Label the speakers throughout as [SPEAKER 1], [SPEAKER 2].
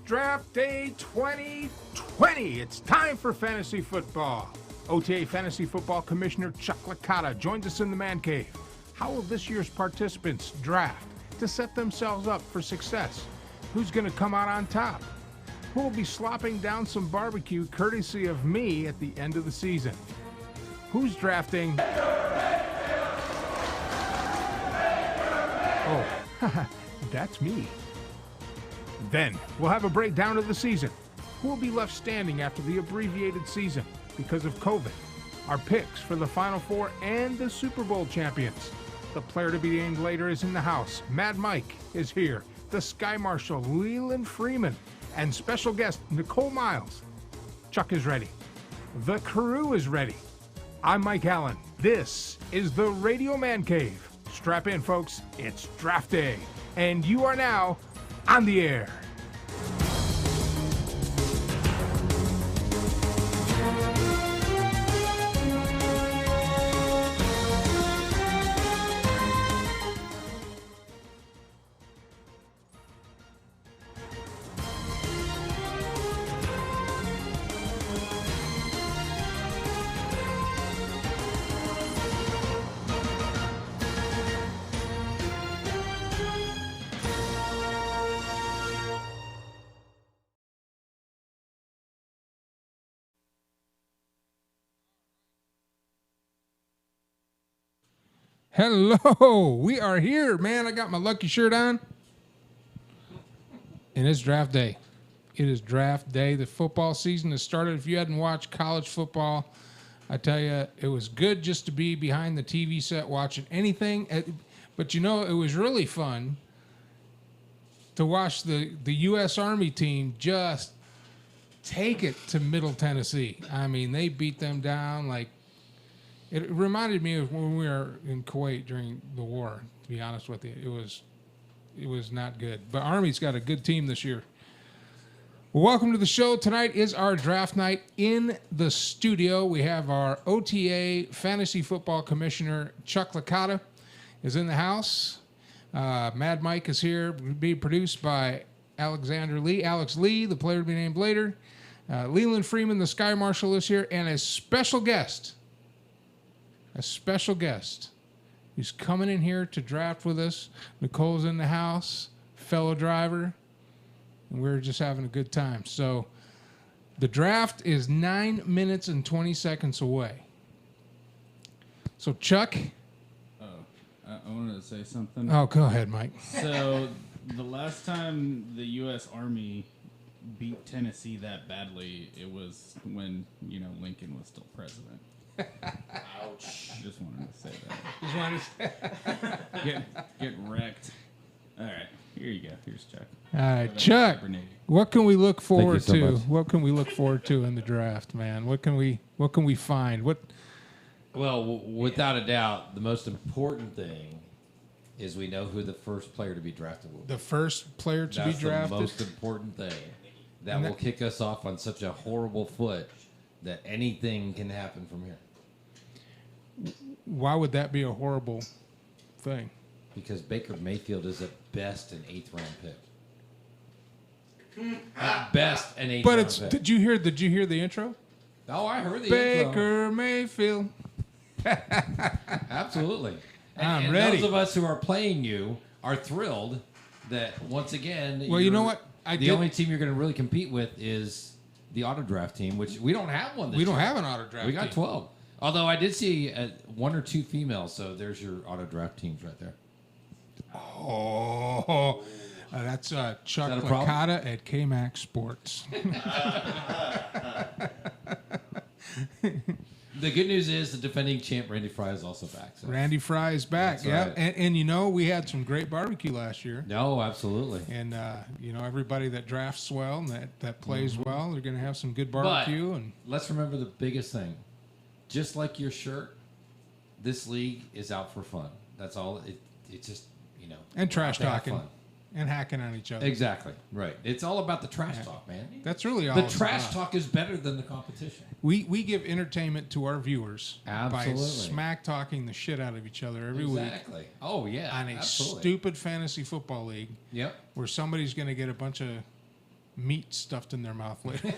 [SPEAKER 1] Draft Day 2020. It's time for fantasy football. OTA Fantasy Football Commissioner Chuck Licata joins us in the man cave. How will this year's participants draft to set themselves up for success? Who's going to come out on top? Who will be slopping down some barbecue courtesy of me at the end of the season? Who's drafting? Oh, that's me. Then we'll have a breakdown of the season. Who will be left standing after the abbreviated season because of COVID? Our picks for the Final Four and the Super Bowl champions. The player to be named later is in the house. Mad Mike is here. The Sky Marshal, Leland Freeman, and special guest Nicole Miles. Chuck is ready. The crew is ready. I'm Mike Allen. This is the Radio Man Cave. Strap in, folks. It's draft day. And you are now on the air. Hello, we are here, man. I got my lucky shirt on. And it's draft day. It is draft day. The football season has started. If you hadn't watched college football, I tell you, it was good just to be behind the TV set watching anything. But you know, it was really fun to watch the U.S. Army team just take it to Middle Tennessee. I mean, they beat them down like. It reminded me of when we were in Kuwait during the war, to be honest with you. It was not good. But Army's got a good team this year. Well, welcome to the show. Tonight is our draft night. In the studio, we have our OTA Fantasy Football Commissioner, Chuck Licata, is in the house. Mad Mike is here, being produced by Alexander Lee. Alex Lee, the player to be named later. Leland Freeman, the Sky Marshal, is here. And a special guest who's coming in here to draft with us. Nicole's in the house, fellow driver, and we're just having a good time. So the draft is 9 minutes and 20 seconds away. So Chuck?
[SPEAKER 2] I wanted to say something.
[SPEAKER 1] Oh, go ahead, Mike.
[SPEAKER 2] So the last time the U.S. Army beat Tennessee that badly, it was when, Lincoln was still president. Ouch. Just wanted to say that. Get wrecked. All right. Here you go. Here's Chuck.
[SPEAKER 1] All right, Chuck. What can we look forward to? What can we look forward to in the draft, man? What can we find?
[SPEAKER 3] Well, without a doubt, the most important thing is we know who the first player to be drafted will be.
[SPEAKER 1] The first player to be drafted?
[SPEAKER 3] That's the most important thing. That will kick us off on such a horrible foot that anything can happen from here.
[SPEAKER 1] Why would that be a horrible thing?
[SPEAKER 3] Because Baker Mayfield is at best an 8th round pick. At best an 8th round pick.
[SPEAKER 1] Did you hear the intro?
[SPEAKER 3] Oh, I heard the
[SPEAKER 1] intro.
[SPEAKER 3] Baker
[SPEAKER 1] Mayfield.
[SPEAKER 3] Absolutely.
[SPEAKER 1] I'm ready.
[SPEAKER 3] Those of us who are playing you are thrilled that once again.
[SPEAKER 1] Well, you know what?
[SPEAKER 3] The only team you're going to really compete with is the auto draft team, which we don't have one this year.
[SPEAKER 1] We don't have an auto draft team.
[SPEAKER 3] We got 12. Although I did see 1 or 2 females, so there's your auto draft teams right there.
[SPEAKER 1] Oh, that's Chuck Licata at K-Max Sports.
[SPEAKER 3] The good news is the defending champ, Randy Fry, is also back. So.
[SPEAKER 1] Randy Fry is back, yeah. Right. And we had some great barbecue last year.
[SPEAKER 3] No, absolutely.
[SPEAKER 1] And, everybody that drafts well and that plays well, they're going to have some good barbecue.
[SPEAKER 3] But let's remember the biggest thing. Just like your shirt, this league is out for fun. That's all. It's just,
[SPEAKER 1] And trash talking. And hacking on each other.
[SPEAKER 3] Exactly. Right. It's all about the trash talk, man.
[SPEAKER 1] That's really all
[SPEAKER 3] the trash talk is better than the competition.
[SPEAKER 1] We give entertainment to our viewers.
[SPEAKER 3] Absolutely.
[SPEAKER 1] By smack talking the shit out of each other every week.
[SPEAKER 3] Exactly. Oh, yeah.
[SPEAKER 1] On a stupid fantasy football league.
[SPEAKER 3] Yep.
[SPEAKER 1] Where somebody's going to get a bunch of meat stuffed in their mouth later.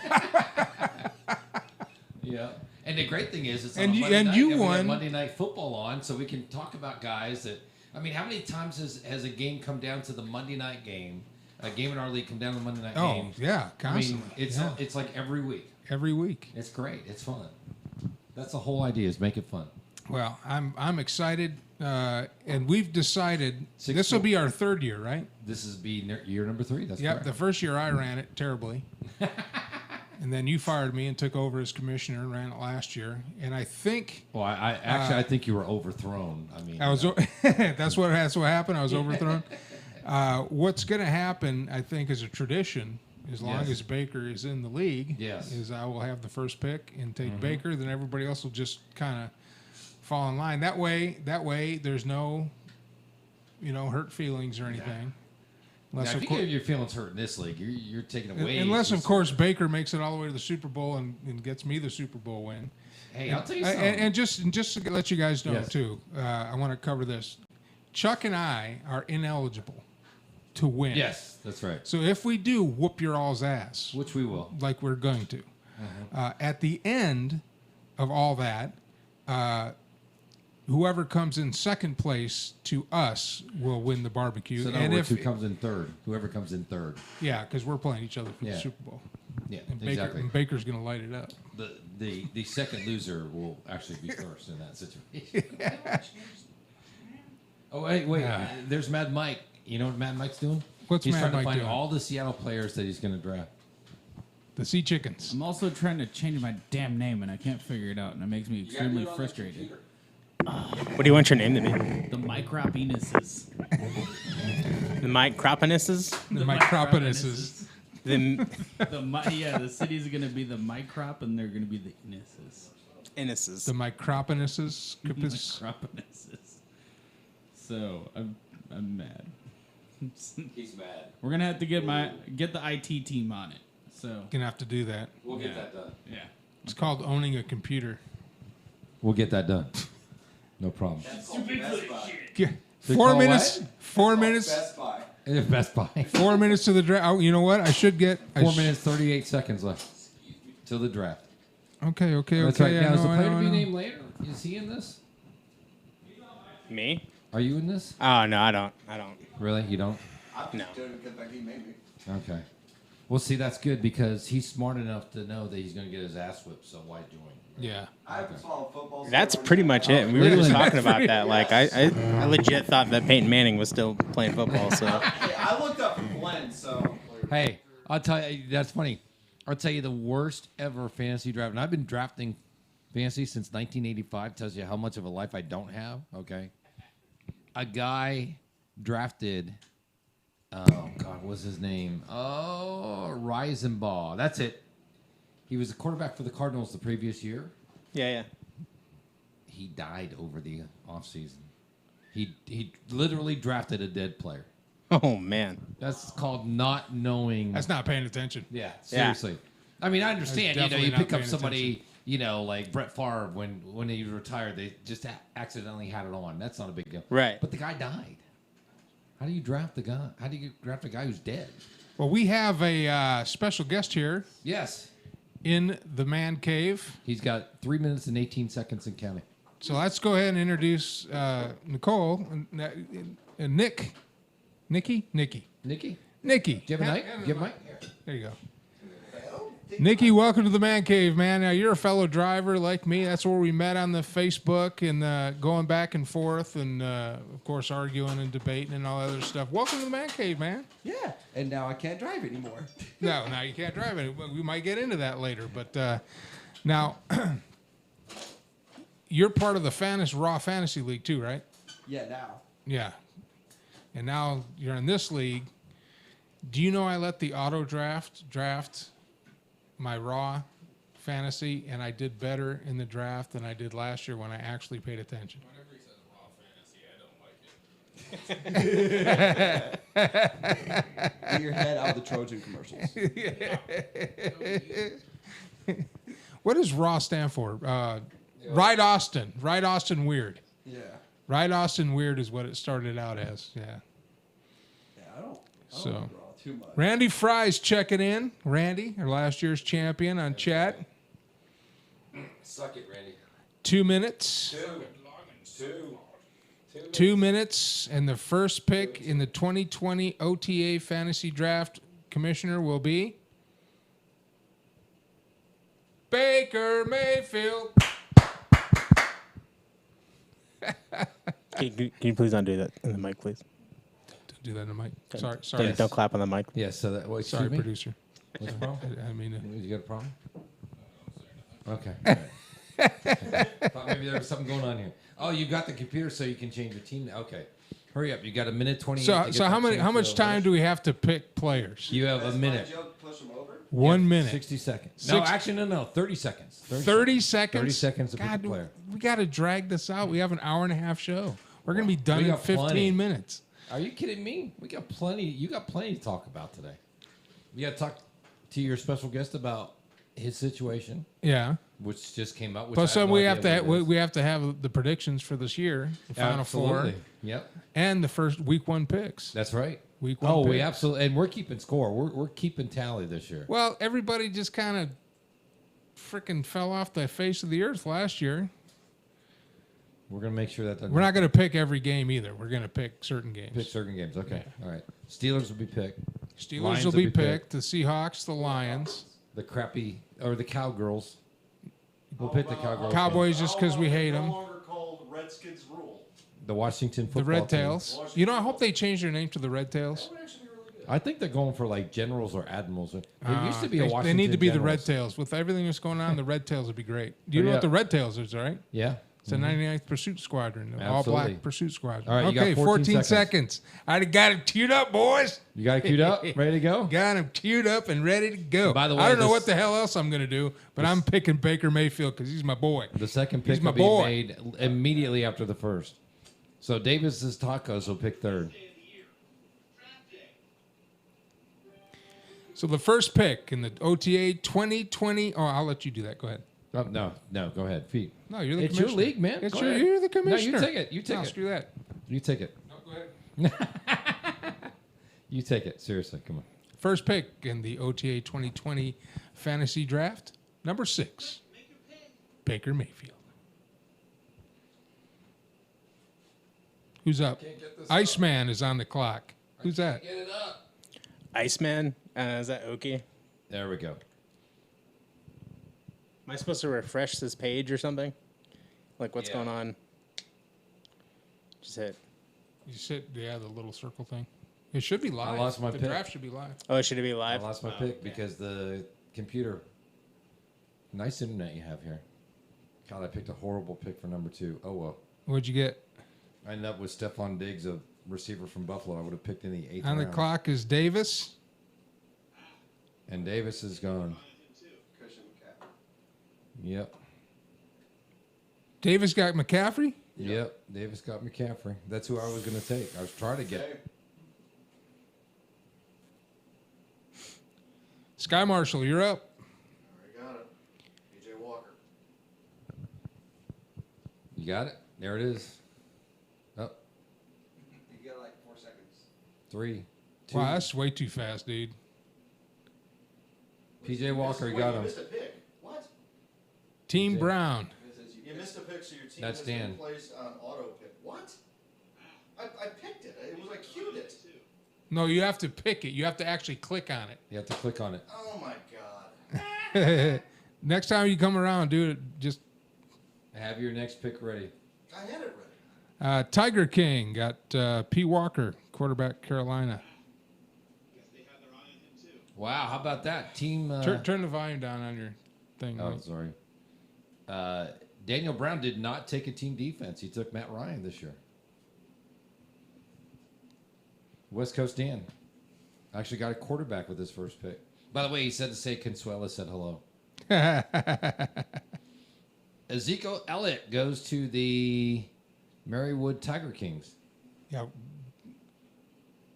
[SPEAKER 3] Yeah. And the great thing is, it's on
[SPEAKER 1] And
[SPEAKER 3] a
[SPEAKER 1] you-
[SPEAKER 3] Monday
[SPEAKER 1] and
[SPEAKER 3] night,
[SPEAKER 1] you
[SPEAKER 3] we have
[SPEAKER 1] won.
[SPEAKER 3] Monday Night Football on, so we can talk about guys that. I mean, how many times has a game come down to the Monday night game? A game in our league come down to the Monday night
[SPEAKER 1] Oh,
[SPEAKER 3] game.
[SPEAKER 1] yeah,
[SPEAKER 3] I mean,
[SPEAKER 1] constantly.
[SPEAKER 3] it's
[SPEAKER 1] Yeah.
[SPEAKER 3] it's like every week.
[SPEAKER 1] Every week.
[SPEAKER 3] It's great. It's fun. That's the whole idea: is make it fun.
[SPEAKER 1] Well, I'm excited, and we've decided
[SPEAKER 3] Six
[SPEAKER 1] this will
[SPEAKER 3] four.
[SPEAKER 1] be our third year, right?
[SPEAKER 3] This is year number 3. That's
[SPEAKER 1] Yep.
[SPEAKER 3] correct.
[SPEAKER 1] The first year I ran it terribly, and then you fired me and took over as commissioner and ran it last year. And I think
[SPEAKER 3] Well, I actually I think you were overthrown. I mean,
[SPEAKER 1] I was. That's what happened. I was overthrown. What's going to happen, I think, is a tradition. As long
[SPEAKER 3] Yes.
[SPEAKER 1] as Baker is in the league,
[SPEAKER 3] Yes.
[SPEAKER 1] is I will have the first pick and take Baker. Then everybody else will just kind of fall in line. That way, there's no, hurt feelings or anything.
[SPEAKER 3] Now,
[SPEAKER 1] Unless,
[SPEAKER 3] if
[SPEAKER 1] of
[SPEAKER 3] you
[SPEAKER 1] course,
[SPEAKER 3] get your feelings hurt in this league, you're taking away.
[SPEAKER 1] unless of course Baker makes it all the way to the Super Bowl and gets me the Super Bowl win.
[SPEAKER 3] Hey, I'll tell you
[SPEAKER 1] And,
[SPEAKER 3] something.
[SPEAKER 1] and just to let you guys know
[SPEAKER 3] Yes.
[SPEAKER 1] too, I want to cover this. Chuck and I are ineligible to win.
[SPEAKER 3] Yes, that's right.
[SPEAKER 1] So if we do whoop your all's ass,
[SPEAKER 3] Which we will.
[SPEAKER 1] like we're going to, at the end of all that, whoever comes in second place to us will win the barbecue.
[SPEAKER 3] So in
[SPEAKER 1] and
[SPEAKER 3] other words,
[SPEAKER 1] if
[SPEAKER 3] who comes in third? Whoever comes in third.
[SPEAKER 1] yeah, because we're playing each other for the
[SPEAKER 3] Yeah.
[SPEAKER 1] Super Bowl,
[SPEAKER 3] Yeah,
[SPEAKER 1] and
[SPEAKER 3] exactly.
[SPEAKER 1] Baker's going to light it up.
[SPEAKER 3] The second loser will actually be first in that situation. Oh wait,
[SPEAKER 1] Yeah.
[SPEAKER 3] there's Mad Mike. You know what Mad Mike's doing?
[SPEAKER 1] What's
[SPEAKER 3] he's
[SPEAKER 1] Mad
[SPEAKER 3] trying
[SPEAKER 1] Mike
[SPEAKER 3] to find
[SPEAKER 1] doing?
[SPEAKER 3] all the Seattle players that he's going to draft.
[SPEAKER 1] The Sea Chickens.
[SPEAKER 2] I'm also trying to change my damn name, and I can't figure it out, and it makes me extremely frustrated.
[SPEAKER 4] What do you want your name to be?
[SPEAKER 2] The micropenises.
[SPEAKER 4] The Mike Croponises?
[SPEAKER 1] The Micropenises.
[SPEAKER 4] The
[SPEAKER 2] The city's gonna be the microp, and they're gonna be the inuses.
[SPEAKER 4] Innises.
[SPEAKER 1] The Micropenises.
[SPEAKER 2] Micropenises. So I'm mad.
[SPEAKER 3] He's mad.
[SPEAKER 2] We're gonna have to get the IT team on it. So
[SPEAKER 1] Gonna have to do that.
[SPEAKER 3] We'll get
[SPEAKER 2] Yeah.
[SPEAKER 3] that done.
[SPEAKER 2] yeah.
[SPEAKER 1] It's called owning a computer.
[SPEAKER 3] We'll get that done. No problem.
[SPEAKER 1] Yeah.
[SPEAKER 3] They
[SPEAKER 1] 4
[SPEAKER 3] call
[SPEAKER 1] minutes.
[SPEAKER 3] what?
[SPEAKER 1] 4 minutes.
[SPEAKER 5] Best Buy.
[SPEAKER 3] Best Buy.
[SPEAKER 1] 4 minutes to the draft. Oh, you know what? I should get
[SPEAKER 3] 4 minutes, 38 seconds left till the draft.
[SPEAKER 1] Okay.
[SPEAKER 3] That's
[SPEAKER 1] Okay.
[SPEAKER 3] right. Now, is the
[SPEAKER 1] I
[SPEAKER 3] player
[SPEAKER 1] know,
[SPEAKER 3] to be
[SPEAKER 1] I know.
[SPEAKER 3] named later? Is he in this?
[SPEAKER 4] Me?
[SPEAKER 3] Are you in this?
[SPEAKER 4] Oh, no, I don't.
[SPEAKER 3] Really? You don't?
[SPEAKER 5] I'm
[SPEAKER 4] No.
[SPEAKER 5] just doing it because he made me.
[SPEAKER 3] Okay. Well, see, that's good because he's smart enough to know that he's going to get his ass whipped, so why join?
[SPEAKER 1] Yeah.
[SPEAKER 5] I haven't followed football. so
[SPEAKER 4] That's
[SPEAKER 5] I don't
[SPEAKER 4] pretty
[SPEAKER 5] know.
[SPEAKER 4] much it. We were just
[SPEAKER 3] really?
[SPEAKER 4] talking about that. Like, I legit thought that Peyton Manning was still playing football, so.
[SPEAKER 5] Hey, I looked up Glenn, so.
[SPEAKER 3] Hey, I'll tell you, that's funny. I'll tell you the worst ever fantasy draft, and I've been drafting fantasy since 1985. Tells you how much of a life I don't have. Okay, a guy drafted. Oh God, what's his name? Oh, Reisenbaugh. That's it. He was a quarterback for the Cardinals the previous year.
[SPEAKER 4] Yeah.
[SPEAKER 3] He died over the offseason. He literally drafted a dead player.
[SPEAKER 4] Oh, man.
[SPEAKER 3] That's called not knowing.
[SPEAKER 1] That's not paying attention.
[SPEAKER 3] Yeah, seriously. I mean, I understand. You know,
[SPEAKER 1] definitely
[SPEAKER 3] you
[SPEAKER 1] not
[SPEAKER 3] pick up
[SPEAKER 1] paying
[SPEAKER 3] somebody, like Brett Favre when he retired, they just accidentally had it on. That's not a big deal.
[SPEAKER 4] Right.
[SPEAKER 3] But the guy died. How do you draft the guy? How do you draft a guy who's dead?
[SPEAKER 1] Well, we have a special guest here
[SPEAKER 3] Yes.
[SPEAKER 1] in the man cave.
[SPEAKER 3] He's got 3 minutes and 18 seconds in counting.
[SPEAKER 1] So let's go ahead and introduce Nicole and Nicky.
[SPEAKER 3] Nikki?
[SPEAKER 1] Nicky.
[SPEAKER 3] Do you have a mic? Do you have a mic?
[SPEAKER 1] There you go. Nicky, welcome to the man cave, man. Now you're a fellow driver like me. That's where we met on the Facebook and going back and forth and of course arguing and debating and all that other stuff. Welcome to the man cave, man.
[SPEAKER 5] Yeah, and now I can't drive anymore.
[SPEAKER 1] No, now you can't drive it. We might get into that later, but now you're part of the Raw Fantasy League too, right?
[SPEAKER 5] Yeah, now.
[SPEAKER 1] Yeah. And now you're in this league. Do you know I let the auto draft my Raw Fantasy, and I did better in the draft than I did last year when I actually paid attention.
[SPEAKER 2] Whenever he says raw fantasy, I don't like it.
[SPEAKER 5] Get your head out of the Trojan commercials.
[SPEAKER 1] What does Raw stand for? Right Austin. Right Austin Weird.
[SPEAKER 5] Yeah.
[SPEAKER 1] Right Austin Weird is what it started out as. Yeah.
[SPEAKER 5] Yeah, I don't
[SPEAKER 1] So-
[SPEAKER 5] know what Raw Too much.
[SPEAKER 1] Randy Fry's checking in. Randy, our last year's champion on chat.
[SPEAKER 3] Suck it, Randy.
[SPEAKER 1] 2 minutes. 2 minutes, and the first pick in the 2020 OTA Fantasy Draft commissioner will be Baker Mayfield.
[SPEAKER 4] Can you please undo that in the mic, please?
[SPEAKER 1] Don't do that in the mic. Sorry,
[SPEAKER 4] Don't clap on the mic.
[SPEAKER 3] Yeah, so that. Well,
[SPEAKER 1] sorry,
[SPEAKER 3] excuse me?
[SPEAKER 1] producer.
[SPEAKER 3] What's the problem?
[SPEAKER 1] I mean,
[SPEAKER 3] You got a problem? Okay. All right. Thought maybe there was something going on here. Oh, you got the computer so you can change your team. Okay. Hurry up. You got a minute 28.
[SPEAKER 1] so how much time do we have to pick players?
[SPEAKER 3] You have a minute.
[SPEAKER 5] Push him over.
[SPEAKER 1] 1 minute.
[SPEAKER 3] 60 seconds. No,
[SPEAKER 1] Six-
[SPEAKER 3] actually, no. 30 seconds.
[SPEAKER 1] 30 seconds.
[SPEAKER 3] 30 seconds to pick a
[SPEAKER 1] God,
[SPEAKER 3] player.
[SPEAKER 1] we got to drag this out. We have an hour and a half show. We're going to be done
[SPEAKER 3] We
[SPEAKER 1] in
[SPEAKER 3] got
[SPEAKER 1] 15
[SPEAKER 3] plenty.
[SPEAKER 1] minutes.
[SPEAKER 3] Are you kidding me? We got plenty. You got plenty to talk about today. You got to talk to your special guest about his situation,
[SPEAKER 1] Yeah.
[SPEAKER 3] which just came out. Which
[SPEAKER 1] Plus,
[SPEAKER 3] I have no
[SPEAKER 1] we
[SPEAKER 3] idea
[SPEAKER 1] have to
[SPEAKER 3] what it is.
[SPEAKER 1] we have to have the predictions for this year, the final
[SPEAKER 3] Absolutely.
[SPEAKER 1] four,
[SPEAKER 3] Yep.
[SPEAKER 1] and the first week 1 picks.
[SPEAKER 3] That's right.
[SPEAKER 1] Week 1
[SPEAKER 3] Oh, we
[SPEAKER 1] picks.
[SPEAKER 3] absolutely, and we're keeping score. We're keeping tally this year.
[SPEAKER 1] Well, everybody just kind of freaking fell off the face of the earth last year.
[SPEAKER 3] We're gonna make sure that doesn't
[SPEAKER 1] We're not going to pick every game either. We're going to pick certain games.
[SPEAKER 3] pick certain games. Okay, all right. Steelers will be picked.
[SPEAKER 1] Steelers
[SPEAKER 3] Lions
[SPEAKER 1] will be picked. The Seahawks, the Lions,
[SPEAKER 3] The crappy or the Cowgirls. We'll pick the Cowgirls.
[SPEAKER 1] Cowboys, just because we hate them.
[SPEAKER 6] No longer called Redskins rule.
[SPEAKER 3] The Washington
[SPEAKER 1] The
[SPEAKER 3] football
[SPEAKER 1] Red
[SPEAKER 3] team.
[SPEAKER 1] Tails. You know, I hope they change their name to the Red Tails.
[SPEAKER 3] I think they're going for like generals or admirals. There used to be a
[SPEAKER 1] They
[SPEAKER 3] Washington.
[SPEAKER 1] need to be the Red
[SPEAKER 3] Generals.
[SPEAKER 1] Tails. With everything that's going on, the Red Tails would be great. Do you know
[SPEAKER 3] Hurry
[SPEAKER 1] what the
[SPEAKER 3] up.
[SPEAKER 1] Red Tails is, right?
[SPEAKER 3] Yeah.
[SPEAKER 1] It's the 99th Pursuit Squadron, the
[SPEAKER 3] Absolutely.
[SPEAKER 1] all-black Pursuit Squadron.
[SPEAKER 3] All right, you got
[SPEAKER 1] okay,
[SPEAKER 3] 14
[SPEAKER 1] seconds. I got it queued up, boys.
[SPEAKER 3] You got it queued up, ready to go.
[SPEAKER 1] Got him queued up and ready to go.
[SPEAKER 3] By the way,
[SPEAKER 1] I don't know
[SPEAKER 3] this-
[SPEAKER 1] what the hell else I'm going to do, but I'm picking Baker Mayfield because he's my boy.
[SPEAKER 3] The second
[SPEAKER 1] He's
[SPEAKER 3] pick
[SPEAKER 1] my
[SPEAKER 3] will be
[SPEAKER 1] boy.
[SPEAKER 3] made immediately after the first. So Davis's Tacos will pick third.
[SPEAKER 1] So the first pick in the OTA 2020. Oh, I'll let you do that. Go ahead.
[SPEAKER 3] Oh, no, go ahead, Pete.
[SPEAKER 1] No, you're the
[SPEAKER 3] It's your
[SPEAKER 1] commissioner.
[SPEAKER 3] league, man.
[SPEAKER 1] It's
[SPEAKER 3] Go
[SPEAKER 1] your,
[SPEAKER 3] ahead.
[SPEAKER 1] you're the
[SPEAKER 3] No,
[SPEAKER 1] commissioner.
[SPEAKER 3] you take it. You take
[SPEAKER 1] No,
[SPEAKER 3] it.
[SPEAKER 1] screw that.
[SPEAKER 3] You take it.
[SPEAKER 1] No, go ahead.
[SPEAKER 3] You take it. Seriously, come on.
[SPEAKER 1] First pick in the OTA 2020 fantasy draft, number 6, Baker Mayfield. Who's up? Iceman is on the clock. Who's that?
[SPEAKER 3] Get it up.
[SPEAKER 4] Iceman? Is that Oki?
[SPEAKER 3] There we go.
[SPEAKER 4] Am I supposed to refresh this page or something? Like what's
[SPEAKER 3] Yeah.
[SPEAKER 4] going on? Just hit.
[SPEAKER 1] You sit, the little circle thing. It should be live.
[SPEAKER 3] lost my
[SPEAKER 1] the
[SPEAKER 3] pick.
[SPEAKER 1] draft should be live.
[SPEAKER 4] Oh, should it be
[SPEAKER 3] I
[SPEAKER 4] live?
[SPEAKER 3] lost my pick because the computer. Nice internet you have here. God, I picked a horrible pick for number 2. Oh well.
[SPEAKER 1] What'd you get?
[SPEAKER 3] I ended up with Stephon Diggs, a receiver from Buffalo. I would have picked in the 8th
[SPEAKER 1] On the
[SPEAKER 3] round.
[SPEAKER 1] clock is Davis.
[SPEAKER 3] And Davis is gone.
[SPEAKER 5] Cushion cap.
[SPEAKER 3] Yep.
[SPEAKER 1] Davis got McCaffrey.
[SPEAKER 3] Yep. Davis got McCaffrey. That's who I was going to take. I was trying to get.
[SPEAKER 5] Okay.
[SPEAKER 1] Sky Marshall, you're up.
[SPEAKER 6] I got it. PJ Walker.
[SPEAKER 3] You got it? There it is. Up.
[SPEAKER 5] You got like 4 seconds.
[SPEAKER 3] 3, 2.
[SPEAKER 1] Wow, that's way too fast, dude.
[SPEAKER 3] PJ Walker,
[SPEAKER 6] Wait,
[SPEAKER 3] you got
[SPEAKER 6] You
[SPEAKER 3] him.
[SPEAKER 6] missed a pick. What?
[SPEAKER 1] Team
[SPEAKER 3] Yeah.
[SPEAKER 1] Brown.
[SPEAKER 6] You missed a pick, so your team
[SPEAKER 3] That's
[SPEAKER 6] has
[SPEAKER 3] Dan.
[SPEAKER 6] been placed on auto pick. What? I picked it. It was I queued it.
[SPEAKER 1] No, you have to pick it. You have to actually click on
[SPEAKER 3] You have to click on it.
[SPEAKER 6] Oh my god.
[SPEAKER 1] it. Next time you come around, do it. Just
[SPEAKER 3] Have your next pick ready.
[SPEAKER 6] I had it ready.
[SPEAKER 1] Tiger King got P. Walker, quarterback, Carolina.
[SPEAKER 3] Wow, how about that? Team.
[SPEAKER 1] Turn the volume down on your thing.
[SPEAKER 3] Oh,
[SPEAKER 1] Mike.
[SPEAKER 3] sorry. Daniel Brown did not take a team defense. He took Matt Ryan this year. West Coast Dan actually got a quarterback with his first pick. By the way, he said to say Consuela said hello. Ezekiel Elliott goes to the Marywood Tiger Kings.
[SPEAKER 1] Yeah.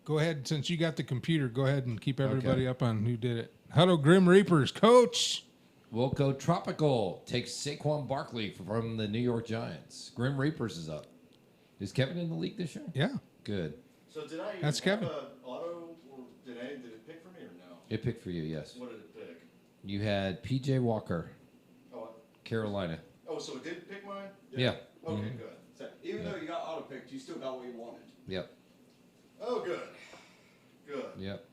[SPEAKER 1] Go ahead, since you got the computer. Go ahead and keep everybody up on who did it. Huddle Grim Reapers, coach.
[SPEAKER 3] Wilco Tropical takes Saquon Barkley from the New York Giants. Grim Reapers is up. Is Kevin in the league this year?
[SPEAKER 1] Yeah.
[SPEAKER 3] Good.
[SPEAKER 6] So did I
[SPEAKER 1] That's
[SPEAKER 6] have
[SPEAKER 1] Kevin.
[SPEAKER 6] a auto or did Manning, did it pick for me or no?
[SPEAKER 3] It picked for you, yes.
[SPEAKER 6] What did it pick?
[SPEAKER 3] You had P.J. Walker,
[SPEAKER 6] Oh,
[SPEAKER 3] Carolina.
[SPEAKER 6] oh, so it did pick mine?
[SPEAKER 3] Yeah.
[SPEAKER 6] Okay,
[SPEAKER 3] Mhm.
[SPEAKER 6] good. So even though you got auto picked, you still got what you wanted.
[SPEAKER 3] Yep.
[SPEAKER 6] Oh, good. Good.
[SPEAKER 3] Yep.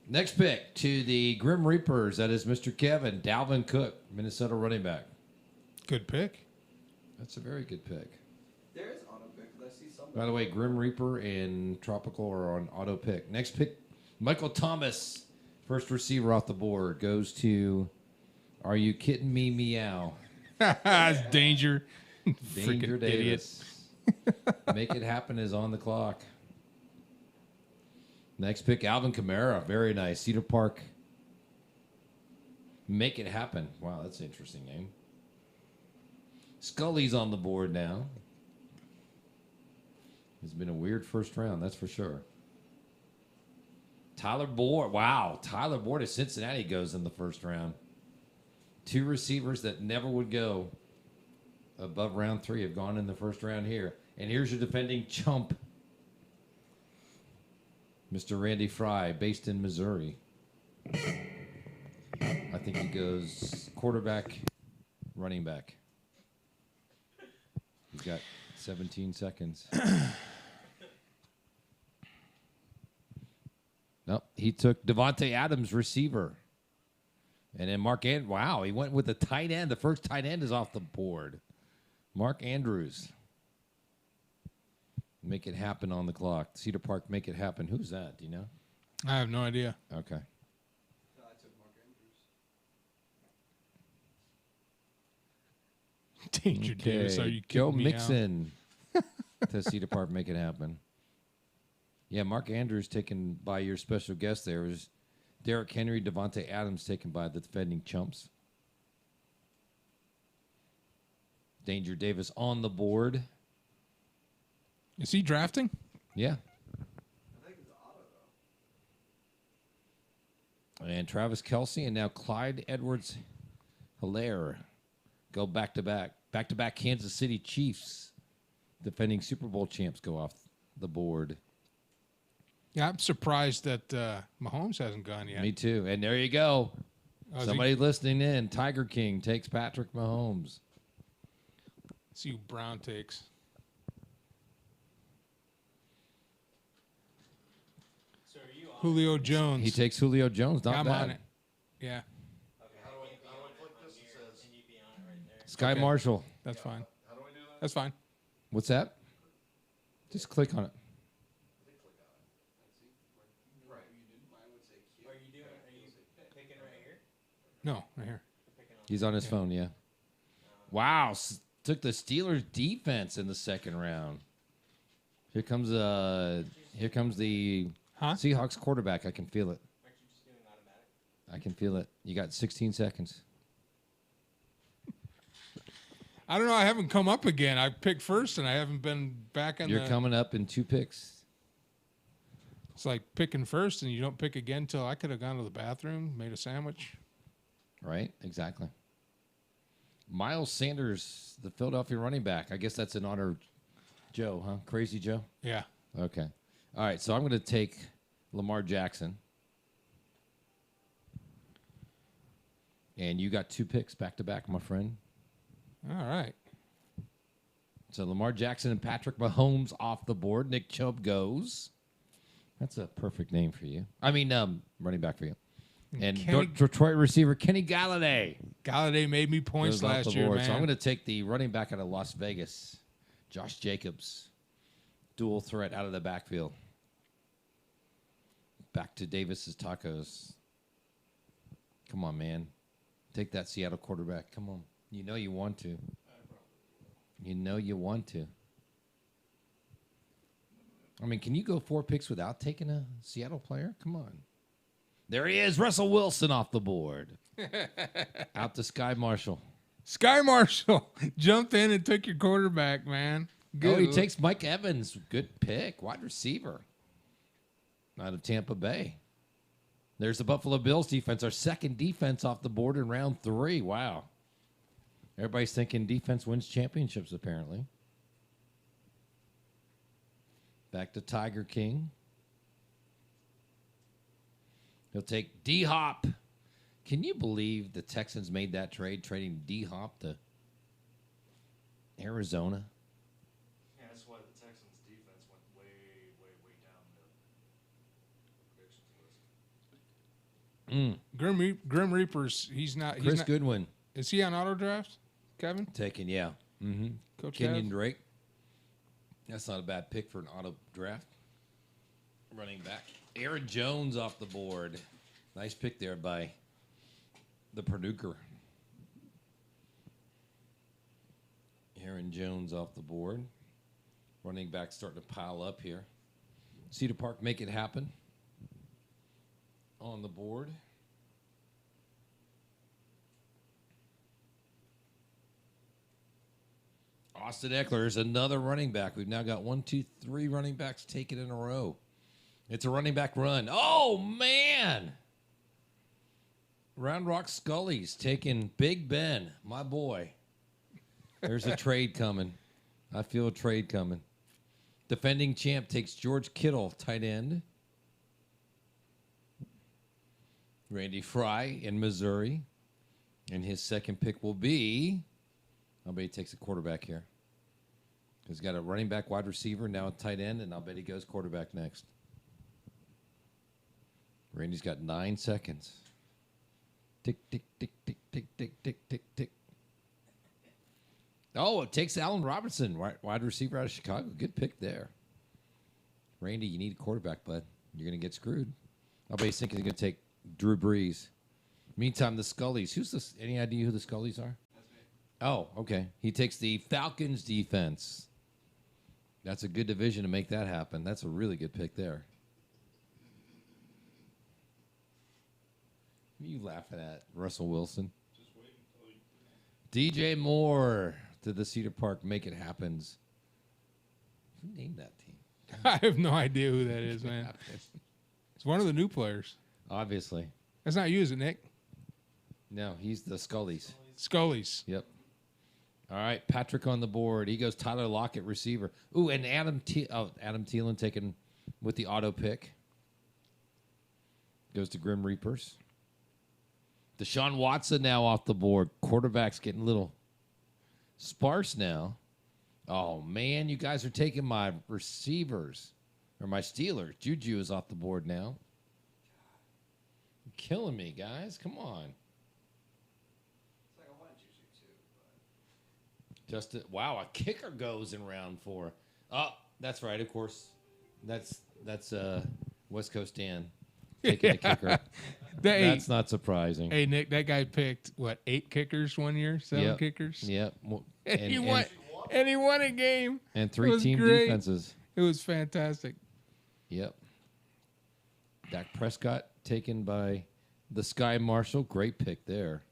[SPEAKER 3] Next pick to the Grim Reapers. That is Mr. Kevin, Dalvin Cook, Minnesota running back.
[SPEAKER 1] Good pick.
[SPEAKER 3] That's a very good pick.
[SPEAKER 5] There is auto pick, but I see some.
[SPEAKER 3] By the way, Grim Reaper and Tropical are on auto pick. Next pick, Michael Thomas, first receiver off the board, goes to Are You Kidding Me Meow.
[SPEAKER 1] It's danger.
[SPEAKER 3] Danger
[SPEAKER 1] Freaking idiot.
[SPEAKER 3] Davis. Make It Happen is on the clock. Next pick, Alvin Kamara. Very nice. Cedar Park. Make It Happen. Wow, that's an interesting name. Scully's on the board now. It's been a weird first round, that's for sure. Tyler Boyd. Wow, Tyler Boyd of Cincinnati goes in the first round. Two receivers that never would go above round 3 have gone in the first round here. And here's your defending chump, Mr. Randy Fry, based in Missouri. I think he goes quarterback, running back. He's got 17 seconds. Nope, he took Devontae Adams, receiver. And then Mark Andrews. Wow, he went with the tight end. The first tight end is off the board. Mark Andrews. Make It Happen on the clock. Cedar Park, Make It Happen. Who's that? Do you know?
[SPEAKER 1] I have no idea.
[SPEAKER 3] Okay.
[SPEAKER 5] I took Mark Andrews.
[SPEAKER 1] Danger Davis. Are you
[SPEAKER 3] Joe
[SPEAKER 1] kidding me? Al?
[SPEAKER 3] Mixon to Cedar Park, Make It Happen. Yeah, Mark Andrews taken by your special guest there. Was Derrick Henry, Devontae Adams taken by the defending chumps. Danger Davis on the board.
[SPEAKER 1] Is he drafting?
[SPEAKER 3] Yeah.
[SPEAKER 5] I think it's auto though.
[SPEAKER 3] And Travis Kelce and now Clyde Edwards-Helaire go back-to-back. Back-to-back Kansas City Chiefs, defending Super Bowl champs, go off the board.
[SPEAKER 1] Yeah, I'm surprised that Mahomes hasn't gone yet.
[SPEAKER 3] Me too. And there you go.
[SPEAKER 1] Oh, is
[SPEAKER 3] Somebody listening in. Tiger King takes Patrick Mahomes.
[SPEAKER 1] See who Brown takes.
[SPEAKER 7] So are you on?
[SPEAKER 1] Julio Jones.
[SPEAKER 3] He takes Julio Jones. Not
[SPEAKER 1] I'm
[SPEAKER 3] bad.
[SPEAKER 1] on it. Yeah,
[SPEAKER 7] Okay.
[SPEAKER 6] How do I click this? It says.
[SPEAKER 7] And you be on it right there.
[SPEAKER 3] Sky
[SPEAKER 1] Okay.
[SPEAKER 3] Marshall.
[SPEAKER 1] that's fine.
[SPEAKER 6] How do I do that?
[SPEAKER 1] That's fine.
[SPEAKER 3] What's that? Just click on it.
[SPEAKER 5] Right. Mine would say Q.
[SPEAKER 7] Are you picking right here?
[SPEAKER 1] No, right here.
[SPEAKER 7] Picking on.
[SPEAKER 3] He's on his phone, yeah. Wow. Took the Steelers defense in the second round. Here comes the
[SPEAKER 1] Huh?
[SPEAKER 3] Seahawks quarterback. I can feel it.
[SPEAKER 7] Aren't you just doing automatic?
[SPEAKER 3] I can feel it. You got 16 seconds.
[SPEAKER 1] I don't know. I haven't come up again. I picked first, and I haven't been back in
[SPEAKER 3] You're
[SPEAKER 1] the.
[SPEAKER 3] coming up in 2 picks.
[SPEAKER 1] It's like picking first, and you don't pick again till I could have gone to the bathroom, made a sandwich.
[SPEAKER 3] Right? Exactly. Miles Sanders, the Philadelphia running back. I guess that's in honor of Joe, huh? Crazy Joe?
[SPEAKER 1] Yeah.
[SPEAKER 3] Okay. All right, so I'm going to take Lamar Jackson. And you got 2 picks back to back, my friend.
[SPEAKER 1] All right.
[SPEAKER 3] So Lamar Jackson and Patrick Mahomes off the board. Nick Chubb goes. That's a perfect name for you. I mean, running back for you. And
[SPEAKER 1] Kenny-
[SPEAKER 3] Detroit receiver Kenny Galladay
[SPEAKER 1] Galladay made me points
[SPEAKER 3] goes off
[SPEAKER 1] last
[SPEAKER 3] the
[SPEAKER 1] year,
[SPEAKER 3] board.
[SPEAKER 1] man.
[SPEAKER 3] So I'm going to take the running back out of Las Vegas, Josh Jacobs. Dual threat out of the backfield. Back to Davis's Tacos. Come on, man. Take that Seattle quarterback. Come on. You know you want to. You know you want to. I mean, can you go 4 picks without taking a Seattle player? Come on. There he is, Russell Wilson off the board. Out to Sky Marshall.
[SPEAKER 1] Sky Marshall jumped in and took your quarterback, man. Good.
[SPEAKER 3] Oh, he takes Mike Evans. Good pick. Wide receiver. Out of Tampa Bay. There's the Buffalo Bills defense. Our second defense off the board in round 3. Wow. Everybody's thinking defense wins championships, apparently. Back to Tiger King. He'll take D-Hop. Can you believe the Texans made that trade, trading D-Hop to Arizona?
[SPEAKER 6] Yeah, that's why the Texans defense went way, way, way down the predictions list.
[SPEAKER 1] Grim Reapers. He's not. He's
[SPEAKER 3] Chris
[SPEAKER 1] not.
[SPEAKER 3] Goodwin
[SPEAKER 1] Is he on auto draft? Kevin,
[SPEAKER 3] taken, yeah. Mm-hmm.
[SPEAKER 1] Coach
[SPEAKER 3] Kenyon
[SPEAKER 1] Kev?
[SPEAKER 3] Drake. That's not a bad pick for an auto draft. Running back. Aaron Jones off the board. Nice pick there by the Purduker. Aaron Jones off the board. Running back starting to pile up here. Cedar Park, make it happen. On the board. Austin Eckler is another running back. We've now got 1, 2, 3 running backs taken in a row. It's a running back run. Oh, man. Round Rock Scully's taking Big Ben, my boy. There's a trade coming. I feel a trade coming. Defending champ takes George Kittle, tight end. Randy Fry in Missouri. And his second pick will be, I'll bet he takes a quarterback here. He's got a running back, wide receiver, now a tight end, and I'll bet he goes quarterback next. Randy's got 9 seconds. Tick, tick, tick, tick, tick, tick, tick, tick, tick. Oh, it takes Allen Robinson, wide receiver out of Chicago. Good pick there. Randy, you need a quarterback, bud. You're going to get screwed. I'll bet he's thinking he's going to take Drew Brees. Meantime, the Scullies. Who's this? Any idea who the Scullies are?
[SPEAKER 5] That's me.
[SPEAKER 3] Oh, okay. He takes the Falcons defense. That's a good division to make that happen. That's a really good pick there. What are you laughing at, Russell Wilson?
[SPEAKER 2] Just wait until he.
[SPEAKER 3] DJ Moore to the Cedar Park. Make it happens. Who named that team?
[SPEAKER 1] I have no idea who that is, man. It's one of the new players.
[SPEAKER 3] Obviously.
[SPEAKER 1] That's not you, is it, Nick?
[SPEAKER 3] No, he's the Scullies.
[SPEAKER 1] Scully's.
[SPEAKER 3] Yep. All right, Patrick on the board. He goes Tyler Lockett, receiver. Ooh, and Adam Thielen taken with the auto pick. Goes to Grim Reapers. Deshaun Watson now off the board. Quarterback's getting a little sparse now. Oh, man, you guys are taking my receivers, or my Steelers. Juju is off the board now. You're killing me, guys. Come on.
[SPEAKER 5] It's like I wanted Juju too, but
[SPEAKER 3] Wow, a kicker goes in round 4. Oh, that's right, of course. That's West Coast Dan taking the kicker. That's not surprising.
[SPEAKER 1] Hey, Nick, that guy picked, what, 8 kickers one year? 7
[SPEAKER 3] Yep.
[SPEAKER 1] kickers?
[SPEAKER 3] Yep. Well,
[SPEAKER 1] And he won a game.
[SPEAKER 3] and
[SPEAKER 1] It
[SPEAKER 3] 3
[SPEAKER 1] was
[SPEAKER 3] team
[SPEAKER 1] great.
[SPEAKER 3] defenses.
[SPEAKER 1] It was fantastic.
[SPEAKER 3] Yep. Dak Prescott taken by the Sky Marshal. Great pick there.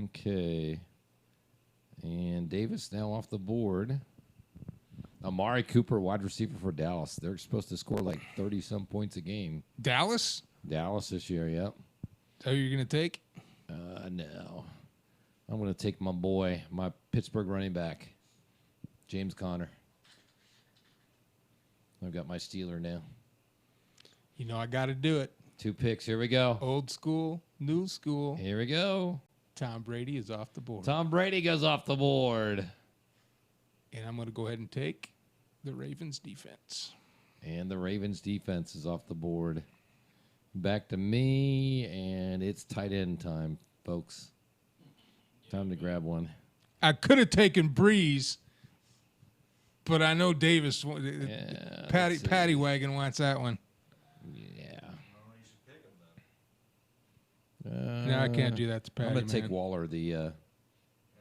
[SPEAKER 3] Okay. And Davis now off the board. Amari Cooper, wide receiver for Dallas. They're supposed to score like 30-some points a game.
[SPEAKER 1] Dallas?
[SPEAKER 3] Dallas this year, yep.
[SPEAKER 1] Is that who you're going to take?
[SPEAKER 3] No. I'm going to take my boy, my Pittsburgh running back, James Conner. I've got my Steeler now.
[SPEAKER 1] You know I got to do it.
[SPEAKER 3] 2 picks. Here we go.
[SPEAKER 1] Old school, new school.
[SPEAKER 3] Here we go.
[SPEAKER 1] Tom Brady is off the board.
[SPEAKER 3] Tom Brady goes off the board.
[SPEAKER 1] And I'm going to go ahead and take the Ravens defense.
[SPEAKER 3] And the Ravens defense is off the board. Back to me, and it's tight end time, folks. Time to grab one.
[SPEAKER 1] I could have taken Breeze, but I know Davis.
[SPEAKER 3] Yeah,
[SPEAKER 1] Patty Wagon wants that one.
[SPEAKER 3] Yeah.
[SPEAKER 6] Oh, you should pick him then.
[SPEAKER 1] No, I can't do that to Patty.
[SPEAKER 3] I'm going to take
[SPEAKER 1] man.
[SPEAKER 3] Waller, the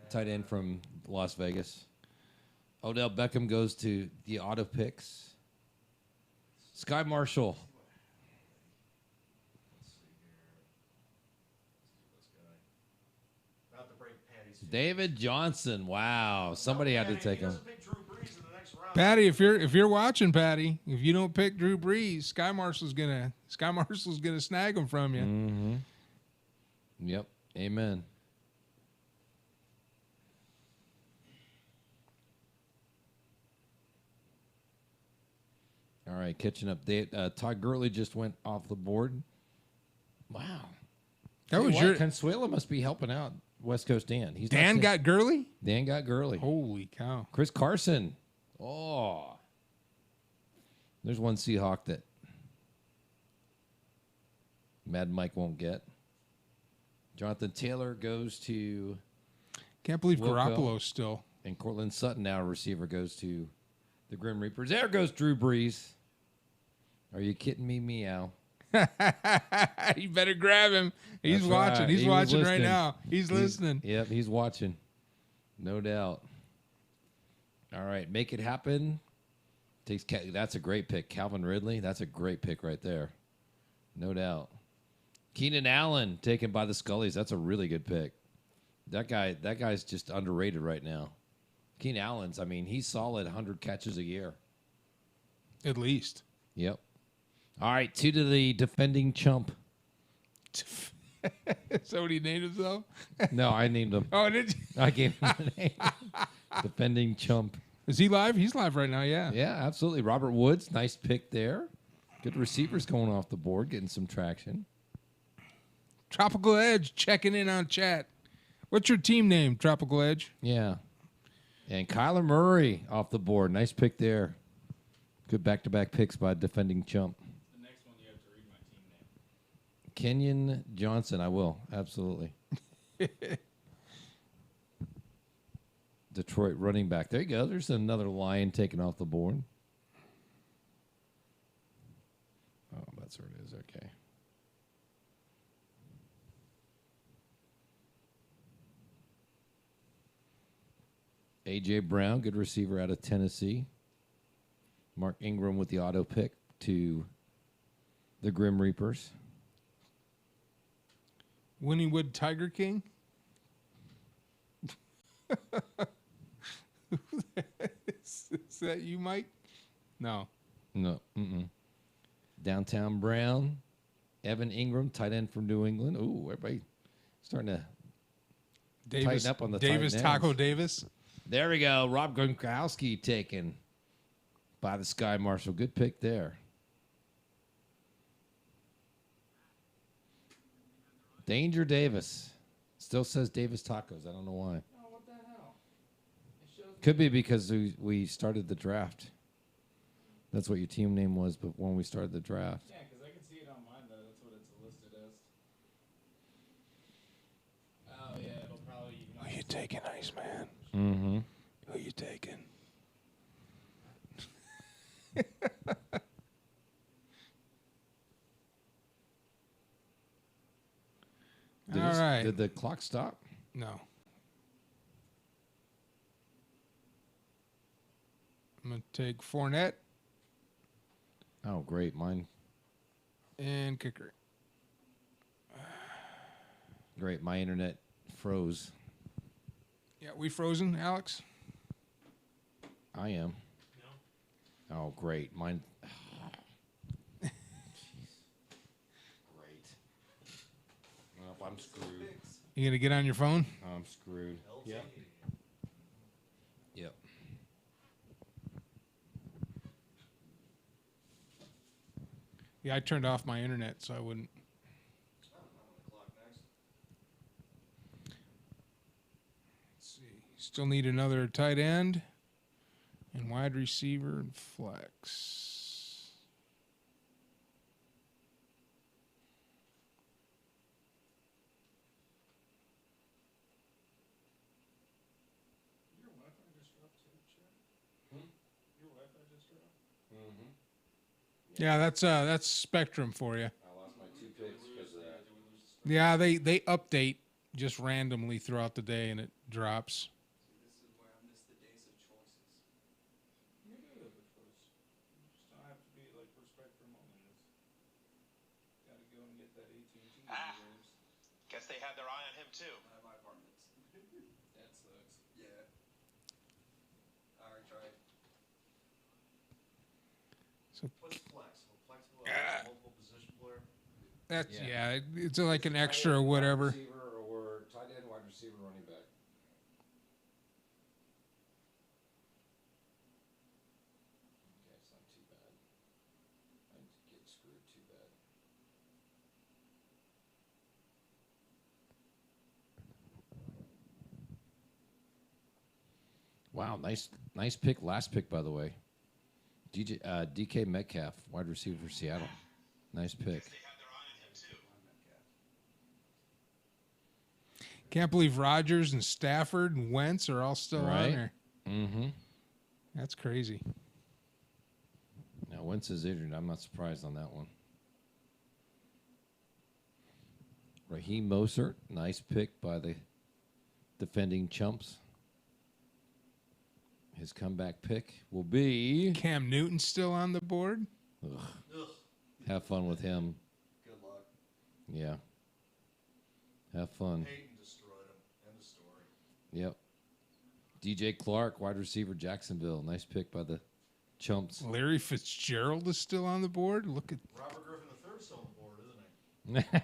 [SPEAKER 3] tight end from Las Vegas. Odell Beckham goes to the auto picks. Sky Marshall.
[SPEAKER 6] Let's see here. Let's do this guy. About to break Patty's.
[SPEAKER 3] David Johnson. Wow. Somebody had to take him.
[SPEAKER 6] Pick Drew Brees in the next round.
[SPEAKER 1] Patty, if you're watching, Patty, if you don't pick Drew Brees, Sky Marshall's gonna snag him from you.
[SPEAKER 3] Mm-hmm. Yep. Amen. All right, catching up. Todd Gurley just went off the board. Wow.
[SPEAKER 1] That
[SPEAKER 3] Tell you
[SPEAKER 1] was
[SPEAKER 3] what,
[SPEAKER 1] your
[SPEAKER 3] Consuelo must be helping out West Coast Dan.
[SPEAKER 1] Dan got Gurley?
[SPEAKER 3] Dan got Gurley.
[SPEAKER 1] Holy cow.
[SPEAKER 3] Chris Carson. Oh. There's one Seahawk that Mad Mike won't get. Jonathan Taylor goes to,
[SPEAKER 1] Can't believe
[SPEAKER 3] Wilco.
[SPEAKER 1] Garoppolo's still.
[SPEAKER 3] and Cortland Sutton, now a receiver, goes to the Grim Reapers. There goes Drew Brees. Are you kidding me? Meow.
[SPEAKER 1] You better grab him. He's
[SPEAKER 3] That's
[SPEAKER 1] watching.
[SPEAKER 3] right.
[SPEAKER 1] He's
[SPEAKER 3] He was
[SPEAKER 1] watching right
[SPEAKER 3] listening.
[SPEAKER 1] now. He's listening.
[SPEAKER 3] Yep, he's watching. No doubt. All right, make it happen. That's a great pick. Calvin Ridley, that's a great pick right there. No doubt. Keenan Allen taken by the Scullies. That's a really good pick. That guy's just underrated right now. Keenan Allen's, I mean, he's solid 100 catches a year.
[SPEAKER 1] At least.
[SPEAKER 3] Yep. All right, 2 to the defending chump.
[SPEAKER 1] Is that what he named himself?
[SPEAKER 3] No, I named him.
[SPEAKER 1] Oh, did you?
[SPEAKER 3] I gave him the name. Defending chump.
[SPEAKER 1] Is he live? He's live right now, yeah.
[SPEAKER 3] Yeah, absolutely. Robert Woods, nice pick there. Good receivers going off the board, getting some traction.
[SPEAKER 1] Tropical Edge checking in on chat. What's your team name, Tropical Edge?
[SPEAKER 3] Yeah. And Kyler Murray off the board. Nice pick there. Good back-to-back picks by defending chump.
[SPEAKER 2] The next one you have to read my team name.
[SPEAKER 3] Kenyon Johnson, I will. Absolutely. Detroit running back. There you go. There's another Lion taken off the board. Oh, that's where it is. Okay. A.J. Brown, good receiver out of Tennessee. Mark Ingram with the auto pick to the Grim Reapers.
[SPEAKER 1] Winniewood Tiger King? Is that you, Mike? No.
[SPEAKER 3] No. Mm-mm. Downtown Brown. Evan Ingram, tight end from New England. Ooh, everybody starting to
[SPEAKER 1] Davis,
[SPEAKER 3] tighten up on the
[SPEAKER 1] Davis
[SPEAKER 3] tight
[SPEAKER 1] Taco
[SPEAKER 3] ends.
[SPEAKER 1] Davis.
[SPEAKER 3] There we go. Rob Gronkowski taken by the Sky Marshal. Good pick there. Danger Davis. Still says Davis Tacos. I don't know why.
[SPEAKER 2] Oh, what the hell? It shows
[SPEAKER 3] Could be because we started the draft. That's what your team name was, but when we started the draft.
[SPEAKER 2] Yeah, because I can see it on mine. That's what it's listed as. Oh yeah, it'll probably.
[SPEAKER 1] Who you taking, Iceman?
[SPEAKER 3] Mm-hmm.
[SPEAKER 1] Who you taking? All right.
[SPEAKER 3] Did the clock stop?
[SPEAKER 1] No. I'm going to take Fournette
[SPEAKER 3] Oh, great. Mine.
[SPEAKER 1] and kicker.
[SPEAKER 3] Great. My internet froze.
[SPEAKER 1] Yeah, we frozen, Alex?
[SPEAKER 3] I am.
[SPEAKER 6] No.
[SPEAKER 3] Oh, great. Mine. Jeez. Great. Well, I'm screwed.
[SPEAKER 1] You going to get on your phone?
[SPEAKER 3] I'm screwed.
[SPEAKER 6] Yep.
[SPEAKER 3] Yep.
[SPEAKER 1] Yeah, I turned off my internet so I wouldn't.
[SPEAKER 6] Oh, I'm on the clock next.
[SPEAKER 1] Let's see. Still need another tight end and wide receiver and flex.
[SPEAKER 2] Your Wi-Fi just dropped too, Chad. Your Wi-Fi just dropped.
[SPEAKER 3] Mm-hmm.
[SPEAKER 1] Yeah, that's Spectrum for you.
[SPEAKER 3] I lost my 2 picks because of that.
[SPEAKER 1] Yeah, they update just randomly throughout the day and it drops.
[SPEAKER 5] This is where I miss the days of choices.
[SPEAKER 2] You do have a choice. You just don't have to be like where Spectrum only is. Got to go and get that AT&T waves.
[SPEAKER 7] Guess they had their eye on him too.
[SPEAKER 5] I have my apartments.
[SPEAKER 2] That sucks.
[SPEAKER 5] Yeah. I already tried.
[SPEAKER 6] What's flex? Will flex will multiple position player?
[SPEAKER 1] That's
[SPEAKER 3] Yeah.
[SPEAKER 1] it's like an extra or whatever.
[SPEAKER 3] Receiver or tight end, wide receiver, running back. Okay, it's not too bad. Wow, nice pick. Last pick, by the way. DK Metcalf, wide receiver for Seattle. Nice pick.
[SPEAKER 7] They have their eye on him too.
[SPEAKER 1] Can't believe Rodgers and Stafford and Wentz are all still on
[SPEAKER 3] Right.
[SPEAKER 1] there.
[SPEAKER 3] Mm-hmm.
[SPEAKER 1] That's crazy.
[SPEAKER 3] Now, Wentz is injured. I'm not surprised on that one. Raheem Mostert, nice pick by the defending chumps. His comeback pick will be.
[SPEAKER 1] Cam Newton still on the board.
[SPEAKER 3] Ugh,
[SPEAKER 6] Ugh,
[SPEAKER 3] have fun with him.
[SPEAKER 6] good luck.
[SPEAKER 3] Yeah. Have fun.
[SPEAKER 6] Peyton destroyed him. End of story.
[SPEAKER 3] Yep. DJ Clark, wide receiver, Jacksonville. Nice pick by the chumps.
[SPEAKER 1] Larry Fitzgerald is still on the board. Look at
[SPEAKER 6] Robert Griffin III's still on the board, isn't he?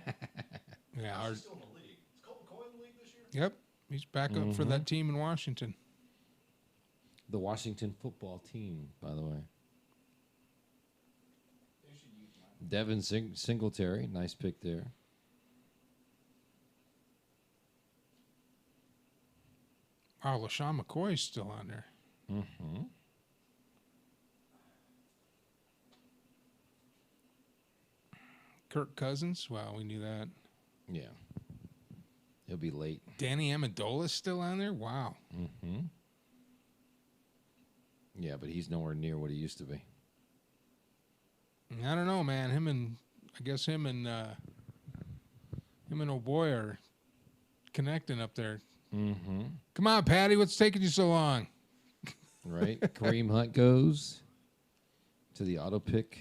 [SPEAKER 1] yeah.
[SPEAKER 6] He's
[SPEAKER 1] Hard.
[SPEAKER 6] still in the league. Is Colton Coy in the league this year?
[SPEAKER 1] Yep, he's back up for that team in Washington.
[SPEAKER 3] The Washington football team, by the way. Devin Singletary, nice pick there.
[SPEAKER 1] Wow, LaShawn McCoy is still on there.
[SPEAKER 3] Mm-hmm.
[SPEAKER 1] Kirk Cousins. Wow, we knew that.
[SPEAKER 3] Yeah. He'll be late.
[SPEAKER 1] Danny Amendola is still on there. Wow.
[SPEAKER 3] Mm-hmm. Yeah, but he's nowhere near what he used to be.
[SPEAKER 1] I don't know, man. Him and O'Boy are connecting up there.
[SPEAKER 3] Mm-hmm.
[SPEAKER 1] Come on, Patty. What's taking you so long?
[SPEAKER 3] Right? Kareem Hunt goes to the auto pick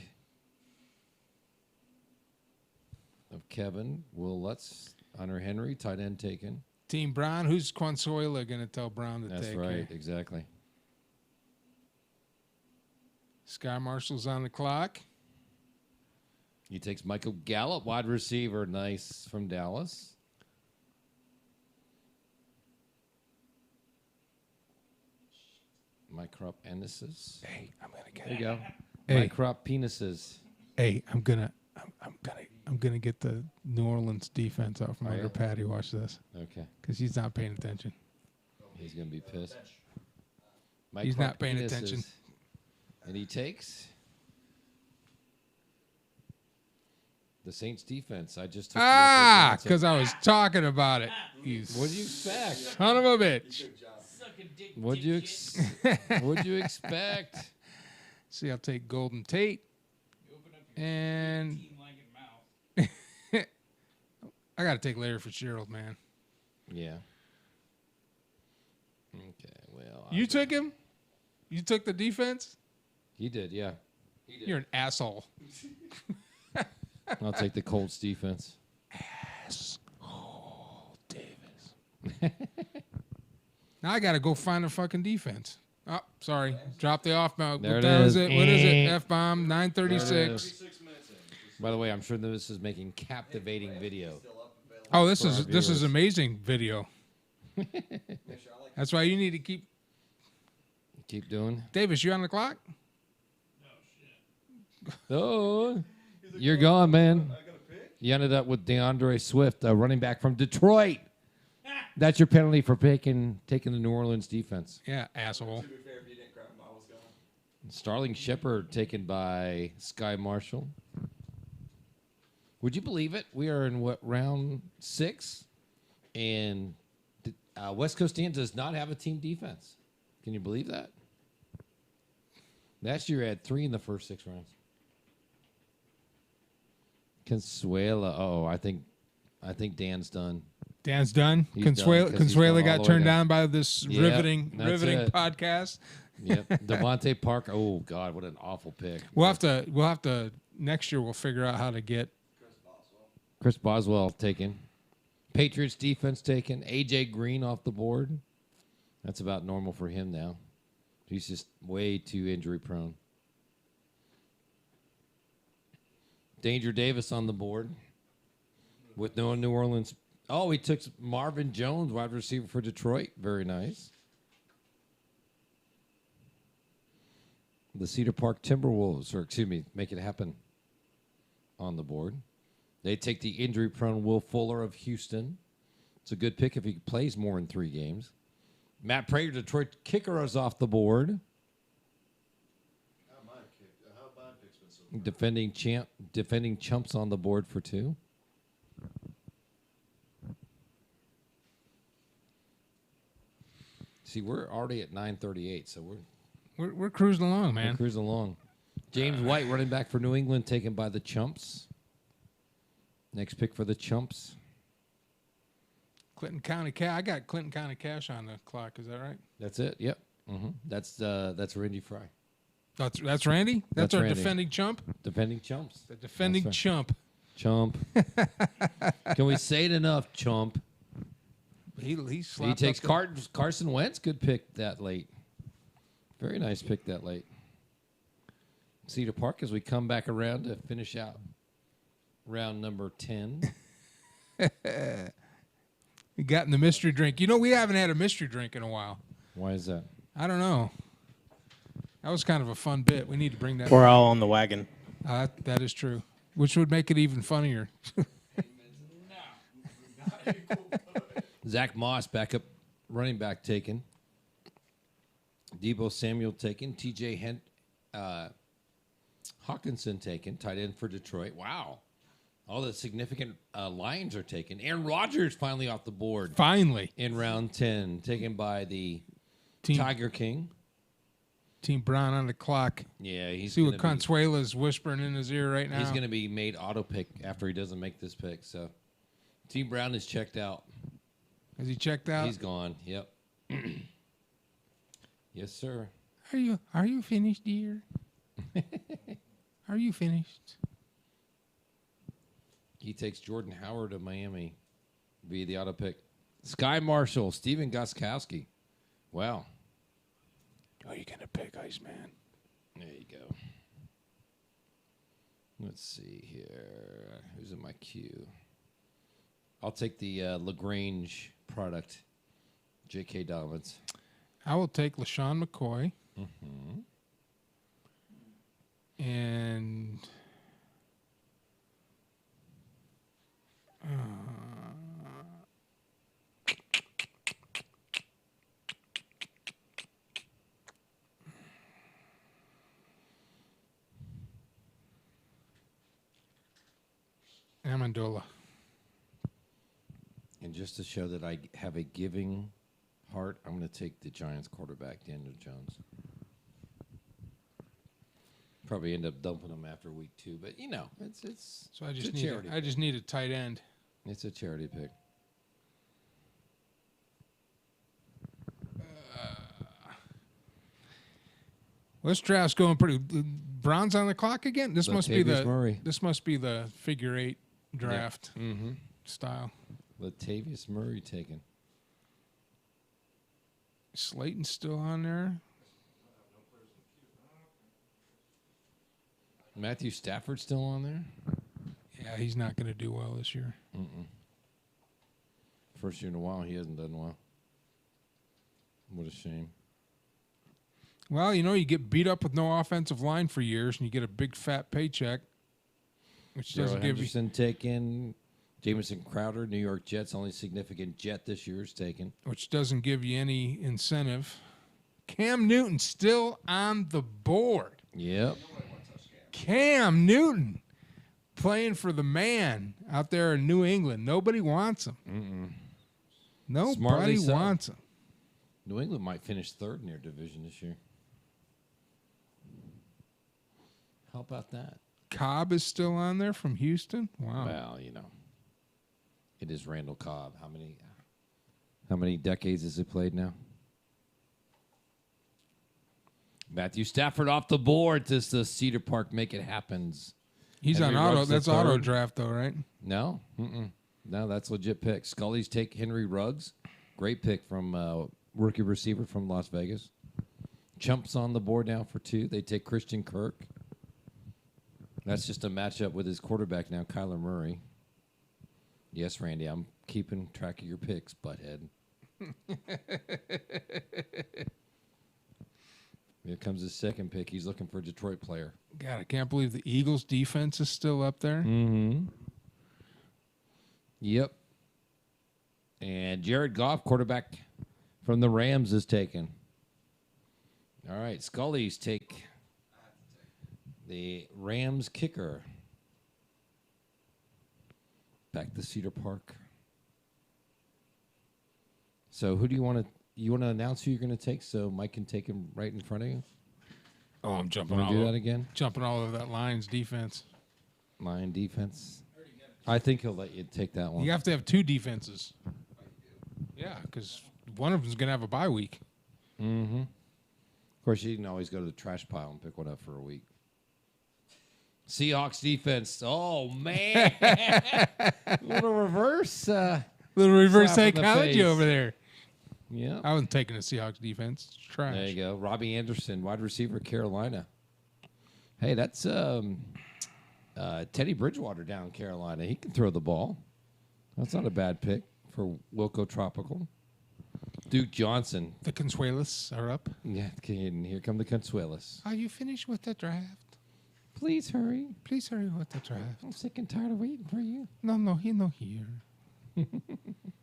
[SPEAKER 3] of Kevin. Will Lutz, Hunter Henry, tight end taken.
[SPEAKER 1] Team Brown. Who's Consuela going to tell Brown to
[SPEAKER 3] That's
[SPEAKER 1] take?
[SPEAKER 3] right,
[SPEAKER 1] her?
[SPEAKER 3] exactly.
[SPEAKER 1] Sky Marshall's on the clock.
[SPEAKER 3] He takes Michael Gallup, wide receiver, nice from Dallas. My crop penises.
[SPEAKER 1] Hey, I'm gonna get
[SPEAKER 3] There you go.
[SPEAKER 1] Hey.
[SPEAKER 3] My crop penises.
[SPEAKER 1] Hey, I'm gonna get the New Orleans defense out from
[SPEAKER 3] Are
[SPEAKER 1] under
[SPEAKER 3] you?
[SPEAKER 1] Patty. Watch this,
[SPEAKER 3] Okay.
[SPEAKER 1] because he's not paying attention.
[SPEAKER 3] He's gonna be pissed. My
[SPEAKER 1] He's
[SPEAKER 3] crop
[SPEAKER 1] not paying
[SPEAKER 3] penises.
[SPEAKER 1] attention.
[SPEAKER 3] And he takes the Saints defense. I just took the
[SPEAKER 1] Ah,
[SPEAKER 3] upper
[SPEAKER 1] because I was talking about it. You
[SPEAKER 3] What'd you expect?
[SPEAKER 1] son of a bitch.
[SPEAKER 3] What'd you What'd you expect?
[SPEAKER 1] See, I'll take Golden Tate. And I got to take Larry Fitzgerald, man.
[SPEAKER 3] Yeah. Okay. Well,
[SPEAKER 1] You took him? You took the defense?
[SPEAKER 3] He did. Yeah.
[SPEAKER 1] You're an asshole.
[SPEAKER 3] I'll take the Colts defense.
[SPEAKER 1] Asshole Davis. Now I got to go find a fucking defense. Oh, sorry. Drop the off mount.
[SPEAKER 3] There
[SPEAKER 1] What
[SPEAKER 3] it
[SPEAKER 1] time is
[SPEAKER 3] is.
[SPEAKER 1] it? What is it?
[SPEAKER 3] Eh.
[SPEAKER 1] F-bomb,
[SPEAKER 3] There
[SPEAKER 1] 9:36.
[SPEAKER 3] it is.
[SPEAKER 6] 6 minutes in.
[SPEAKER 3] By the way, I'm sure this is making captivating video.
[SPEAKER 6] Still up available.
[SPEAKER 1] Oh, this
[SPEAKER 3] For
[SPEAKER 1] is
[SPEAKER 3] our
[SPEAKER 1] this is
[SPEAKER 3] viewers.
[SPEAKER 1] amazing video.
[SPEAKER 6] Make sure I like
[SPEAKER 1] That's why you need to keep.
[SPEAKER 3] Keep doing.
[SPEAKER 1] Davis, you on the clock?
[SPEAKER 3] Oh, you're gone, man.
[SPEAKER 6] I got a pick.
[SPEAKER 3] You ended up with DeAndre Swift, a running back from Detroit. That's your penalty for taking the New Orleans defense.
[SPEAKER 1] Yeah, asshole.
[SPEAKER 6] To be fair, if you didn't grab him, I was going.
[SPEAKER 3] Starling Shepard taken by Sky Marshall. Would you believe it? We are in what, round 6? And West Coast does not have a team defense. Can you believe that? Last year had 3 in the first 6 rounds. Consuela. Oh, I think Dan's done.
[SPEAKER 1] Dan's done.
[SPEAKER 3] He's done,
[SPEAKER 1] Consuela,
[SPEAKER 3] 'cause he's gone all
[SPEAKER 1] Consuela
[SPEAKER 3] the
[SPEAKER 1] got
[SPEAKER 3] way
[SPEAKER 1] turned
[SPEAKER 3] down.
[SPEAKER 1] down by this
[SPEAKER 3] Yep,
[SPEAKER 1] riveting
[SPEAKER 3] that's it.
[SPEAKER 1] podcast.
[SPEAKER 3] Yep. Devontae Parker. Oh God, what an awful pick.
[SPEAKER 1] We'll have to next year. We'll figure out how to get.
[SPEAKER 3] Chris Boswell taken. Patriots defense taken. AJ Green off the board. That's about normal for him now. He's just way too injury prone. Danger Davis on the board with no New Orleans. Oh, he took Marvin Jones, wide receiver for Detroit. Very nice. The Cedar Park Timberwolves, or excuse me, make it happen on the board. They take the injury-prone Will Fuller of Houston. It's a good pick if he plays more in 3 games. Matt Prater, Detroit kicker, is off the board.
[SPEAKER 6] How my pick's been so far?
[SPEAKER 3] Defending chumps on the board for 2. See, we're already at 9:38, so
[SPEAKER 1] We're cruising along,
[SPEAKER 3] we're
[SPEAKER 1] man.
[SPEAKER 3] cruising along. James White, running back for New England, taken by the Chumps. Next pick for the Chumps.
[SPEAKER 1] Clinton County Cash. I got Clinton County Cash on the clock. Is that right?
[SPEAKER 3] That's it. Yep. That's Randy Fry,
[SPEAKER 1] That's Randy. That's our
[SPEAKER 3] Randy.
[SPEAKER 1] defending chump.
[SPEAKER 3] defending Chumps.
[SPEAKER 1] The defending
[SPEAKER 3] That's
[SPEAKER 1] chump.
[SPEAKER 3] Chump. Can we say it enough, Chump?
[SPEAKER 1] He
[SPEAKER 3] He takes Carson Wentz. Good pick that late. Very nice pick that late. Cedar Park as we come back around to finish out round number 10.
[SPEAKER 1] He got in the mystery drink. You know, we haven't had a mystery drink in a while.
[SPEAKER 3] Why is that?
[SPEAKER 1] I don't know. That was kind of a fun bit. We need to bring that.
[SPEAKER 4] We're all on the wagon.
[SPEAKER 1] That is true, which would make it even funnier.
[SPEAKER 3] Zach Moss, backup running back, taken. Debo Samuel taken. T.J. Hawkinson taken. Tight end for Detroit. Wow. All the significant Lions are taken. Aaron Rodgers finally off the board
[SPEAKER 1] Finally,
[SPEAKER 3] in round 10, taken by the
[SPEAKER 1] Team
[SPEAKER 3] Tiger King.
[SPEAKER 1] Team Brown on the clock.
[SPEAKER 3] Yeah, he's
[SPEAKER 1] See what
[SPEAKER 3] gonna be-
[SPEAKER 1] Consuela's whispering in his ear right now.
[SPEAKER 3] He's going to be made auto pick after he doesn't make this pick. So, Team Brown is checked out.
[SPEAKER 1] Has he checked out?
[SPEAKER 3] He's gone. Yep. Yes, sir.
[SPEAKER 1] Are you finished, dear? Are you finished?
[SPEAKER 3] He takes Jordan Howard of Miami via the auto pick. Sky Marshall, Steven Goskowski. Wow.
[SPEAKER 1] Oh, you gonna pick Iceman?
[SPEAKER 3] There you go. Let's see here. Who's in my queue? I'll take the LaGrange product. J.K. Dobbins.
[SPEAKER 1] I will take LaShawn McCoy.
[SPEAKER 3] Mm-hmm.
[SPEAKER 1] And Amendola.
[SPEAKER 3] And just to show that I have a giving heart, I'm going to take the Giants quarterback, Daniel Jones. Probably end up dumping him after week 2, but you know, it's
[SPEAKER 1] So I
[SPEAKER 3] it's
[SPEAKER 1] just
[SPEAKER 3] a charity.
[SPEAKER 1] I just need a tight end.
[SPEAKER 3] It's a charity pick.
[SPEAKER 1] This draft's going pretty. Browns on the clock again. This must be
[SPEAKER 3] Latavius Murray.
[SPEAKER 1] This must be the figure 8 draft
[SPEAKER 3] Mm-hmm.
[SPEAKER 1] style.
[SPEAKER 3] Latavius Murray taken.
[SPEAKER 1] Slayton's still on there.
[SPEAKER 3] Matthew Stafford still on there.
[SPEAKER 1] Yeah, he's not going to do well this year.
[SPEAKER 3] First year in a while, he hasn't done well. What a shame.
[SPEAKER 1] Well, you know, you get beat up with no offensive line for years, and you get a big fat paycheck, which doesn't
[SPEAKER 3] Darrell
[SPEAKER 1] give you.
[SPEAKER 3] Henderson taken. Jamison Crowder, New York Jets, only significant Jet this year is taken.
[SPEAKER 1] Which doesn't give you any incentive. Cam Newton still on the board.
[SPEAKER 3] Yep.
[SPEAKER 1] Cam Newton playing for the man out there in New England. Nobody wants him. Nobody
[SPEAKER 3] Smartly so.
[SPEAKER 1] wants him.
[SPEAKER 3] New England might finish third in their division this year. How about that?
[SPEAKER 1] Cobb is still on there from Houston. Wow.
[SPEAKER 3] Well, you know, it is Randall Cobb. How many decades has he played now? Matthew Stafford off the board. Does the Cedar Park make it happens?
[SPEAKER 1] He's
[SPEAKER 3] Henry
[SPEAKER 1] on auto.
[SPEAKER 3] Ruggs the
[SPEAKER 1] That's auto
[SPEAKER 3] third.
[SPEAKER 1] draft, though, right?
[SPEAKER 3] No, no, that's legit pick. Scully's take Henry Ruggs. Great pick from rookie receiver from Las Vegas. Chumps on the board now for 2. They take Christian Kirk. That's just a matchup with his quarterback now, Kyler Murray. Yes, Randy, I'm keeping track of your picks, butthead. Here comes his second pick. He's looking for a Detroit player.
[SPEAKER 1] God, I can't believe the Eagles' defense is still up there.
[SPEAKER 3] Mm-hmm. Yep. And Jared Goff, quarterback from the Rams is taken. All right, Scully's take the Rams kicker. Back to Cedar Park. So who do you want to announce who you're going to take so Mike can take him right in front of you?
[SPEAKER 1] Oh, I'm jumping
[SPEAKER 3] Want
[SPEAKER 1] all
[SPEAKER 3] to do
[SPEAKER 1] over,
[SPEAKER 3] that again?
[SPEAKER 1] jumping all over that Lions defense.
[SPEAKER 3] Lion defense. I think he'll let you take that one.
[SPEAKER 1] You have to have two defenses. Yeah, because one of them's going to have a bye week.
[SPEAKER 3] Mm-hmm. Of course, you can always go to the trash pile and pick one up for a week. Seahawks defense. Oh, man. Little reverse.
[SPEAKER 1] Little reverse
[SPEAKER 3] Slap in the
[SPEAKER 1] psychology
[SPEAKER 3] face.
[SPEAKER 1] over there.
[SPEAKER 3] Yeah.
[SPEAKER 1] I wasn't taking the Seahawks defense. It's trash.
[SPEAKER 3] There you go. Robbie Anderson, wide receiver, Carolina. Hey, that's Teddy Bridgewater down in Carolina. He can throw the ball. That's not a bad pick for Wilco Tropical. Duke Johnson.
[SPEAKER 1] The Consuelos are up.
[SPEAKER 3] Yeah, and here come the Consuelos.
[SPEAKER 1] Are you finished with the draft?
[SPEAKER 3] Please hurry.
[SPEAKER 1] Please hurry with the draft.
[SPEAKER 3] I'm sick and tired of waiting for you.
[SPEAKER 1] No, he no here.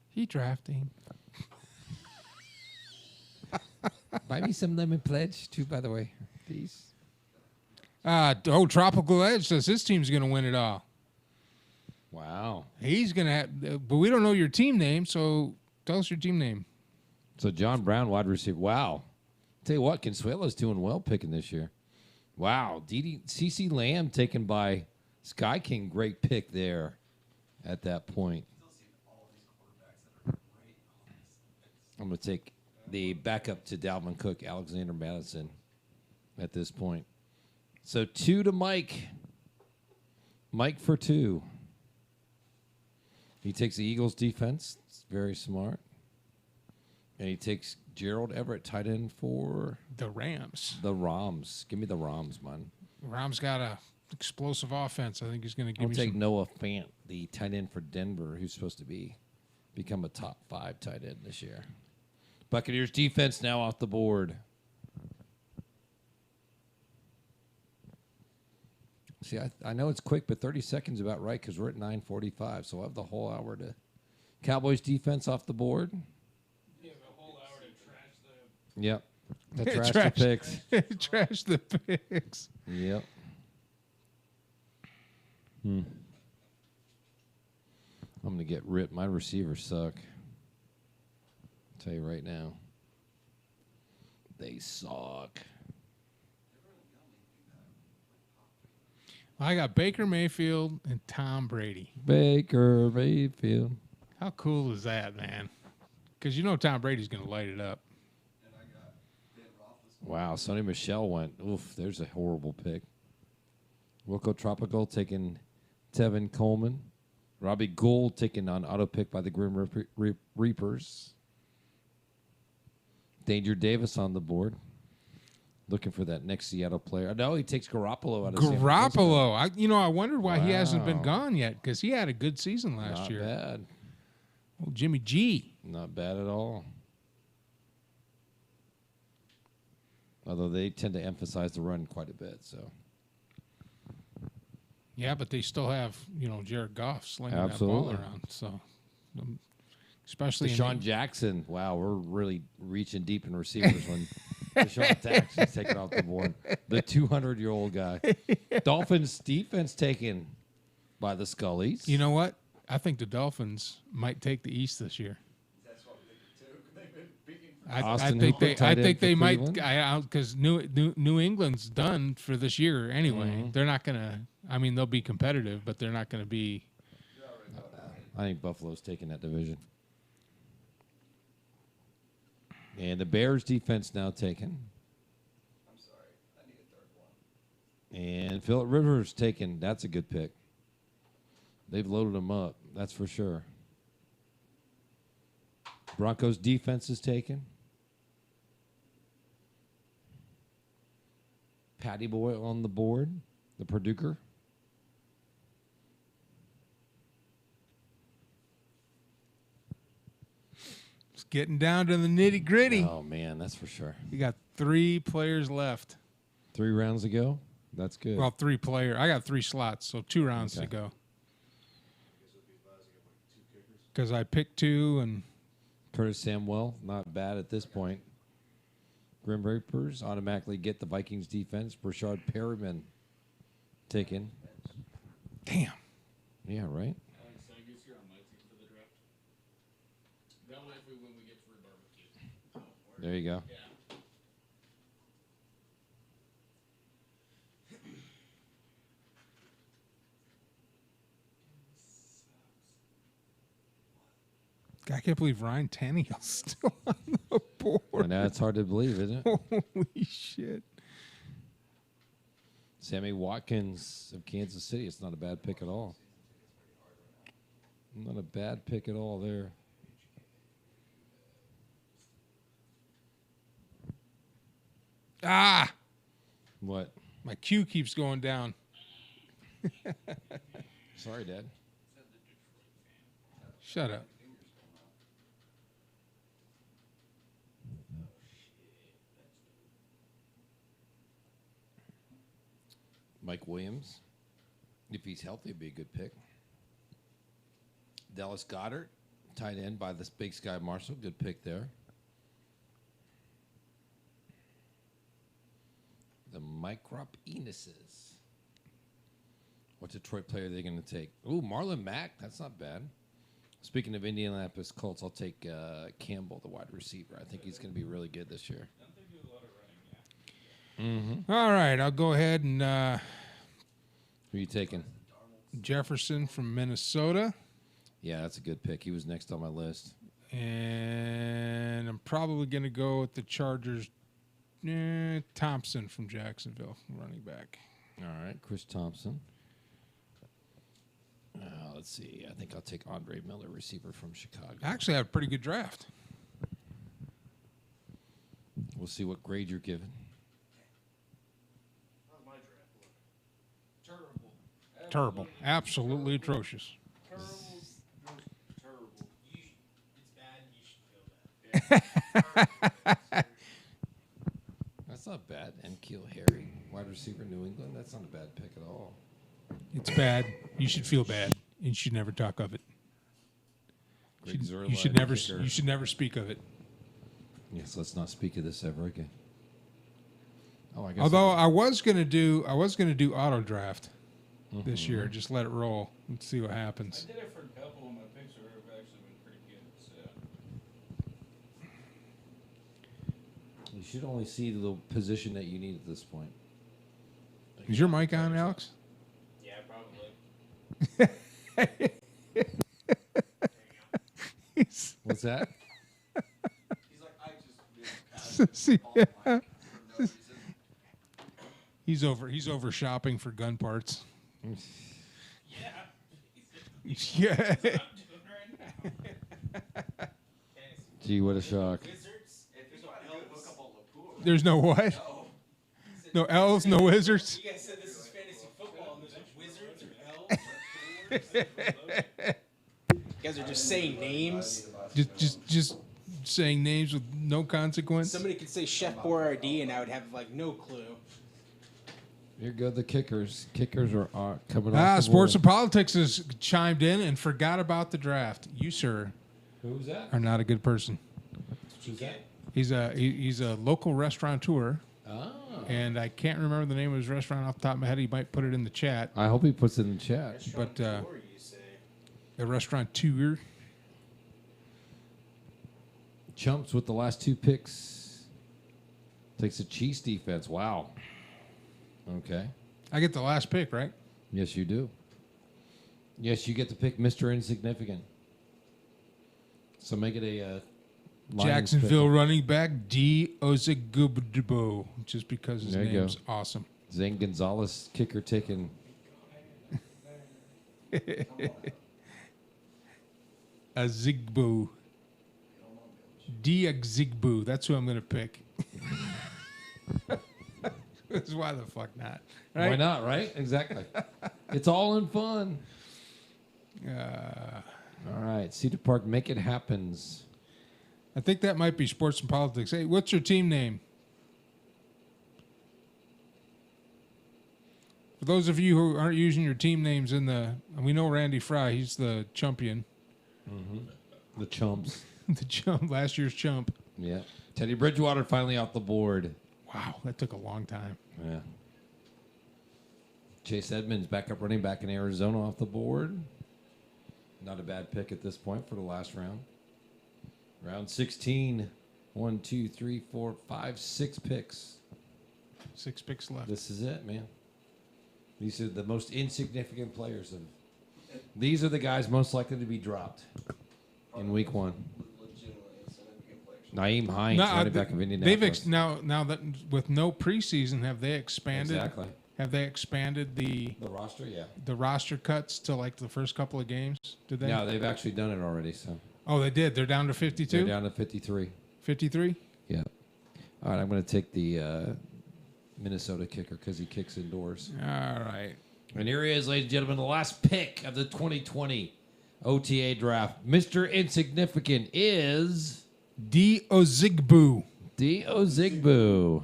[SPEAKER 1] He drafting.
[SPEAKER 3] Buy me some lemon pledge, too, by the way. Please.
[SPEAKER 1] Tropical Edge says his team's going to win it all.
[SPEAKER 3] Wow.
[SPEAKER 1] He's going to have, but we don't know your team name, so tell us your team name.
[SPEAKER 3] So John Brown, wide receiver. Wow. Tell you what, Consuelo's doing well picking this year. Wow. CeCe Lamb taken by Sky King. Great pick there at that point. I'm going to take the backup to Dalvin Cook, Alexander Madison, at this point. So 2 to Mike. Mike for 2. He takes the Eagles defense. It's very smart. And he takes Gerald Everett, tight end for
[SPEAKER 1] The Rams.
[SPEAKER 3] the Rams. Give me the Rams, man.
[SPEAKER 1] Rams got a explosive offense. I think he's going to give
[SPEAKER 3] I'll
[SPEAKER 1] me
[SPEAKER 3] take
[SPEAKER 1] some.
[SPEAKER 3] Noah Fant, the tight end for Denver, who's supposed to become a top 5 tight end this year. Buccaneers defense now off the board. See, I know it's quick, but 30 seconds about right because we're at 9:45, so I have the whole hour to. Cowboys defense off the board.
[SPEAKER 1] You have a whole hour to trash the.
[SPEAKER 3] Yep. The trash the picks.
[SPEAKER 1] Trash the picks.
[SPEAKER 3] Yep. I'm gonna get ripped. My receivers suck. I'll tell you right now. They suck.
[SPEAKER 1] I got Baker Mayfield and Tom Brady.
[SPEAKER 3] Baker Mayfield.
[SPEAKER 1] How cool is that, man? Because you know Tom Brady's going to light it up.
[SPEAKER 3] Wow, Sonny Michel went. Oof, there's a horrible pick. Wilco Tropical taking Tevin Coleman. Robbie Gould taken on auto pick by the Grim Reapers. Danger Davis on the board. Looking for that next Seattle player. No, he takes Garoppolo out of San Francisco.
[SPEAKER 1] Garoppolo. I wondered why he hasn't been
[SPEAKER 3] Wow.
[SPEAKER 1] gone yet because he had a good season last
[SPEAKER 3] Not
[SPEAKER 1] year.
[SPEAKER 3] bad.
[SPEAKER 1] Well, Jimmy G.
[SPEAKER 3] Not bad at all. Although they tend to emphasize the run quite a bit, so.
[SPEAKER 1] Yeah, but they still have, Jared Goff slinging
[SPEAKER 3] Absolutely.
[SPEAKER 1] that ball around. So, especially
[SPEAKER 3] Deshaun Jackson. Wow, we're really reaching deep in receivers when Deshaun Jackson's taken off the board. The 200-year-old guy. Dolphins defense taken by the Scullies.
[SPEAKER 1] You know what? I think the Dolphins might take the East this year.
[SPEAKER 6] That's what we think too. They've been beating.
[SPEAKER 1] I
[SPEAKER 3] Austin
[SPEAKER 1] think
[SPEAKER 3] Hooper,
[SPEAKER 1] they. I
[SPEAKER 3] tight end
[SPEAKER 1] think
[SPEAKER 3] for
[SPEAKER 1] they might.
[SPEAKER 3] Cleveland.
[SPEAKER 1] Because New England's done for this year anyway.
[SPEAKER 3] Mm-hmm.
[SPEAKER 1] They're not gonna. I mean, they'll be competitive, but they're not gonna be.
[SPEAKER 3] I think Buffalo's taking that division. And the Bears defense now taken.
[SPEAKER 6] I'm sorry. I need a third one.
[SPEAKER 3] And Phillip Rivers taken. That's a good pick. They've loaded him up. That's for sure. Broncos defense is taken. Patty Boy on the board. The Perduker.
[SPEAKER 1] It's getting down to the nitty gritty.
[SPEAKER 3] Oh, man, that's for sure.
[SPEAKER 1] You got 3 players left.
[SPEAKER 3] 3 rounds to go. That's good.
[SPEAKER 1] Well, 3 player. I got 3 slots, so 2 rounds to
[SPEAKER 3] Okay.
[SPEAKER 1] go. Because I picked 2 and
[SPEAKER 3] Curtis Samuel, not bad at this point. Grim Reapers automatically get the Vikings defense. Brashard Perryman taken.
[SPEAKER 1] Damn.
[SPEAKER 3] Yeah, right?
[SPEAKER 2] Alex, I guess you're on my team for the draft. That way, if we win, we get free barbecue.
[SPEAKER 3] There you go.
[SPEAKER 2] Yeah.
[SPEAKER 1] I can't believe Ryan Tannehill's still on the board.
[SPEAKER 3] I know it's hard to believe, isn't it?
[SPEAKER 1] Holy shit.
[SPEAKER 3] Sammy Watkins of Kansas City. It's not a bad pick at all. Not a bad pick at all there.
[SPEAKER 1] Ah!
[SPEAKER 3] What?
[SPEAKER 1] My queue keeps going down.
[SPEAKER 3] Sorry, Dad.
[SPEAKER 1] Shut up.
[SPEAKER 3] Mike Williams. If he's healthy, it'd be a good pick. Dallas Goddard, tight end by this Big Sky Marshall. Good pick there. The Microp Enuses. What Detroit player are they going to take? Ooh, Marlon Mack. That's not bad. Speaking of Indianapolis Colts, I'll take Campbell, the wide receiver. I think he's going to be really good this year.
[SPEAKER 1] All right, I'll go ahead and
[SPEAKER 3] Who are you taking?
[SPEAKER 1] Jefferson from Minnesota.
[SPEAKER 3] Yeah, that's a good pick. He was next on my list.
[SPEAKER 1] And I'm probably going to go with the Chargers. Thompson from Jacksonville, running back.
[SPEAKER 3] All right, Chris Thompson. Let's see. I think I'll take Andre Miller, receiver from Chicago.
[SPEAKER 1] Actually, I had a pretty good draft.
[SPEAKER 3] We'll see what grade you're given.
[SPEAKER 6] How's my draft look?
[SPEAKER 1] Terrible. Absolutely atrocious.
[SPEAKER 6] Terrible. It's bad. You should feel bad.
[SPEAKER 3] That's not bad. And Keel Harry, wide receiver, New England. That's not a bad pick at all.
[SPEAKER 1] It's bad. You should feel bad. You should never talk of it.
[SPEAKER 3] Greg Zerline,
[SPEAKER 1] You should never.
[SPEAKER 3] kicker.
[SPEAKER 1] You should never speak of it.
[SPEAKER 3] Yes, let's not speak of this ever again. Oh, I guess.
[SPEAKER 1] Although I was gonna do auto draft this year. Just let it roll and see what happens.
[SPEAKER 2] I did it for a couple of my picks have actually been pretty good. So.
[SPEAKER 3] You should only see the position that you need at this point.
[SPEAKER 1] Is your mic on, Alex?
[SPEAKER 2] Yeah, probably.
[SPEAKER 3] What's that?
[SPEAKER 6] He's like, I just
[SPEAKER 1] See,
[SPEAKER 6] all mine for no reason.
[SPEAKER 1] He's over shopping for gun parts. Yeah.
[SPEAKER 3] Gee, what a shock.
[SPEAKER 6] Wizards? If there's no L, look up all Lapua.
[SPEAKER 1] There's no what?
[SPEAKER 6] No.
[SPEAKER 1] No elves, no wizards.
[SPEAKER 8] You guys said this is fantasy football, and there's wizards or elves. You guys are just saying names.
[SPEAKER 1] Just saying names with no consequence.
[SPEAKER 8] Somebody could say Chef Boyardee, and I would have like no clue.
[SPEAKER 3] Here go the kickers. Kickers are coming off the
[SPEAKER 1] Sports and
[SPEAKER 3] board.
[SPEAKER 1] Politics has chimed in and forgot about the draft. You, sir,
[SPEAKER 3] Who's that?
[SPEAKER 1] are not a good person.
[SPEAKER 3] Who's that?
[SPEAKER 1] He's a local restaurateur,
[SPEAKER 3] Oh.
[SPEAKER 1] and I can't remember the name of his restaurant off the top of my head. He might put it in the chat.
[SPEAKER 3] I hope he puts it in the chat.
[SPEAKER 1] But
[SPEAKER 6] Or you say.
[SPEAKER 1] a restaurateur.
[SPEAKER 3] Chumps with the last two picks. Takes a Chiefs defense. Wow. Okay.
[SPEAKER 1] I get the last pick, right?
[SPEAKER 3] Yes, you do. Yes, you get to pick Mr. Insignificant. So make it a Lions
[SPEAKER 1] Jacksonville
[SPEAKER 3] pick.
[SPEAKER 1] running back D. Ozigbo, just because his
[SPEAKER 3] There you
[SPEAKER 1] name's
[SPEAKER 3] go.
[SPEAKER 1] awesome.
[SPEAKER 3] Zane Gonzalez, kicker taken.
[SPEAKER 1] A Zigbo. D. Zigbo. That's who I'm going to pick. That's why the fuck not? Right?
[SPEAKER 3] Why not, right? Exactly. It's all in fun. All right, Cedar Park, make it happens.
[SPEAKER 1] I think that might be Sports and Politics. Hey, what's your team name? For those of you who aren't using your team names we know Randy Fry, he's the champion.
[SPEAKER 3] The Chumps.
[SPEAKER 1] The chump, last year's chump.
[SPEAKER 3] Yeah. Teddy Bridgewater finally off the board.
[SPEAKER 1] Wow, that took a long time.
[SPEAKER 3] Yeah. Chase Edmonds, backup running back in Arizona, off the board. Not a bad pick at this point for the last round. Round 16. 1, 2, 3, 4, 5, 6 picks.
[SPEAKER 1] 6 picks left.
[SPEAKER 3] This is it, man. These are the most insignificant players. These are the guys most likely to be dropped in week 1.
[SPEAKER 5] Legitimately insignificant players.
[SPEAKER 3] Naeem Hines,
[SPEAKER 1] No,
[SPEAKER 3] running back of Indianapolis.
[SPEAKER 1] now that with no preseason, have they expanded?
[SPEAKER 3] Exactly.
[SPEAKER 1] Have they expanded the
[SPEAKER 3] roster, yeah.
[SPEAKER 1] roster cuts to like the first couple of games? Did they?
[SPEAKER 3] No, they've actually done it already. So
[SPEAKER 1] Oh, they did. They're down to
[SPEAKER 3] they're
[SPEAKER 1] 52.
[SPEAKER 3] down to 53.
[SPEAKER 1] 53.
[SPEAKER 3] Yeah. All right, I'm going to take the Minnesota kicker because he kicks indoors.
[SPEAKER 1] All right.
[SPEAKER 3] And here he is, ladies and gentlemen, the last pick of the 2020 OTA draft. Mr. Insignificant is
[SPEAKER 1] D. Ozigbo.
[SPEAKER 3] D. Ozigbo.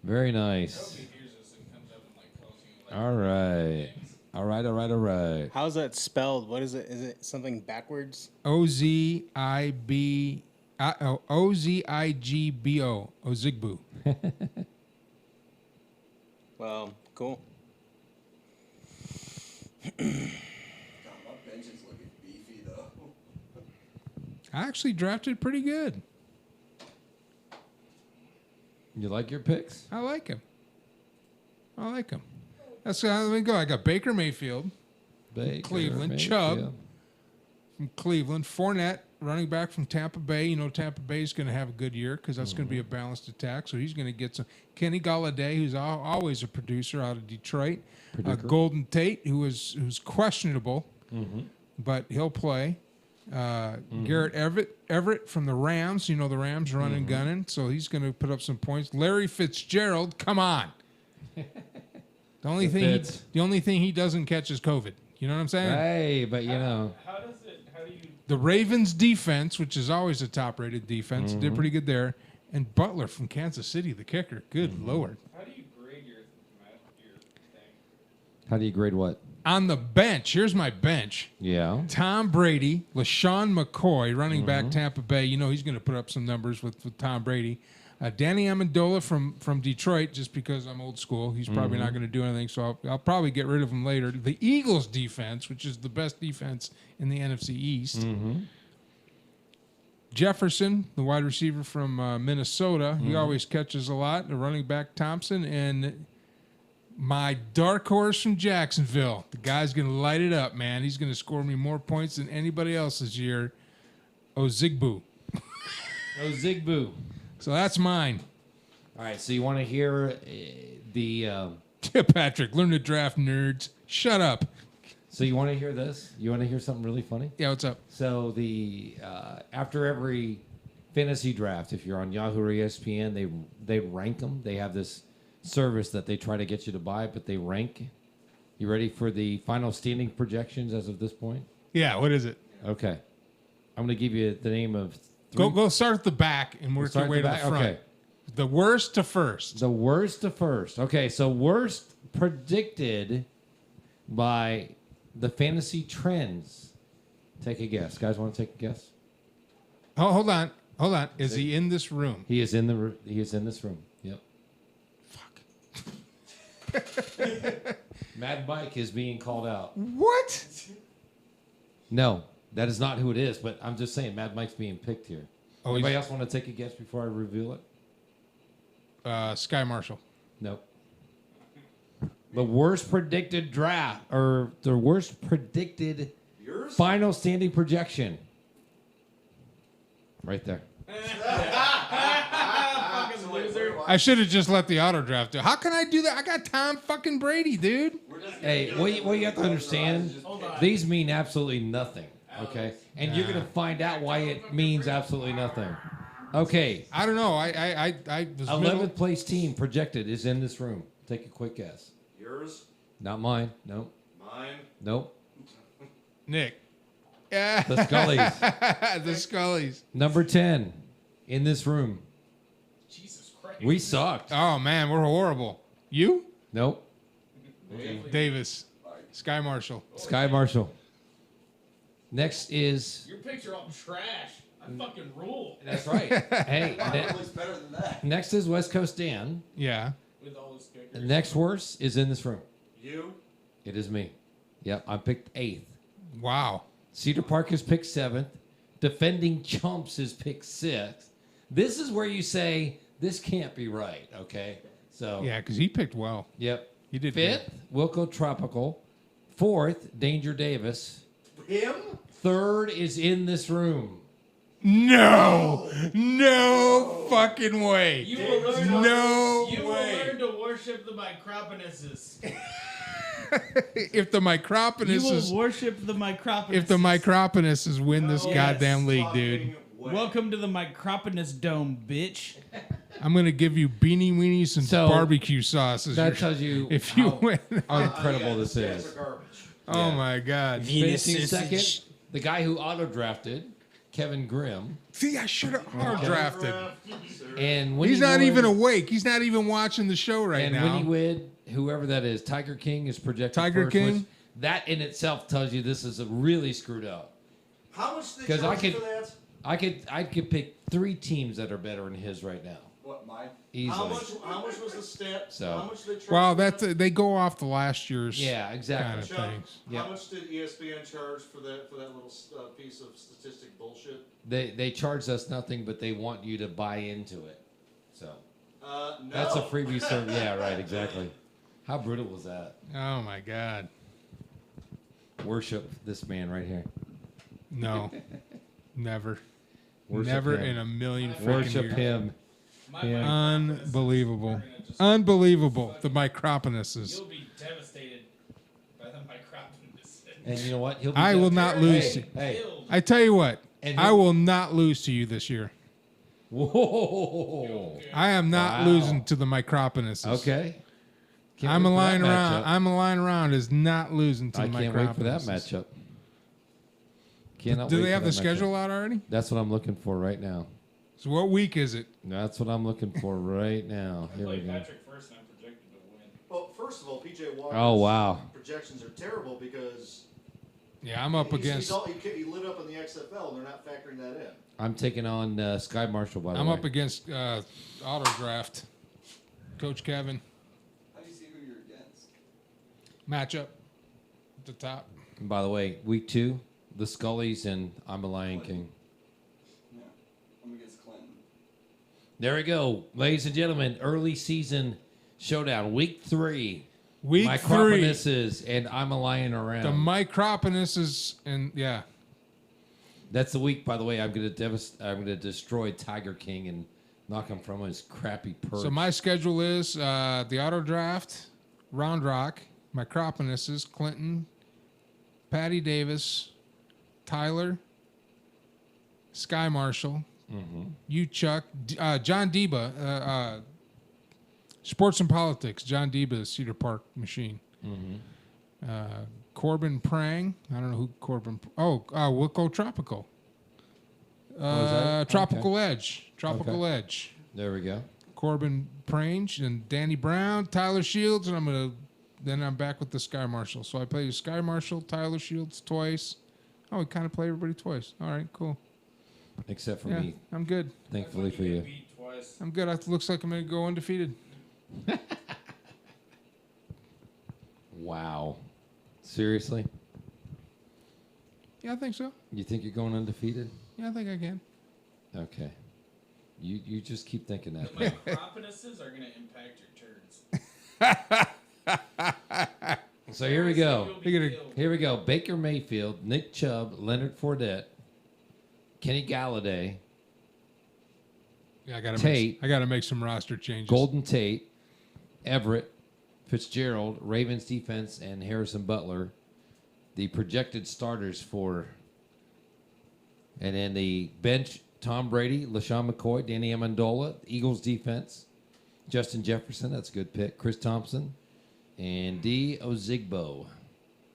[SPEAKER 3] Very nice. All right. All right.
[SPEAKER 4] How's that spelled? What is it? Is it something backwards?
[SPEAKER 1] Ozigbo. Ozigbo. Ozigbo.
[SPEAKER 4] Well, cool.
[SPEAKER 5] God, my bench is looking beefy though.
[SPEAKER 1] I actually drafted pretty good.
[SPEAKER 3] You like your picks?
[SPEAKER 1] I like him. That's how let me go. I got Baker Mayfield
[SPEAKER 3] Baker
[SPEAKER 1] Cleveland, Chubb. from Cleveland, Fournette, running back from Tampa Bay. You know Tampa Bay is going to have a good year because that's going to be a balanced attack. So he's going to get some. Kenny Galladay, who's always a producer out of Detroit. Golden Tate, who's questionable, but he'll play. Garrett Everett from the Rams. You know the Rams running gunning, so he's going to put up some points. Larry Fitzgerald, come on. The only thing he doesn't catch is COVID. You know what I'm saying?
[SPEAKER 3] Hey, but you know.
[SPEAKER 2] How do you
[SPEAKER 1] The Ravens defense, which is always a top-rated defense, did pretty good there. And Butler from Kansas City, the kicker. Good Lord.
[SPEAKER 2] how do you grade your thing?
[SPEAKER 3] How do you grade what?
[SPEAKER 1] On the bench, here's my bench.
[SPEAKER 3] Yeah.
[SPEAKER 1] Tom Brady, LaShawn McCoy, running back Tampa Bay. You know he's going to put up some numbers with Tom Brady. Danny Amendola from Detroit, just because I'm old school. He's probably not going to do anything, so I'll probably get rid of him later. The Eagles defense, which is the best defense in the NFC East. Jefferson, the wide receiver from Minnesota, he always catches a lot. The running back Thompson, and my dark horse from Jacksonville. The guy's going to light it up, man. He's going to score me more points than anybody else this year. Ozigbo.
[SPEAKER 3] Ozigbo.
[SPEAKER 1] So that's mine.
[SPEAKER 3] All right, so you want to hear the...
[SPEAKER 1] Patrick, learn to draft, nerds. Shut up.
[SPEAKER 3] So you want to hear this? You want to hear something really funny?
[SPEAKER 1] Yeah, what's up?
[SPEAKER 3] So the after every fantasy draft, if you're on Yahoo or ESPN, they rank them. They have this service that they try to get you to buy, but they rank. You ready for the final standing projections as of this point?
[SPEAKER 1] Yeah, what is it?
[SPEAKER 3] Okay. I'm going to give you the name of...
[SPEAKER 1] Go start at the back and work your way to the front.
[SPEAKER 3] Okay.
[SPEAKER 1] The worst to first.
[SPEAKER 3] The worst to first. Okay, so worst predicted by the fantasy trends. Take a guess. Guys, want to take a guess?
[SPEAKER 1] Oh, hold on. Is he in this room?
[SPEAKER 3] He is in this room. Yep.
[SPEAKER 1] Fuck.
[SPEAKER 3] Mad Mike is being called out.
[SPEAKER 1] What?
[SPEAKER 3] No, that is not who it is, but I'm just saying Mad Mike's being picked here.
[SPEAKER 1] Oh,
[SPEAKER 3] Anybody else want to take a guess before I reveal it?
[SPEAKER 1] Sky Marshall.
[SPEAKER 3] Nope. The worst predicted draft, or the worst predicted final standing projection. Right there.
[SPEAKER 1] I should have just let the auto draft do. How can I do that? I got Tom fucking Brady, dude.
[SPEAKER 3] Hey, what you have to understand, these mean absolutely nothing, okay? And you're going to find out why it means absolutely nothing. Okay,
[SPEAKER 1] I don't know. I was
[SPEAKER 3] 11th place team projected is in this room. Take a quick guess.
[SPEAKER 6] Yours?
[SPEAKER 3] Not mine. Nope.
[SPEAKER 6] Mine?
[SPEAKER 3] Nope.
[SPEAKER 1] Nick. Yeah.
[SPEAKER 3] The Scullies.
[SPEAKER 1] The Scullies.
[SPEAKER 3] Number 10 in this room.
[SPEAKER 2] Jesus Christ.
[SPEAKER 3] We sucked.
[SPEAKER 1] Oh man, we're horrible. You?
[SPEAKER 3] Nope.
[SPEAKER 1] Davis. Sky Marshall.
[SPEAKER 3] Sky Marshall. Next is
[SPEAKER 2] Your picks are all trash. I fucking rule.
[SPEAKER 3] that's right. Hey,
[SPEAKER 5] It looks better than that.
[SPEAKER 3] next is West Coast Dan.
[SPEAKER 1] Yeah.
[SPEAKER 2] With all those
[SPEAKER 3] The
[SPEAKER 2] kickers.
[SPEAKER 3] next worst is in this room.
[SPEAKER 5] You?
[SPEAKER 3] It is me. Yep, I picked 8th.
[SPEAKER 1] Wow.
[SPEAKER 3] Cedar Park is picked 7th. Defending Chumps is picked 6th. This is where you say this can't be right. Okay, so
[SPEAKER 1] Yeah, because he picked well.
[SPEAKER 3] Yep.
[SPEAKER 1] He did
[SPEAKER 3] 5th, Wilco Tropical. 4th, Danger Davis.
[SPEAKER 5] Him?
[SPEAKER 3] 3rd is in this room.
[SPEAKER 1] No, no fucking way.
[SPEAKER 2] You will learn to,
[SPEAKER 1] No
[SPEAKER 2] you will
[SPEAKER 1] way.
[SPEAKER 2] learn to worship the micropenuses.
[SPEAKER 1] If the
[SPEAKER 2] You will
[SPEAKER 1] micropenuses,
[SPEAKER 2] worship the micropenuses.
[SPEAKER 1] if the micropenuses win this
[SPEAKER 2] Yes.
[SPEAKER 1] goddamn league, dude,
[SPEAKER 5] Fucking way.
[SPEAKER 2] Welcome to the micropenus dome, bitch.
[SPEAKER 1] I'm gonna give you beanie weenies and
[SPEAKER 3] So,
[SPEAKER 1] barbecue sauces.
[SPEAKER 3] That tells you
[SPEAKER 1] if you
[SPEAKER 3] how
[SPEAKER 1] win.
[SPEAKER 3] incredible this
[SPEAKER 5] Stats
[SPEAKER 3] is.
[SPEAKER 5] are garbage.
[SPEAKER 1] Oh
[SPEAKER 3] Yeah.
[SPEAKER 1] my god.
[SPEAKER 3] Finishing
[SPEAKER 4] Venus
[SPEAKER 3] second,
[SPEAKER 4] is
[SPEAKER 3] the guy who auto drafted, Kevin Grimm.
[SPEAKER 1] See, I should have auto drafted.
[SPEAKER 3] And Winnie
[SPEAKER 1] He's not
[SPEAKER 3] Wood-
[SPEAKER 1] even awake. He's not even watching the show right
[SPEAKER 3] and
[SPEAKER 1] now.
[SPEAKER 3] Winnie Wood, whoever that is, Tiger King is projected
[SPEAKER 1] Tiger
[SPEAKER 3] first,
[SPEAKER 1] King?
[SPEAKER 3] which that in itself tells you this is a really screwed up.
[SPEAKER 5] How much did they
[SPEAKER 3] 'Cause I
[SPEAKER 5] charge you
[SPEAKER 3] could-
[SPEAKER 5] for that?
[SPEAKER 3] I could pick 3 teams that are better than his right now.
[SPEAKER 5] What, mine?
[SPEAKER 3] Easily.
[SPEAKER 5] How much was the step?
[SPEAKER 3] So-
[SPEAKER 5] How much did they charge?
[SPEAKER 1] Well,
[SPEAKER 5] you for
[SPEAKER 1] that's they go off the last year's
[SPEAKER 3] Yeah,
[SPEAKER 1] kind
[SPEAKER 3] exactly.
[SPEAKER 1] of
[SPEAKER 5] Chuck,
[SPEAKER 1] things.
[SPEAKER 3] Yep.
[SPEAKER 5] How much did ESPN charge for that little piece of statistic bullshit?
[SPEAKER 3] They charge us nothing, but they want you to buy into it. So
[SPEAKER 5] No.
[SPEAKER 3] that's a freebie service. Yeah, right, exactly. How brutal was that?
[SPEAKER 1] Oh my god.
[SPEAKER 3] Worship this man right here.
[SPEAKER 1] No. Never.
[SPEAKER 3] Worship
[SPEAKER 1] Never
[SPEAKER 3] him.
[SPEAKER 1] in a million freaking
[SPEAKER 3] Worship
[SPEAKER 1] years.
[SPEAKER 3] him.
[SPEAKER 1] Unbelievable. Unbelievable. The micropenuses.
[SPEAKER 2] You'll be devastated by the micropenuses.
[SPEAKER 3] And you know what? He'll be
[SPEAKER 1] I will not lose.
[SPEAKER 3] Hey, hey.
[SPEAKER 1] I tell you what.
[SPEAKER 3] And
[SPEAKER 1] I
[SPEAKER 3] he'll-
[SPEAKER 1] will not lose to you this year.
[SPEAKER 3] Whoa.
[SPEAKER 1] I am not
[SPEAKER 3] Wow.
[SPEAKER 1] losing to the micropenuses.
[SPEAKER 3] Okay. Can't
[SPEAKER 1] I'm a
[SPEAKER 3] wait for that
[SPEAKER 1] line around.
[SPEAKER 3] matchup.
[SPEAKER 1] I'm a line around is not losing to
[SPEAKER 3] I
[SPEAKER 1] the
[SPEAKER 3] can't
[SPEAKER 1] micropenuses.
[SPEAKER 3] wait for that matchup. Cannot
[SPEAKER 1] Do
[SPEAKER 3] wait
[SPEAKER 1] they
[SPEAKER 3] for
[SPEAKER 1] have the
[SPEAKER 3] that matchup.
[SPEAKER 1] schedule out already?
[SPEAKER 3] That's what I'm looking for right now.
[SPEAKER 1] So what week is it?
[SPEAKER 3] That's what I'm looking for right now. Here we
[SPEAKER 2] Play
[SPEAKER 3] go.
[SPEAKER 2] Patrick first, and I'm projected to win.
[SPEAKER 5] Well, first of all, PJ Walker's
[SPEAKER 3] Oh wow.
[SPEAKER 5] projections are terrible because
[SPEAKER 1] Yeah, I'm up against.
[SPEAKER 5] he lit up in the XFL and they're not factoring that in.
[SPEAKER 3] I'm taking on Sky Marshall by the
[SPEAKER 1] I'm
[SPEAKER 3] way.
[SPEAKER 1] up against auto draft. Coach Kevin
[SPEAKER 5] How do you see who you're against?
[SPEAKER 1] matchup at the top.
[SPEAKER 3] And by the way, week 2, the Scullies and I'm a Lion King.
[SPEAKER 5] Yeah, I'm against Clinton.
[SPEAKER 3] There we go, ladies and gentlemen. Early season showdown, week 3.
[SPEAKER 1] Week 3.
[SPEAKER 3] Micropenuses and I'm a Lion around.
[SPEAKER 1] The micropenuses and yeah.
[SPEAKER 3] That's the week, by the way. I'm gonna destroy Tiger King and knock him from his crappy perch.
[SPEAKER 1] So my schedule is the auto draft, Round Rock, micropenuses, Clinton, Patty Davis, Tyler, Sky Marshall, you Chuck, John Deba, Sports and Politics, John Deba, Cedar Park Machine. Corbin Prang. I don't know who Corbin. Wilco Tropical.
[SPEAKER 3] that?
[SPEAKER 1] Tropical Edge. Tropical
[SPEAKER 3] Okay.
[SPEAKER 1] Edge.
[SPEAKER 3] There we go.
[SPEAKER 1] Corbin Prange and Danny Brown, Tyler Shields, and then I'm back with the Sky Marshal. So I play Sky Marshal, Tyler Shields twice. Oh, we kind of play everybody twice. All right, cool.
[SPEAKER 3] Except for
[SPEAKER 1] Yeah,
[SPEAKER 3] me,
[SPEAKER 1] I'm good.
[SPEAKER 3] thankfully for you.
[SPEAKER 2] Beat twice.
[SPEAKER 1] I'm good. It looks like I'm going to go undefeated.
[SPEAKER 3] Wow. Seriously?
[SPEAKER 1] Yeah, I think so.
[SPEAKER 3] You think you're going undefeated?
[SPEAKER 1] Yeah, I think I can.
[SPEAKER 3] Okay. You just keep thinking that.
[SPEAKER 2] The micropenuses are going to impact your turds.
[SPEAKER 3] So here we go.
[SPEAKER 2] You'll be
[SPEAKER 1] You're gonna-
[SPEAKER 2] killed.
[SPEAKER 3] Here we go. Baker Mayfield, Nick Chubb, Leonard Fournette, Kenny Galladay,
[SPEAKER 1] Yeah, I
[SPEAKER 3] Tate.
[SPEAKER 1] got to make some roster changes.
[SPEAKER 3] Golden Tate, Everett, Fitzgerald, Ravens defense, and Harrison Butler. The projected starters for. And then the bench, Tom Brady, LaShawn McCoy, Danny Amendola, Eagles defense, Justin Jefferson, that's a good pick, Chris Thompson, and D. Ozigbo,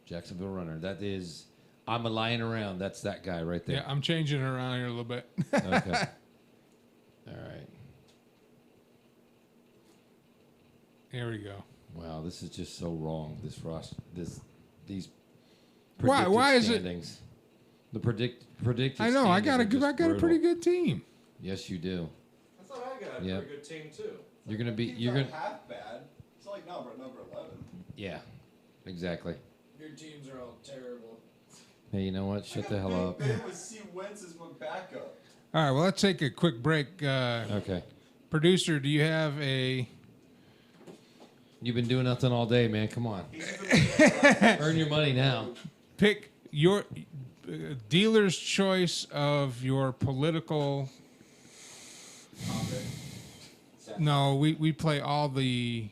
[SPEAKER 3] Jacksonville runner. That is, I'm a lying around. That's that guy right
[SPEAKER 1] Yeah,
[SPEAKER 3] there.
[SPEAKER 1] I'm changing it around here a little bit.
[SPEAKER 3] Okay. All right.
[SPEAKER 1] There we go.
[SPEAKER 3] Wow, this is just so wrong. This roster, these
[SPEAKER 1] Why
[SPEAKER 3] predicted
[SPEAKER 1] is it-
[SPEAKER 3] standings. The predicted.
[SPEAKER 1] I know. I got
[SPEAKER 3] standings are
[SPEAKER 1] a
[SPEAKER 3] just
[SPEAKER 1] pretty
[SPEAKER 3] brutal.
[SPEAKER 1] good team.
[SPEAKER 3] Yes, you do.
[SPEAKER 6] I thought I got a
[SPEAKER 3] Yep.
[SPEAKER 6] pretty good team too.
[SPEAKER 3] You're gonna be.
[SPEAKER 6] Team's
[SPEAKER 3] You're
[SPEAKER 6] not
[SPEAKER 3] gonna.
[SPEAKER 6] half bad. It's like number 11.
[SPEAKER 3] Yeah. Exactly.
[SPEAKER 5] Your teams are all terrible.
[SPEAKER 3] Hey, you know what? Shut the hell up.
[SPEAKER 6] Ben with C. Wentz as my backup.
[SPEAKER 1] All right. Well, let's take a quick break.
[SPEAKER 3] Okay.
[SPEAKER 1] Producer, do you have a?
[SPEAKER 3] You've been doing nothing all day, man. Come on. Earn your money now.
[SPEAKER 1] Pick your dealer's choice of your political. No, we play all the.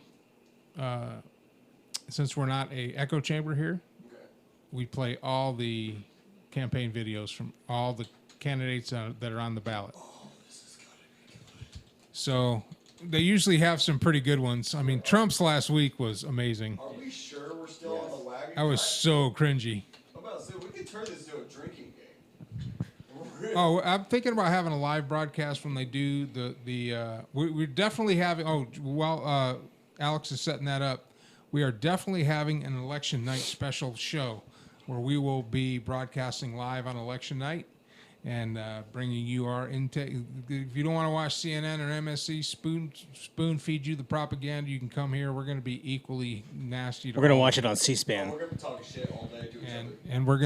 [SPEAKER 1] Since we're not a echo chamber here, we play all the campaign videos from all the candidates that are on the ballot. So they usually have some pretty good ones. I mean, Trump's last week was amazing.
[SPEAKER 6] Are we sure we're still on the wagon?
[SPEAKER 1] I was so cringy.
[SPEAKER 6] I'm about to say, we could turn this into a drinking game.
[SPEAKER 1] Oh, I'm thinking about having a live broadcast when they do we're definitely having. Oh, while Alex is setting that up, we are definitely having an election night special show where we will be broadcasting live on election night and bringing you our intake. If you don't want to watch CNN or MSC spoon feed you the propaganda, you can come here. We're going to be equally nasty.
[SPEAKER 4] We're gonna watch it on C-SPAN.
[SPEAKER 6] We're gonna be talking shit all day to each other.
[SPEAKER 1] and we're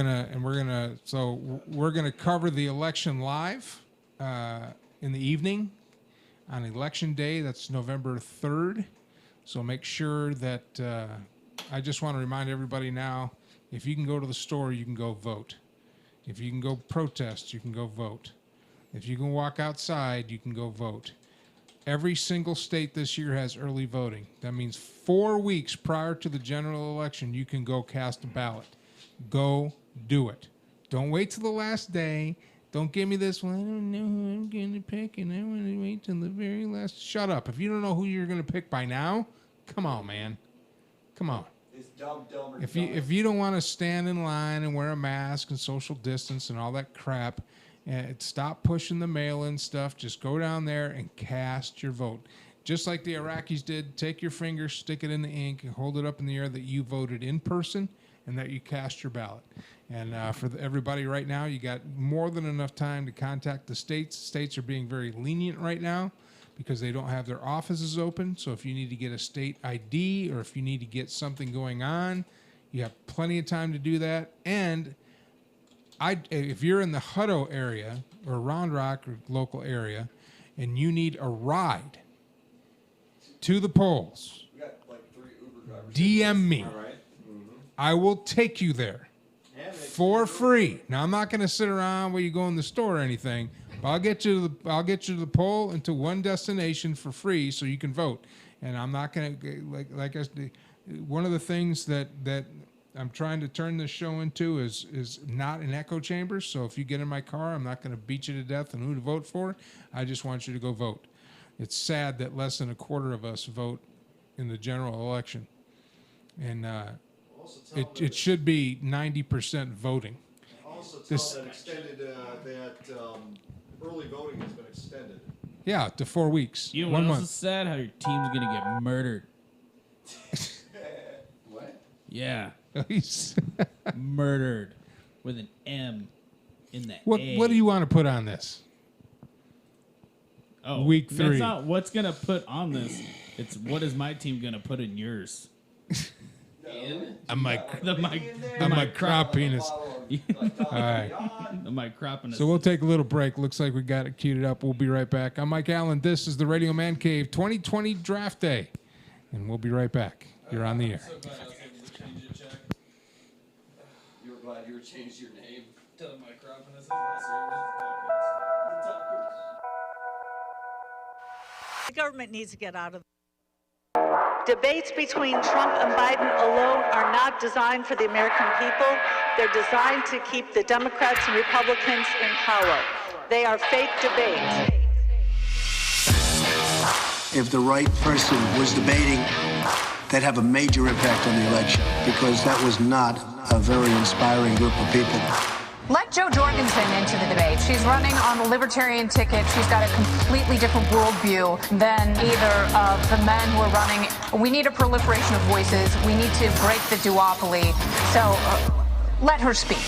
[SPEAKER 1] gonna cover the election live in the evening on election day. That's November 3rd. So make sure that I just want to remind everybody now: if you can go to the store, you can go vote. If you can go protest, you can go vote. If you can walk outside, you can go vote. Every single state this year has early voting. That means 4 weeks prior to the general election, you can go cast a ballot. Go do it. Don't wait till the last day. Don't give me this one. I don't know who I'm going to pick, and I want to wait till the very last. Shut up. If you don't know who you're going to pick by now, come on, man. Come on.
[SPEAKER 6] It's dumb, dumber.
[SPEAKER 1] If you don't want to stand in line and wear a mask and social distance and all that crap, stop pushing the mail-in stuff. Just go down there and cast your vote. Just like the Iraqis did, take your finger, stick it in the ink, and hold it up in the air that you voted in person and that you cast your ballot. And for everybody right now, you got more than enough time to contact the states. States are being very lenient right now because they don't have their offices open. So if you need to get a state ID or if you need to get something going on, you have plenty of time to do that. And if you're in the Hutto area or Round Rock or local area and you need a ride to the polls,
[SPEAKER 6] We got like 3 Uber drivers.
[SPEAKER 1] DM me.
[SPEAKER 6] All right.
[SPEAKER 1] I will take you there for free. Now I'm not going to sit around while you go in the store or anything. But I'll get you to the poll and to one destination for free so you can vote. And I'm not going to like I said, one of the things that I'm trying to turn this show into is not an echo chamber. So if you get in my car, I'm not going to beat you to death on who to vote for. I just want you to go vote. It's sad that less than a quarter of us vote in the general election. And it should be 90% voting.
[SPEAKER 6] Also tell
[SPEAKER 1] This-
[SPEAKER 6] that extended that early voting has been extended.
[SPEAKER 1] Yeah, to 4 weeks.
[SPEAKER 2] You know
[SPEAKER 1] 1
[SPEAKER 2] what else
[SPEAKER 1] month.
[SPEAKER 2] is sad? How your team's gonna get murdered.
[SPEAKER 6] What?
[SPEAKER 2] Yeah,
[SPEAKER 1] He's-
[SPEAKER 2] murdered with an M in the
[SPEAKER 1] what
[SPEAKER 2] A.
[SPEAKER 1] do you want to put on this?
[SPEAKER 2] Oh,
[SPEAKER 1] Week 3.
[SPEAKER 2] That's not what's gonna put on this. It's what is my team gonna put in yours?
[SPEAKER 1] I'm my
[SPEAKER 2] I'm
[SPEAKER 1] my crop penis.
[SPEAKER 6] All
[SPEAKER 1] right.
[SPEAKER 2] Am I cropping?
[SPEAKER 1] So we'll take a little break. Looks like we got it queued up. We'll be right back. I'm Mike Allen. This is the Radio Man Cave 2020 Draft Day, and we'll be right back. You're on the air.
[SPEAKER 5] So glad I was able to change it, Jack.
[SPEAKER 6] You were glad you changed your name.
[SPEAKER 5] Tell my crop and this is last year.
[SPEAKER 9] The government needs to get out of. Debates between Trump and Biden alone are not designed for the American people. They're designed to keep the Democrats and Republicans in power. They are fake debates.
[SPEAKER 10] If the right person was debating, they'd have a major impact on the election because that was not a very inspiring group of people.
[SPEAKER 11] Let Jo Jorgensen into the debate. She's running on the libertarian ticket. She's got a completely different worldview than either of the men who are running. We need a proliferation of voices. We need to break the duopoly. So let her speak.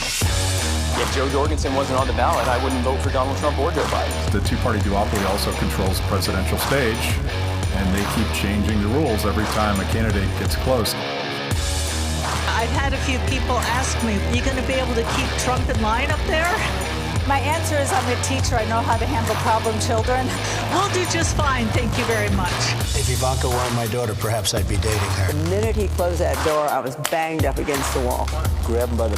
[SPEAKER 4] Yeah,
[SPEAKER 12] Joe Jorgensen wasn't on the ballot, I wouldn't vote for Donald Trump or Joe Biden.
[SPEAKER 13] The two-party duopoly also controls the presidential stage, and they keep changing the rules every time a candidate gets close.
[SPEAKER 9] I've had a few people ask me, are you going to be able to keep Trump in line up there? My answer is I'm a teacher. I know how to handle problem children. We'll do just fine. Thank you very much.
[SPEAKER 10] If Ivanka weren't my daughter, perhaps I'd be dating her.
[SPEAKER 14] The minute he closed that door, I was banged up against the wall.
[SPEAKER 10] Grab him by the...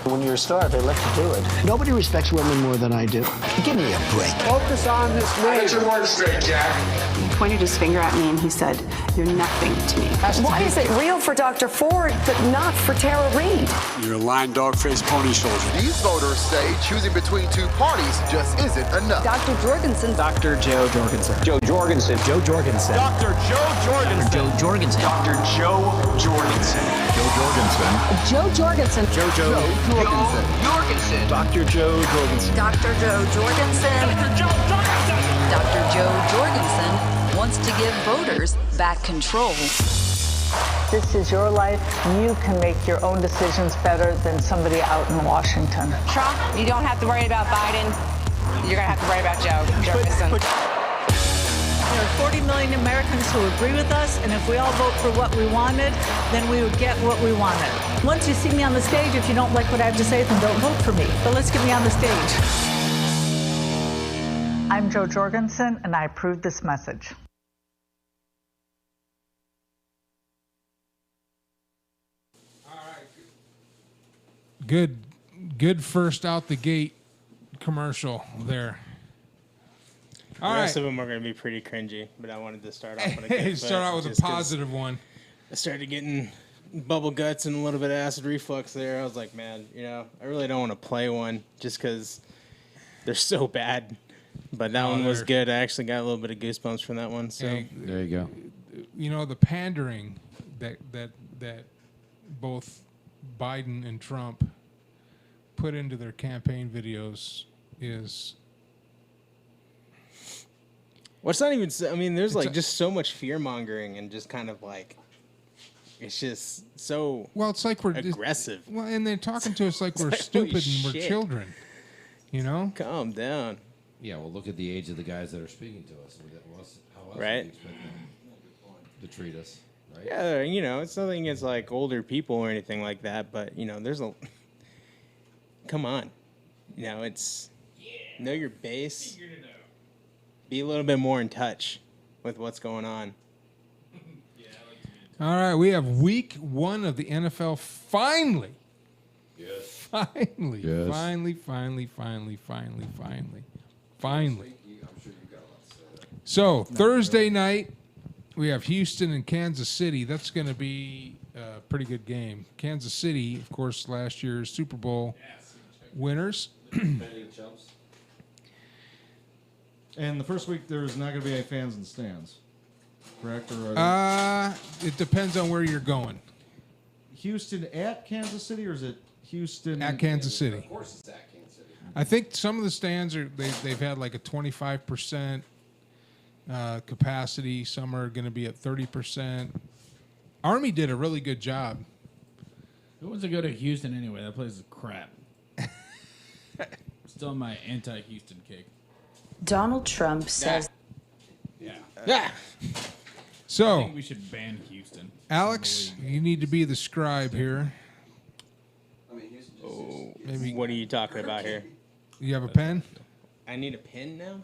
[SPEAKER 10] When you're a star, they let you do it. Nobody respects women more than I do. Give me a break. Focus on this man.
[SPEAKER 15] Get your words straight, Jack.
[SPEAKER 16] He pointed his finger at me and he said, "You're nothing to me."
[SPEAKER 14] Why is it real for Dr. Ford, but not for Tara Reid?
[SPEAKER 15] You're a lying dog-faced pony soldier.
[SPEAKER 17] These voters say choosing between two parties just isn't enough.
[SPEAKER 14] Dr. Jorgensen.
[SPEAKER 8] Dr. Joe Jorgensen.
[SPEAKER 12] Joe Jorgensen.
[SPEAKER 8] Joe Jorgensen.
[SPEAKER 17] Dr. Joe Jorgensen.
[SPEAKER 8] Joe Jorgensen.
[SPEAKER 17] Dr. Joe Jorgensen.
[SPEAKER 13] Joe Jorgensen.
[SPEAKER 14] Joe Jorgensen.
[SPEAKER 17] Joe Jorgensen.
[SPEAKER 8] Jorgensen.
[SPEAKER 17] Dr. Joe Jorgensen.
[SPEAKER 16] Dr. Joe Jorgensen. Dr. Joe Jorgensen wants to give voters back control.
[SPEAKER 9] This is your life. You can make your own decisions better than somebody out in Washington.
[SPEAKER 11] Trump, you don't have to worry about Biden. You're going to have to worry about Joe Jorgensen.
[SPEAKER 9] There are 40 million Americans who agree with us, and if we all vote for what we wanted, then we would get what we wanted. Once you see me on the stage, if you don't like what I have to say, then don't vote for me. But let's get me on the stage. I'm Joe Jorgensen, and I approve this message.
[SPEAKER 1] Good first out the gate commercial there.
[SPEAKER 4] The rest of them are going to be pretty cringy, but I wanted to start off on a good
[SPEAKER 1] start out with a positive one.
[SPEAKER 4] I started getting bubble guts and a little bit of acid reflux there. I was like, man, I really don't want to play one just because they're so bad. But that one was good. I actually got a little bit of goosebumps from that one. So
[SPEAKER 3] there you go.
[SPEAKER 1] The pandering that both Biden and Trump put into their campaign videos is...
[SPEAKER 4] Well, it's not even... I mean, there's just so much fear-mongering and just kind of like... It's just so
[SPEAKER 1] it's like we're
[SPEAKER 4] aggressive.
[SPEAKER 1] And they're talking to us like we're stupid and we're children.
[SPEAKER 4] Calm down.
[SPEAKER 3] Yeah, well, look at the age of the guys that are speaking to us. How else
[SPEAKER 4] right?
[SPEAKER 3] would you expect them to treat us? Right?
[SPEAKER 4] Yeah, it's nothing against like older people or anything like that, but there's a... Come on. It's... Know your base. Be a little bit more in touch with what's going on.
[SPEAKER 1] All right, we have week 1 of the NFL finally.
[SPEAKER 3] Yes.
[SPEAKER 1] Finally.
[SPEAKER 3] Yes.
[SPEAKER 1] Finally. So, Thursday night, we have Houston and Kansas City. That's going to be a pretty good game. Kansas City, of course, last year's Super Bowl winners.
[SPEAKER 6] And the first week, there's not going to be any fans in the stands, correct? Or
[SPEAKER 1] it depends on where you're going.
[SPEAKER 6] Houston at Kansas City, or is it Houston
[SPEAKER 1] at Kansas City?
[SPEAKER 6] Of course, it's at Kansas City.
[SPEAKER 1] I think some of the stands they've had like a 25% capacity. Some are going to be at 30%. Army did a really good job.
[SPEAKER 2] Who wants to go to Houston anyway? That place is crap. Still my anti-Houston kick.
[SPEAKER 16] Donald Trump says...
[SPEAKER 2] Yeah.
[SPEAKER 1] So,
[SPEAKER 2] I think we should ban Houston.
[SPEAKER 1] Alex, you need to be the scribe here.
[SPEAKER 4] Maybe. What are you talking about here?
[SPEAKER 1] You have a pen?
[SPEAKER 4] I need a pen now?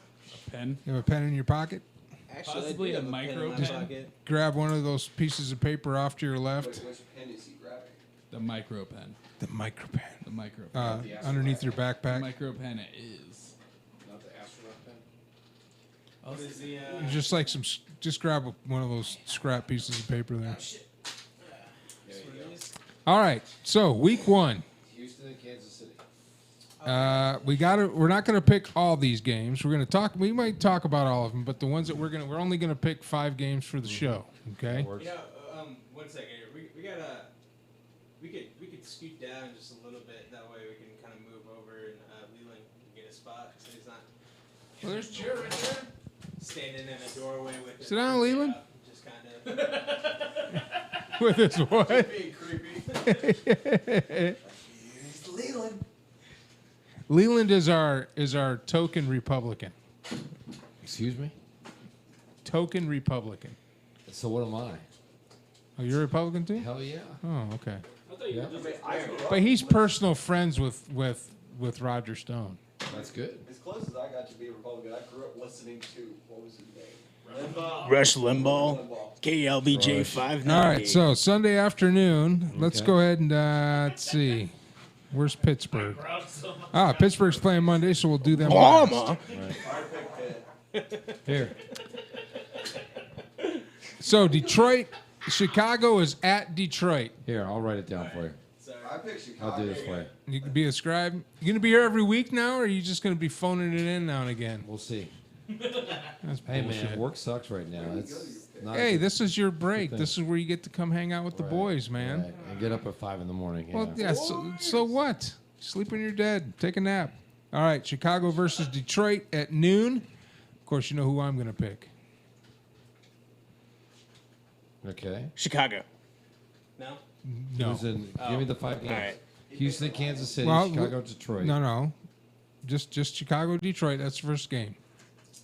[SPEAKER 2] A pen?
[SPEAKER 1] You have a pen in your pocket?
[SPEAKER 4] Actually,
[SPEAKER 2] possibly a micro pen.
[SPEAKER 1] Grab one of those pieces of paper off to your left.
[SPEAKER 5] Which pen is he grabbing?
[SPEAKER 2] The micro pen.
[SPEAKER 1] The micro pen.
[SPEAKER 2] The micro pen.
[SPEAKER 1] Underneath your backpack.
[SPEAKER 2] The micro pen is.
[SPEAKER 5] Not the astronaut pen?
[SPEAKER 4] What is the...
[SPEAKER 1] Just like just grab one of those scrap pieces of paper there. All right, so week 1.
[SPEAKER 5] Houston and Kansas City.
[SPEAKER 1] We're not gonna pick all these games. We might talk about all of them, but the ones that we're only gonna pick 5 games for the show. Okay.
[SPEAKER 4] 1 second. We could scoot down just a little bit. That way we can kind of move over and Leland can get a spot so he's not.
[SPEAKER 1] Well, there's chair right there.
[SPEAKER 4] Standing in a doorway with.
[SPEAKER 1] Sit down, Leland.
[SPEAKER 4] Just kind of.
[SPEAKER 1] With his what?
[SPEAKER 4] Being creepy.
[SPEAKER 5] He's Leland.
[SPEAKER 1] Leland is our token Republican.
[SPEAKER 3] Excuse me?
[SPEAKER 1] Token Republican.
[SPEAKER 3] So what am I?
[SPEAKER 1] Oh, you're a Republican too?
[SPEAKER 3] Hell yeah.
[SPEAKER 1] Oh, okay.
[SPEAKER 3] Yeah.
[SPEAKER 1] But he's personal friends with Roger Stone.
[SPEAKER 3] That's good.
[SPEAKER 5] As close as I got to be a Republican, I grew up listening to, what was his name?
[SPEAKER 4] Rush Limbaugh, KLBJ 590.
[SPEAKER 1] All right, so Sunday afternoon, let's
[SPEAKER 3] Okay.
[SPEAKER 1] go ahead and let's see. Where's Pittsburgh? Pittsburgh's playing Monday, so we'll do them.
[SPEAKER 4] Obama.
[SPEAKER 3] Here.
[SPEAKER 1] So Detroit, Chicago is at Detroit.
[SPEAKER 3] Here, I'll write it down for you.
[SPEAKER 5] I picked Chicago.
[SPEAKER 3] I'll do this for you.
[SPEAKER 1] You can be a scribe. You gonna be here every week now, or are you just gonna be phoning it in now and again?
[SPEAKER 3] We'll see.
[SPEAKER 1] That's
[SPEAKER 3] Hey
[SPEAKER 1] bullshit.
[SPEAKER 3] man, work sucks right now. It's not a
[SPEAKER 1] Hey,
[SPEAKER 3] good
[SPEAKER 1] this is your break.
[SPEAKER 3] thing.
[SPEAKER 1] This is where you get to come hang out with the boys, man.
[SPEAKER 3] Right. And get up at 5 in the morning.
[SPEAKER 1] Well, yeah. So what? Sleep when you're dead. Take a nap. All right, Chicago versus Detroit at noon. Of course, you know who I'm gonna pick.
[SPEAKER 3] Okay.
[SPEAKER 4] Chicago. No?
[SPEAKER 1] No.
[SPEAKER 3] Who's in, give me the 5 games.
[SPEAKER 4] All right.
[SPEAKER 3] Houston, Kansas City,
[SPEAKER 1] Well,
[SPEAKER 3] Chicago, Detroit.
[SPEAKER 1] No. Just Chicago, Detroit. That's the first game.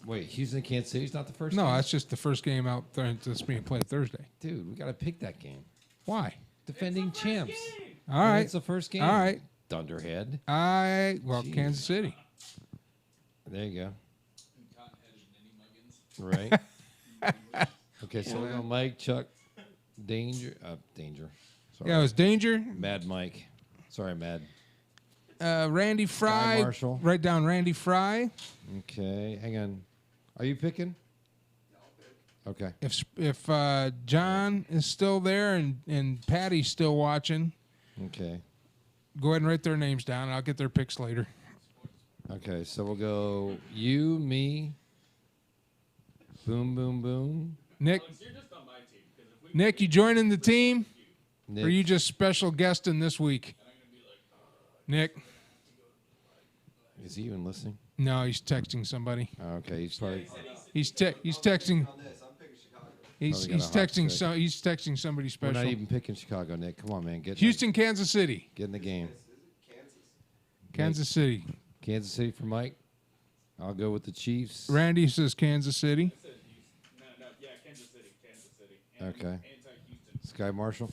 [SPEAKER 3] Wait, Houston, Kansas City's not the first
[SPEAKER 1] No,
[SPEAKER 3] game?
[SPEAKER 1] that's just the first game out there that's being played Thursday.
[SPEAKER 3] Dude, we got to pick that game.
[SPEAKER 1] Why?
[SPEAKER 3] Defending champs.
[SPEAKER 1] All right.
[SPEAKER 3] It's the first game.
[SPEAKER 1] All right.
[SPEAKER 3] Dunderhead.
[SPEAKER 1] Well, Kansas City.
[SPEAKER 3] There you go. Right. Okay, so we're going Mike, Chuck, Danger. Sorry.
[SPEAKER 1] Yeah, it was Danger.
[SPEAKER 3] Mad Mike. Sorry, Mad.
[SPEAKER 1] Randy Fry.
[SPEAKER 3] Marshall.
[SPEAKER 1] Write down Randy Fry.
[SPEAKER 3] Okay, hang on. Are you picking? Okay.
[SPEAKER 1] If John is still there and Patty's still watching,
[SPEAKER 3] Okay.
[SPEAKER 1] go ahead and write their names down. I'll get their picks later.
[SPEAKER 3] Okay, so we'll go you, me, boom, boom, boom.
[SPEAKER 1] Nick, you joining the team?
[SPEAKER 3] Nick.
[SPEAKER 1] Or are you just special guesting this week? Nick?
[SPEAKER 3] Is he even listening?
[SPEAKER 1] No, he's texting somebody.
[SPEAKER 3] Okay, he's probably.
[SPEAKER 1] He's texting. He's
[SPEAKER 3] Probably got a hot
[SPEAKER 1] texting
[SPEAKER 3] streak.
[SPEAKER 1] he's texting somebody
[SPEAKER 3] We're
[SPEAKER 1] special.
[SPEAKER 3] not even picking Chicago, Nick. Come on, man. Get
[SPEAKER 1] Houston, Kansas City.
[SPEAKER 3] Get in the game.
[SPEAKER 1] Kansas City.
[SPEAKER 3] Kansas City for Mike. I'll go with the Chiefs.
[SPEAKER 1] Randy says Kansas City.
[SPEAKER 2] Yeah, Kansas City.
[SPEAKER 3] Okay.
[SPEAKER 1] Sky Marshall.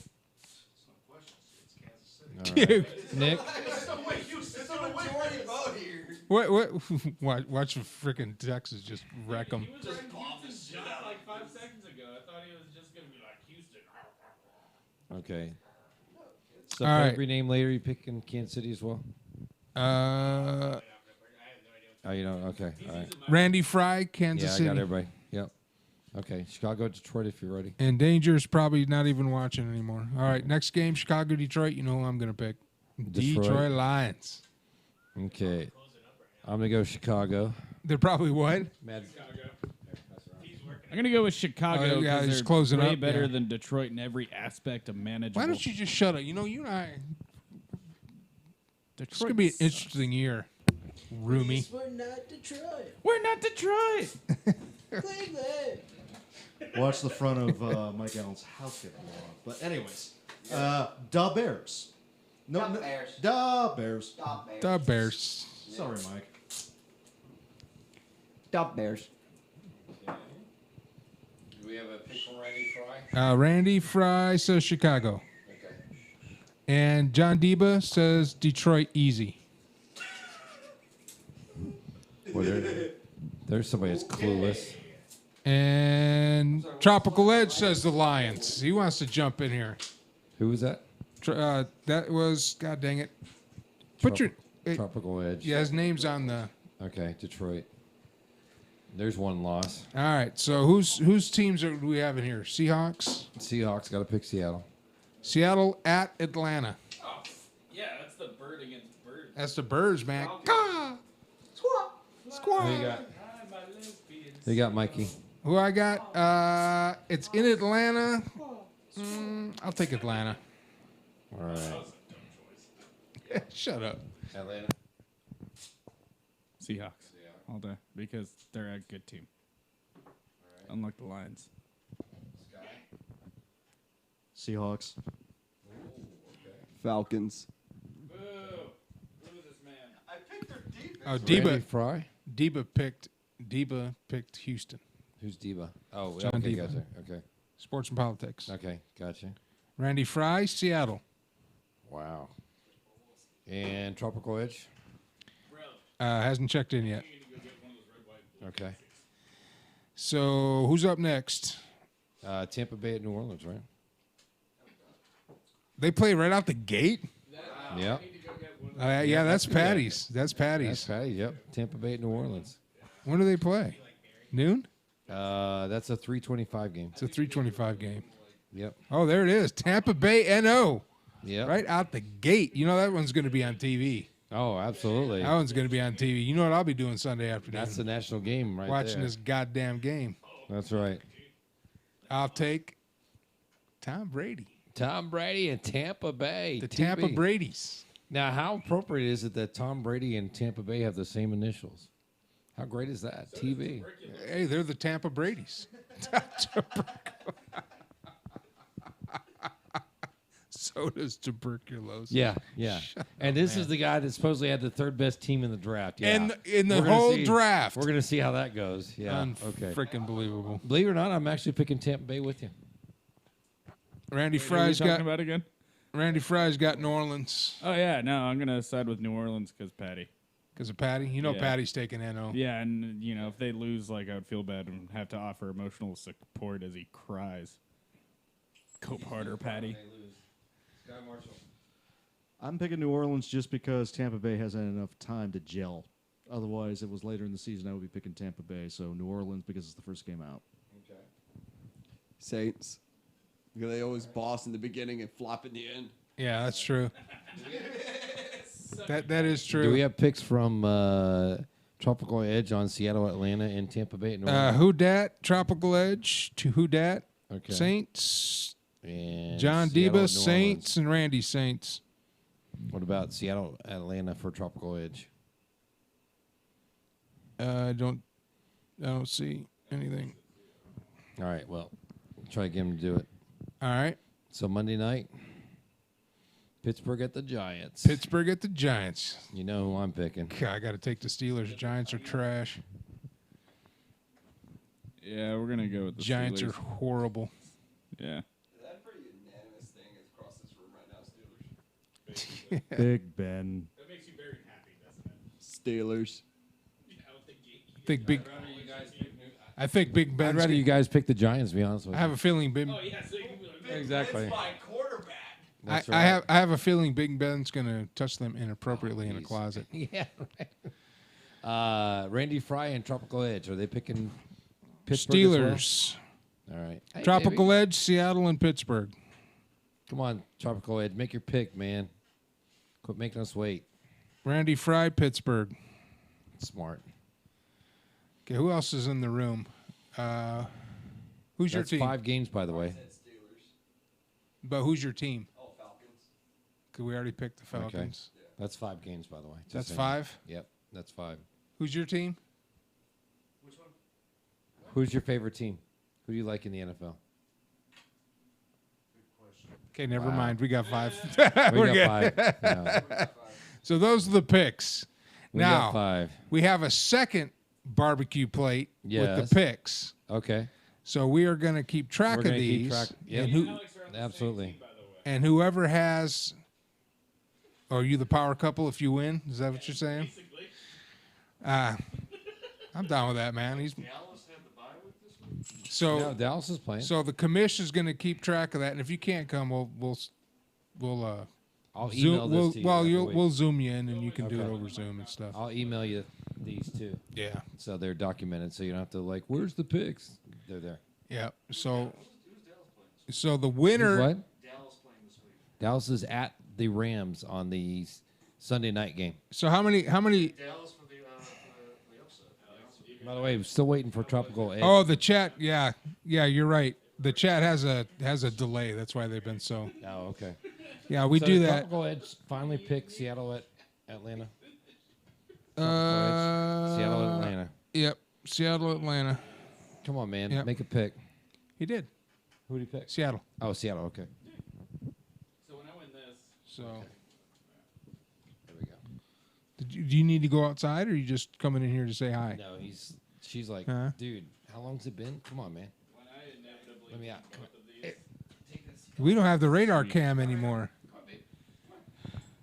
[SPEAKER 3] All right. Nick.
[SPEAKER 1] What? Watch the freaking Texas just wreck them.
[SPEAKER 2] He was just like 5 seconds ago. I thought he was just going to be like Houston.
[SPEAKER 3] Okay. So
[SPEAKER 1] All right.
[SPEAKER 3] every name later, you picking Kansas City as well? Oh, you know, okay. All right.
[SPEAKER 1] Randy Fry, Kansas City.
[SPEAKER 3] Yeah, I got everybody. Yep. Okay. Chicago, Detroit, if you're ready.
[SPEAKER 1] And Danger's probably not even watching anymore. All right, next game, Chicago, Detroit. You know who I'm going to pick. Detroit Lions.
[SPEAKER 3] Okay. I'm going to go Chicago.
[SPEAKER 1] They're probably what?
[SPEAKER 3] Mad.
[SPEAKER 2] I'm going to go with Chicago.
[SPEAKER 1] Oh, yeah,
[SPEAKER 2] 'cause
[SPEAKER 1] he's
[SPEAKER 2] they're
[SPEAKER 1] closing
[SPEAKER 2] way
[SPEAKER 1] up,
[SPEAKER 2] better
[SPEAKER 1] yeah.
[SPEAKER 2] than Detroit in every aspect of management.
[SPEAKER 1] Why don't you just shut up? You know, you and I. It's
[SPEAKER 2] Detroit
[SPEAKER 1] going to be an
[SPEAKER 2] sucks.
[SPEAKER 1] interesting year, Roomy.
[SPEAKER 8] We're not Detroit.
[SPEAKER 2] We're not Detroit.
[SPEAKER 8] Cleveland.
[SPEAKER 6] Watch the front of Mike Allen's house get blown up. But anyways, Da Bears. No,
[SPEAKER 8] Da Bears.
[SPEAKER 6] Da Bears.
[SPEAKER 8] Da Bears.
[SPEAKER 1] The Bears.
[SPEAKER 6] Sorry, Mike.
[SPEAKER 8] Da Bears.
[SPEAKER 3] Do we have a pick from Randy Fry?
[SPEAKER 1] Randy Fry says Chicago.
[SPEAKER 3] Okay.
[SPEAKER 1] And John Deba says Detroit easy.
[SPEAKER 3] Well, there's somebody that's clueless.
[SPEAKER 1] And Tropical Edge says the Lions. He wants to jump in here.
[SPEAKER 3] Who was that?
[SPEAKER 1] That was, God dang it. Put your.
[SPEAKER 3] Tropical Edge.
[SPEAKER 1] Yeah, his name's on the.
[SPEAKER 3] Okay, Detroit. There's one loss.
[SPEAKER 1] All right, so whose teams do we have in here? Seahawks?
[SPEAKER 3] Seahawks got to pick Seattle.
[SPEAKER 1] Seattle at Atlanta.
[SPEAKER 2] Oh, yeah, that's the bird against bird.
[SPEAKER 1] That's the Birds, man. Caw! Squawk!
[SPEAKER 3] Who you got? Who you got, Mikey?
[SPEAKER 1] Who I got? It's in Atlanta. I'll take Atlanta.
[SPEAKER 3] All right.
[SPEAKER 1] Shut up.
[SPEAKER 3] Atlanta.
[SPEAKER 2] Seahawks. All day. Because they're a good team. Unlike the Lions.
[SPEAKER 6] Seahawks.
[SPEAKER 5] Falcons.
[SPEAKER 2] Boo. Boo this man.
[SPEAKER 5] I picked their
[SPEAKER 1] Oh,
[SPEAKER 3] Randy Fry.
[SPEAKER 1] Deba picked Houston.
[SPEAKER 3] Who's Deba? Oh,
[SPEAKER 1] John
[SPEAKER 3] okay,
[SPEAKER 1] Deba.
[SPEAKER 3] gotcha. Okay.
[SPEAKER 1] Sports and politics.
[SPEAKER 3] Okay, gotcha.
[SPEAKER 1] Randy Fry, Seattle.
[SPEAKER 3] Wow. And Tropical Edge.
[SPEAKER 1] Hasn't checked in yet.
[SPEAKER 3] Okay.
[SPEAKER 1] So who's up next?
[SPEAKER 3] Tampa Bay at New Orleans, right?
[SPEAKER 1] They play right out the gate.
[SPEAKER 3] Yeah.
[SPEAKER 1] Yeah, that's Patty's. That's Patty's.
[SPEAKER 3] That's Patty. Yep. Tampa Bay at New Orleans.
[SPEAKER 1] When do they play? Noon?
[SPEAKER 3] That's a 3:25 game.
[SPEAKER 1] It's a 3:25 game.
[SPEAKER 3] Yep.
[SPEAKER 1] Oh, there it is. Tampa Bay NO.
[SPEAKER 3] Yep.
[SPEAKER 1] Right out the gate. You know that one's going to be on TV.
[SPEAKER 3] Oh, absolutely.
[SPEAKER 1] That one's going to be on TV. You know what I'll be doing Sunday afternoon?
[SPEAKER 3] That's the national game right
[SPEAKER 1] Watching
[SPEAKER 3] there.
[SPEAKER 1] this goddamn game.
[SPEAKER 3] That's right.
[SPEAKER 1] I'll take Tom Brady.
[SPEAKER 3] Tom Brady and Tampa Bay.
[SPEAKER 1] The
[SPEAKER 3] TB.
[SPEAKER 1] Tampa Bradys.
[SPEAKER 3] Now, how appropriate is it that Tom Brady and Tampa Bay have the same initials? How great is that? TV.
[SPEAKER 1] Hey, they're the Tampa Bradys. So does tuberculosis.
[SPEAKER 3] Yeah, yeah. And this is the guy that supposedly had the third best team in the draft. Yeah.
[SPEAKER 1] And in the
[SPEAKER 3] We're gonna
[SPEAKER 1] whole
[SPEAKER 3] see-
[SPEAKER 1] draft.
[SPEAKER 3] We're going to see how that goes. Yeah. Okay.
[SPEAKER 1] Freaking believable.
[SPEAKER 3] Believe it or not, I'm actually picking Tampa Bay with you.
[SPEAKER 1] Randy
[SPEAKER 2] What are we
[SPEAKER 1] Fry's
[SPEAKER 2] talking
[SPEAKER 1] got
[SPEAKER 2] about again?
[SPEAKER 1] Randy Fry's got New Orleans.
[SPEAKER 2] Oh yeah, no, I'm gonna side with New Orleans because Patty.
[SPEAKER 1] Because of Patty? You know
[SPEAKER 2] Yeah.
[SPEAKER 1] Patty's taking NO.
[SPEAKER 2] Yeah, and you know if they lose, like I would feel bad and have to offer emotional support as he cries. Go harder, Patty.
[SPEAKER 6] I'm picking New Orleans just because Tampa Bay hasn't had enough time to gel. Otherwise, it was later in the season, I would be picking Tampa Bay. So New Orleans because it's the first game out.
[SPEAKER 3] Okay.
[SPEAKER 18] Saints. Because they always boss in the beginning and flop in the end.
[SPEAKER 1] Yeah, that's true. That is true.
[SPEAKER 3] Do we have picks from Tropical Edge on Seattle, Atlanta, and Tampa Bay at New Orleans?
[SPEAKER 1] Who Dat, Tropical Edge, to Who Dat,
[SPEAKER 3] Okay.
[SPEAKER 1] Saints,
[SPEAKER 3] And
[SPEAKER 1] John
[SPEAKER 3] Seattle
[SPEAKER 1] Deba,
[SPEAKER 3] at New
[SPEAKER 1] Saints, and Randy Saints.
[SPEAKER 3] What about Seattle, Atlanta for Tropical Edge?
[SPEAKER 1] I don't see anything.
[SPEAKER 3] All right, well, try to get him to do it.
[SPEAKER 1] All right.
[SPEAKER 3] So Monday night, Pittsburgh at the Giants.
[SPEAKER 1] Pittsburgh at the Giants.
[SPEAKER 3] You know who I'm picking.
[SPEAKER 1] God, I got to take the Steelers. Giants are trash.
[SPEAKER 2] Yeah, we're gonna go with the
[SPEAKER 1] Giants
[SPEAKER 2] Steelers.
[SPEAKER 1] are horrible.
[SPEAKER 2] Yeah.
[SPEAKER 18] Is that a pretty unanimous thing across this room right now, Steelers?
[SPEAKER 6] Big Ben.
[SPEAKER 2] That makes you very happy, doesn't it?
[SPEAKER 18] Steelers.
[SPEAKER 1] I think Big Ben's
[SPEAKER 3] I'd rather you guys pick the Giants, to be honest with
[SPEAKER 1] I
[SPEAKER 3] you.
[SPEAKER 1] have a feeling Big.
[SPEAKER 3] Exactly.
[SPEAKER 8] That's my quarterback.
[SPEAKER 3] That's
[SPEAKER 1] I
[SPEAKER 3] right.
[SPEAKER 1] have a feeling Big Ben's going to touch them inappropriately in a closet.
[SPEAKER 3] Yeah. Right. Randy Fry and Tropical Edge. Are they picking Pittsburgh as well?
[SPEAKER 1] Steelers.
[SPEAKER 3] All right. Hey,
[SPEAKER 1] Tropical
[SPEAKER 3] baby.
[SPEAKER 1] Edge, Seattle, and Pittsburgh.
[SPEAKER 3] Come on, Tropical Edge. Make your pick, man. Quit making us wait.
[SPEAKER 1] Randy Fry, Pittsburgh.
[SPEAKER 3] Smart.
[SPEAKER 1] Okay, who else is in the room? Who's your
[SPEAKER 3] That's
[SPEAKER 1] team?
[SPEAKER 3] 5 games, by the way.
[SPEAKER 1] But who's your team?
[SPEAKER 18] Oh, Falcons.
[SPEAKER 1] Because we already picked the Falcons.
[SPEAKER 3] Okay. That's 5 games, by the way. Just
[SPEAKER 1] That's
[SPEAKER 3] saying.
[SPEAKER 1] 5?
[SPEAKER 3] Yep, that's 5.
[SPEAKER 1] Who's your team?
[SPEAKER 5] Which one?
[SPEAKER 3] Who's your favorite team? Who do you like in the NFL?
[SPEAKER 1] Okay, never
[SPEAKER 3] Wow.
[SPEAKER 1] mind. We got 5.
[SPEAKER 3] We
[SPEAKER 1] We're
[SPEAKER 3] got
[SPEAKER 1] good.
[SPEAKER 3] 5. Yeah.
[SPEAKER 1] So those are the picks.
[SPEAKER 3] We
[SPEAKER 1] now,
[SPEAKER 3] got 5.
[SPEAKER 1] we have a second barbecue plate with
[SPEAKER 3] Yes.
[SPEAKER 1] the picks.
[SPEAKER 3] Okay.
[SPEAKER 1] So we are going to keep track
[SPEAKER 3] We're
[SPEAKER 1] of
[SPEAKER 3] gonna keep
[SPEAKER 1] these.
[SPEAKER 3] track- yep. Absolutely.
[SPEAKER 1] And whoever has, are you the power couple if you win? Is that what you're saying? I'm down with that, man. He's so
[SPEAKER 3] No, Dallas is playing.
[SPEAKER 1] So the commission is going to keep track of that, and if you can't come, we'll
[SPEAKER 3] I'll
[SPEAKER 1] Zoom,
[SPEAKER 3] email this to you. after we-
[SPEAKER 1] we'll Zoom you in, and you can do it
[SPEAKER 3] Okay.
[SPEAKER 1] over Zoom and stuff.
[SPEAKER 3] I'll email you these too.
[SPEAKER 1] Yeah.
[SPEAKER 3] So they're documented, so you don't have to like, where's the picks? They're there.
[SPEAKER 1] Yeah. So the winner.
[SPEAKER 3] Who's what? Dallas is at the Rams on the Sunday night game.
[SPEAKER 1] So how many?
[SPEAKER 5] Dallas for the upset.
[SPEAKER 3] By the way, we're still waiting for Tropical Edge.
[SPEAKER 1] Oh, the chat. Yeah, you're right. The chat has a delay. That's why they've been so.
[SPEAKER 3] Oh, okay.
[SPEAKER 1] Yeah, we
[SPEAKER 3] So
[SPEAKER 1] do
[SPEAKER 3] did
[SPEAKER 1] that.
[SPEAKER 3] Tropical Edge finally pick Seattle at Atlanta. Seattle, Atlanta.
[SPEAKER 1] Yep, Seattle, Atlanta.
[SPEAKER 3] Come on, man,
[SPEAKER 1] Yep.
[SPEAKER 3] make a pick.
[SPEAKER 1] He did.
[SPEAKER 3] Who did he pick?
[SPEAKER 1] Seattle.
[SPEAKER 3] Oh, Seattle. Okay.
[SPEAKER 2] So when I win this,
[SPEAKER 1] So
[SPEAKER 3] There we go.
[SPEAKER 1] the do you need to go outside, or are you just coming in here to say hi?
[SPEAKER 3] No, she's like,
[SPEAKER 1] Huh?
[SPEAKER 3] dude, how long's it been? Come on, man. Let me out. Come on.
[SPEAKER 1] We don't have the radar cam anymore.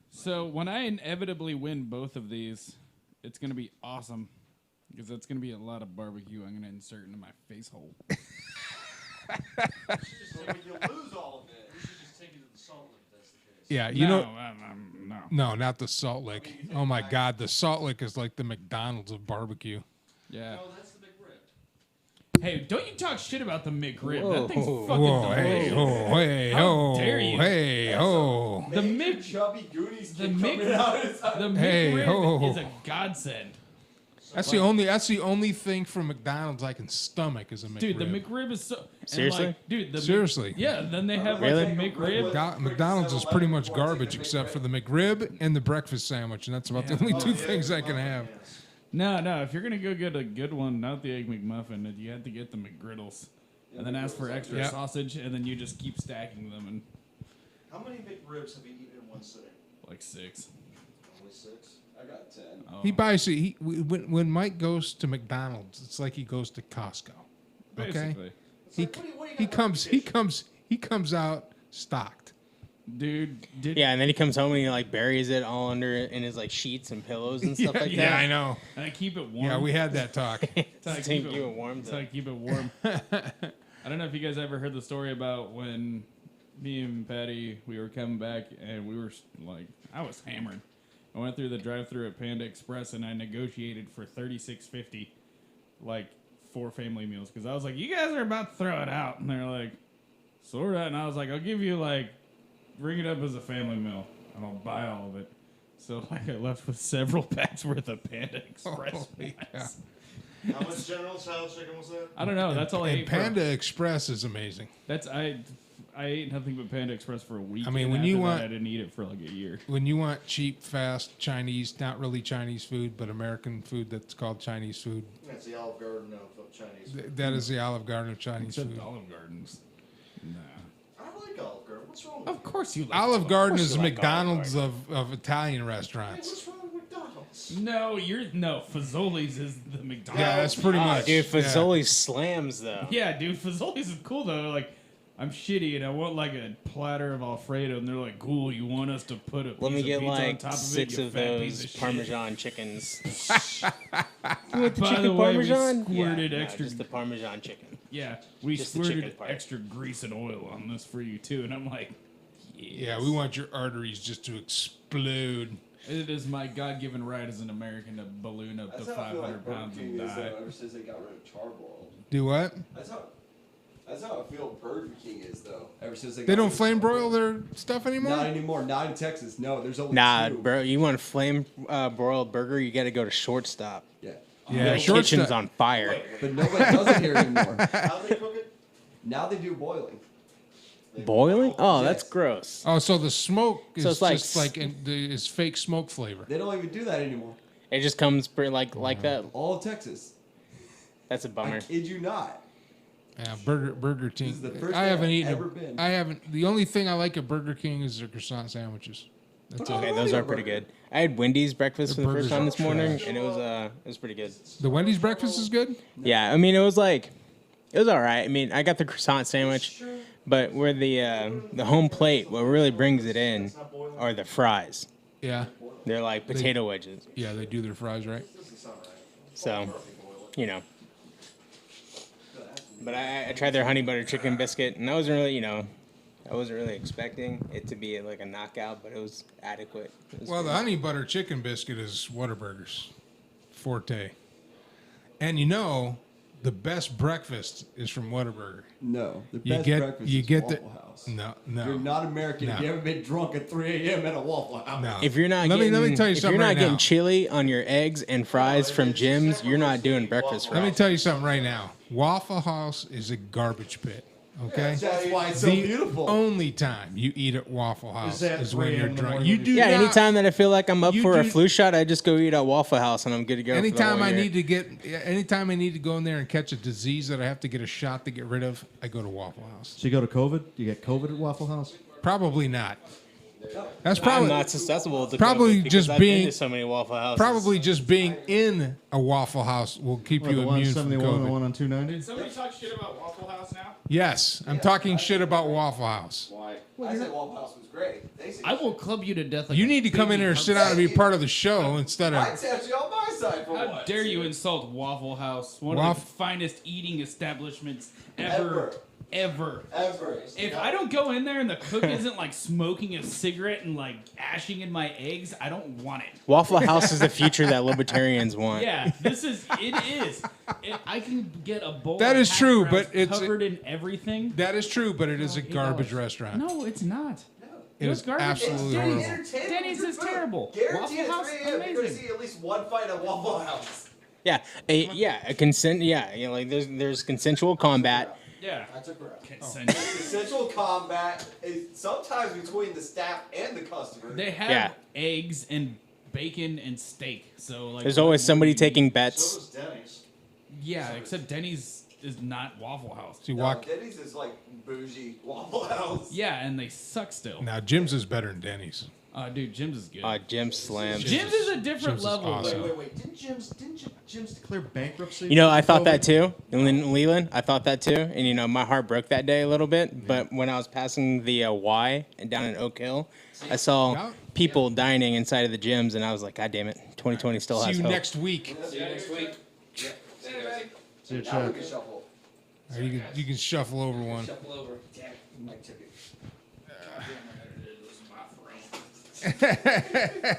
[SPEAKER 2] So when I inevitably win both of these, it's going to be awesome. Because that's going to be a lot of barbecue I'm going to insert into my face hole.
[SPEAKER 6] So when you lose all of it, we should just take you to the Salt Lake. That's the case.
[SPEAKER 1] Yeah, you know.
[SPEAKER 2] No.
[SPEAKER 1] No, not the Salt Lick. Oh my God, the Salt Lick is like the McDonald's of barbecue.
[SPEAKER 2] Yeah.
[SPEAKER 6] No, that's the McRib.
[SPEAKER 2] Hey, don't you talk shit about the McRib.
[SPEAKER 1] Whoa.
[SPEAKER 2] That thing's fucking
[SPEAKER 1] Whoa, hey,
[SPEAKER 2] delicious.
[SPEAKER 1] oh, hey,
[SPEAKER 2] How
[SPEAKER 1] oh,
[SPEAKER 2] dare you?
[SPEAKER 1] hey, oh.
[SPEAKER 2] The Mc
[SPEAKER 18] Chubby Goonies
[SPEAKER 2] the
[SPEAKER 18] keep coming
[SPEAKER 2] Mc
[SPEAKER 18] out.
[SPEAKER 2] the
[SPEAKER 1] Hey,
[SPEAKER 2] McRib
[SPEAKER 1] ho.
[SPEAKER 2] is a godsend.
[SPEAKER 1] That's the only thing from McDonald's I can stomach is a McRib.
[SPEAKER 2] Dude, the McRib is so and
[SPEAKER 4] Seriously?
[SPEAKER 2] like, dude, the
[SPEAKER 1] Seriously.
[SPEAKER 2] yeah, then they have
[SPEAKER 4] Really?
[SPEAKER 2] like a McRib.
[SPEAKER 1] McDonald's is pretty much garbage except for the McRib and the breakfast sandwich, and that's about the only two things I can have.
[SPEAKER 2] No, if you're gonna go get a good one, not the Egg McMuffin, you have to get the McGriddles. And then ask for extra
[SPEAKER 1] Yep.
[SPEAKER 2] sausage, and then you just keep stacking them, and
[SPEAKER 6] How many McRibs have you eaten in one sitting?
[SPEAKER 2] like 6.
[SPEAKER 6] Only 6. I got 10.
[SPEAKER 2] Oh.
[SPEAKER 1] He buys when Mike goes to McDonald's, it's like he goes to Costco. Okay,
[SPEAKER 2] Basically.
[SPEAKER 1] he comes out stocked.
[SPEAKER 2] Dude,
[SPEAKER 4] Yeah, and then he comes home and he like buries it all under in his like sheets and pillows and stuff like
[SPEAKER 1] Yeah,
[SPEAKER 4] that.
[SPEAKER 1] I know.
[SPEAKER 2] And I keep it warm.
[SPEAKER 1] Yeah, we had that talk.
[SPEAKER 2] That's how I
[SPEAKER 4] Just
[SPEAKER 2] keep
[SPEAKER 4] keep it warm,
[SPEAKER 2] That's
[SPEAKER 4] though.
[SPEAKER 2] how I keep it warm. I don't know if you guys ever heard the story about when me and Patty, we were coming back and we were like, I was hammered. I went through the drive-thru at Panda Express and I negotiated for $36.50, like 4 family meals, because I was like, you guys are about to throw it out, and they're like, sorta, and I was like, I'll give you like, bring it up as a family meal, and I'll buy all of it. So like I left with several packs worth of Panda Express.
[SPEAKER 1] Holy cow.
[SPEAKER 6] How much General Tso chicken was that?
[SPEAKER 2] I don't know. That's all I
[SPEAKER 1] And
[SPEAKER 2] ate.
[SPEAKER 1] Panda Express is amazing.
[SPEAKER 2] I ate nothing but Panda Express for a week.
[SPEAKER 1] I mean,
[SPEAKER 2] and
[SPEAKER 1] when
[SPEAKER 2] after
[SPEAKER 1] you
[SPEAKER 2] that,
[SPEAKER 1] want-
[SPEAKER 2] I didn't eat it for like a year.
[SPEAKER 1] When you want cheap, fast Chinese, not really Chinese food, but American food that's called Chinese food,
[SPEAKER 6] That's the Olive Garden of Chinese food.
[SPEAKER 1] that is the Olive Garden of Chinese
[SPEAKER 2] Except
[SPEAKER 1] food.
[SPEAKER 2] Olive Gardens. Nah.
[SPEAKER 6] I like Olive Garden. What's wrong with
[SPEAKER 2] Of course you like
[SPEAKER 1] Olive Garden
[SPEAKER 4] course
[SPEAKER 1] is
[SPEAKER 4] you like
[SPEAKER 1] McDonald's of Italian restaurants.
[SPEAKER 6] What's wrong with McDonald's?
[SPEAKER 2] No, Fazoli's is the McDonald's.
[SPEAKER 1] Yeah, that's pretty
[SPEAKER 4] Oh,
[SPEAKER 1] much.
[SPEAKER 4] dude,
[SPEAKER 1] yeah.
[SPEAKER 4] Fazoli slams though.
[SPEAKER 2] Yeah, dude, Fazoli's is cool though. Like, I'm shitty and I want like a platter of Alfredo, and they're like, "Cool, you want us to put a piece
[SPEAKER 4] Let me
[SPEAKER 2] of
[SPEAKER 4] get
[SPEAKER 2] pizza on
[SPEAKER 4] like
[SPEAKER 2] top of
[SPEAKER 4] 6
[SPEAKER 2] it, you
[SPEAKER 4] of
[SPEAKER 2] fat piece
[SPEAKER 4] those
[SPEAKER 2] of shit."
[SPEAKER 4] Parmesan chickens.
[SPEAKER 2] By the way,
[SPEAKER 4] Parmesan?
[SPEAKER 2] we squirted
[SPEAKER 4] Yeah, no,
[SPEAKER 2] extra.
[SPEAKER 4] just the Parmesan chicken.
[SPEAKER 2] Yeah, we
[SPEAKER 4] just the
[SPEAKER 2] squirted
[SPEAKER 4] chicken part.
[SPEAKER 2] extra grease and oil on this for you too, and I'm like,
[SPEAKER 1] Yeah, we want your arteries just to explode.
[SPEAKER 2] it is my God-given right as an American to balloon up
[SPEAKER 18] That's
[SPEAKER 2] to
[SPEAKER 18] how I feel
[SPEAKER 2] 500
[SPEAKER 18] like Burger
[SPEAKER 2] pounds
[SPEAKER 18] King
[SPEAKER 2] and
[SPEAKER 18] is,
[SPEAKER 2] die.
[SPEAKER 18] ever since they got rid of charbroiled.
[SPEAKER 1] Do what?
[SPEAKER 18] That's how I feel Burger King is, though. Ever since
[SPEAKER 1] They
[SPEAKER 18] got
[SPEAKER 1] don't
[SPEAKER 18] rid of
[SPEAKER 1] flame
[SPEAKER 18] charbroiled.
[SPEAKER 1] broil their stuff anymore?
[SPEAKER 18] Not anymore. Not in Texas. No, there's only
[SPEAKER 4] Nah,
[SPEAKER 18] 2.
[SPEAKER 4] bro, you want a flame broiled burger? You got to go to Shortstop.
[SPEAKER 18] Yeah.
[SPEAKER 1] Yeah,
[SPEAKER 4] The
[SPEAKER 1] Shortstop-
[SPEAKER 4] kitchen's on fire.
[SPEAKER 18] But nobody does it here anymore.
[SPEAKER 6] How do they cook it?
[SPEAKER 18] Now they do boiling.
[SPEAKER 4] Boiling? Oh,
[SPEAKER 18] Yes.
[SPEAKER 4] that's gross.
[SPEAKER 1] Oh, so the smoke is
[SPEAKER 4] So it's like
[SPEAKER 1] just like is fake smoke flavor.
[SPEAKER 18] They don't even do that anymore.
[SPEAKER 4] It just comes like that.
[SPEAKER 18] All of Texas.
[SPEAKER 4] That's a bummer.
[SPEAKER 18] I kid you not.
[SPEAKER 1] Yeah, Burger King.
[SPEAKER 18] is the first
[SPEAKER 1] I
[SPEAKER 18] thing
[SPEAKER 1] haven't
[SPEAKER 18] I've
[SPEAKER 1] eaten.
[SPEAKER 18] ever been.
[SPEAKER 1] I haven't. The only thing I like at Burger King is their croissant sandwiches. That's
[SPEAKER 4] Okay,
[SPEAKER 1] it.
[SPEAKER 4] those are pretty good. I had Wendy's breakfast for the
[SPEAKER 1] burgers
[SPEAKER 4] first time
[SPEAKER 1] are
[SPEAKER 4] this morning,
[SPEAKER 1] trash.
[SPEAKER 4] and it was pretty good.
[SPEAKER 1] The Wendy's breakfast is good.
[SPEAKER 4] Yeah, I mean it was all right. I mean I got the croissant sandwich, but where the home plate, what really brings it in, are the fries.
[SPEAKER 1] Yeah.
[SPEAKER 4] They're like potato wedges.
[SPEAKER 1] Yeah, they do their fries right.
[SPEAKER 4] So, you know. But I tried their honey butter chicken biscuit, and I wasn't really expecting it to be like a knockout, but it was adequate. It was
[SPEAKER 1] Well, the
[SPEAKER 4] good.
[SPEAKER 1] honey butter chicken biscuit is Whataburger's forte. And you know, the best breakfast is from Whataburger.
[SPEAKER 18] No, the
[SPEAKER 1] You
[SPEAKER 18] best
[SPEAKER 1] get
[SPEAKER 18] breakfast
[SPEAKER 1] you
[SPEAKER 18] is
[SPEAKER 1] get
[SPEAKER 18] Waffle
[SPEAKER 1] the
[SPEAKER 18] House.
[SPEAKER 1] no.
[SPEAKER 18] You're not American if
[SPEAKER 1] No.
[SPEAKER 18] you haven't been drunk at 3 a.m. at a Waffle House.
[SPEAKER 1] No.
[SPEAKER 4] If you're not
[SPEAKER 1] let
[SPEAKER 4] getting,
[SPEAKER 1] me tell you
[SPEAKER 4] if
[SPEAKER 1] something
[SPEAKER 4] you're not
[SPEAKER 1] right
[SPEAKER 4] getting
[SPEAKER 1] now.
[SPEAKER 4] chili on your eggs and fries from Jim's, you're not doing breakfast
[SPEAKER 1] Let me
[SPEAKER 4] right.
[SPEAKER 1] tell you something right now. Waffle House is a garbage pit. Okay,
[SPEAKER 18] That's why it's so
[SPEAKER 1] the
[SPEAKER 18] beautiful.
[SPEAKER 1] only time you eat at Waffle House
[SPEAKER 6] at
[SPEAKER 1] is when
[SPEAKER 6] 3
[SPEAKER 1] you're
[SPEAKER 6] in the
[SPEAKER 1] drunk.
[SPEAKER 6] morning
[SPEAKER 1] You
[SPEAKER 6] when
[SPEAKER 1] do
[SPEAKER 4] Yeah,
[SPEAKER 1] not,
[SPEAKER 4] anytime that I feel like I'm up
[SPEAKER 1] you
[SPEAKER 4] for a
[SPEAKER 1] do-
[SPEAKER 4] flu shot, I just go eat at Waffle House and I'm good to go. for the
[SPEAKER 1] Anytime
[SPEAKER 4] whole
[SPEAKER 1] I
[SPEAKER 4] year.
[SPEAKER 1] anytime I need to go in there and catch a disease that I have to get a shot to get rid of, I go to Waffle House.
[SPEAKER 6] So you go to COVID? You get COVID at Waffle House?
[SPEAKER 1] Probably not. That's probably
[SPEAKER 4] I'm not susceptible to
[SPEAKER 1] probably
[SPEAKER 4] COVID because
[SPEAKER 1] just
[SPEAKER 4] I've
[SPEAKER 1] being
[SPEAKER 4] been to so many Waffle Houses.
[SPEAKER 1] probably just being in a Waffle House will keep
[SPEAKER 6] What,
[SPEAKER 1] you
[SPEAKER 6] the one
[SPEAKER 1] immune from
[SPEAKER 6] 71, the
[SPEAKER 1] COVID.
[SPEAKER 6] one on 290?
[SPEAKER 2] Did somebody talk shit about Waffle House now?
[SPEAKER 1] Yes, I'm talking shit about Waffle House.
[SPEAKER 18] Why? I said Waffle House was great. They said
[SPEAKER 2] I will club you to death. Like
[SPEAKER 1] You
[SPEAKER 2] a
[SPEAKER 1] need to come in
[SPEAKER 2] baby
[SPEAKER 1] here and
[SPEAKER 2] pump.
[SPEAKER 1] sit down and be part of the show instead of.
[SPEAKER 18] Mike's actually on my side for
[SPEAKER 2] How
[SPEAKER 18] once.
[SPEAKER 2] dare you insult Waffle House, one of the finest eating establishments ever. If I don't go in there and the cook isn't like smoking a cigarette and like ashing in my eggs, I don't want it.
[SPEAKER 4] Waffle House is the future that libertarians want.
[SPEAKER 2] Yeah, it is. I can get a bowl.
[SPEAKER 1] That
[SPEAKER 2] of
[SPEAKER 1] is
[SPEAKER 2] hash
[SPEAKER 1] true,
[SPEAKER 2] browns
[SPEAKER 1] but it's
[SPEAKER 2] covered in everything.
[SPEAKER 1] That is true, but it is a garbage restaurant.
[SPEAKER 2] No, it's not.
[SPEAKER 1] It is
[SPEAKER 2] garbage.
[SPEAKER 1] absolutely
[SPEAKER 2] Denny's.
[SPEAKER 1] horrible.
[SPEAKER 2] Denny's is terrible.
[SPEAKER 18] Guarantee
[SPEAKER 2] Waffle
[SPEAKER 18] at
[SPEAKER 2] House,
[SPEAKER 18] 3 a.m. you're going to
[SPEAKER 2] amazing.
[SPEAKER 18] see at least one fight at Waffle House.
[SPEAKER 4] Yeah, a consent. Yeah, you know, like there's consensual combat.
[SPEAKER 2] Yeah.
[SPEAKER 18] I took her out.
[SPEAKER 2] Consensual.
[SPEAKER 18] Consensual combat is sometimes between the staff and the customer.
[SPEAKER 2] They have eggs and bacon and steak. So like
[SPEAKER 4] There's always somebody taking bets.
[SPEAKER 18] So does Denny's.
[SPEAKER 2] Yeah, except Denny's is not Waffle House.
[SPEAKER 18] Denny's is like bougie Waffle House.
[SPEAKER 2] Yeah, and they suck still.
[SPEAKER 1] Now Jim's is better than Denny's.
[SPEAKER 2] Dude, Jim's is good.
[SPEAKER 4] Jim slams.
[SPEAKER 2] Jim's is a different
[SPEAKER 1] Jim's is
[SPEAKER 2] level.
[SPEAKER 1] awesome.
[SPEAKER 6] Wait. Didn't Jim's declare bankruptcy?
[SPEAKER 4] You know, I thought that too. In Leland, I thought that too. And, you know, my heart broke that day a little bit. But when I was passing the Y and down in Oak Hill, I saw people dining inside of the gyms. And I was like, God damn it, 2020 still
[SPEAKER 1] See
[SPEAKER 4] has
[SPEAKER 1] you
[SPEAKER 4] hope.
[SPEAKER 1] next week.
[SPEAKER 18] See you next week. Yeah. See you, buddy.
[SPEAKER 6] See you,
[SPEAKER 18] Now we
[SPEAKER 6] Chuck.
[SPEAKER 18] can shuffle.
[SPEAKER 1] Or you can shuffle over one.
[SPEAKER 18] Shuffle over. Damn it. Mike took it.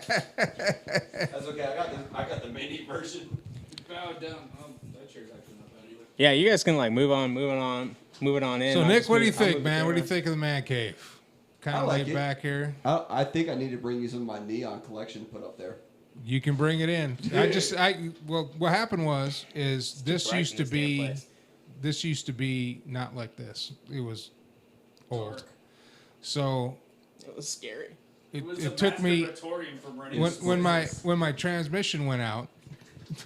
[SPEAKER 18] That's okay. I got the mini version.
[SPEAKER 2] Bow down. That chair's actually not bad either.
[SPEAKER 4] Yeah, you guys can like move it on in.
[SPEAKER 1] So
[SPEAKER 4] I'll
[SPEAKER 1] Nick,
[SPEAKER 4] just
[SPEAKER 1] what do you
[SPEAKER 4] move- I'll
[SPEAKER 1] think,
[SPEAKER 4] move the
[SPEAKER 1] man? What do you
[SPEAKER 4] camera.
[SPEAKER 1] think of the man cave? Kind
[SPEAKER 18] I
[SPEAKER 1] of
[SPEAKER 18] like
[SPEAKER 1] laid
[SPEAKER 18] it.
[SPEAKER 1] back here.
[SPEAKER 18] I think I need to bring you some of my neon collection to put up there.
[SPEAKER 1] You can bring it in. Well, what happened was this
[SPEAKER 4] bright
[SPEAKER 1] used
[SPEAKER 4] in
[SPEAKER 1] to
[SPEAKER 4] this damn
[SPEAKER 1] be,
[SPEAKER 4] place.
[SPEAKER 1] this used to be not like this. It was old. So
[SPEAKER 4] It was scary.
[SPEAKER 1] it took me when my transmission went out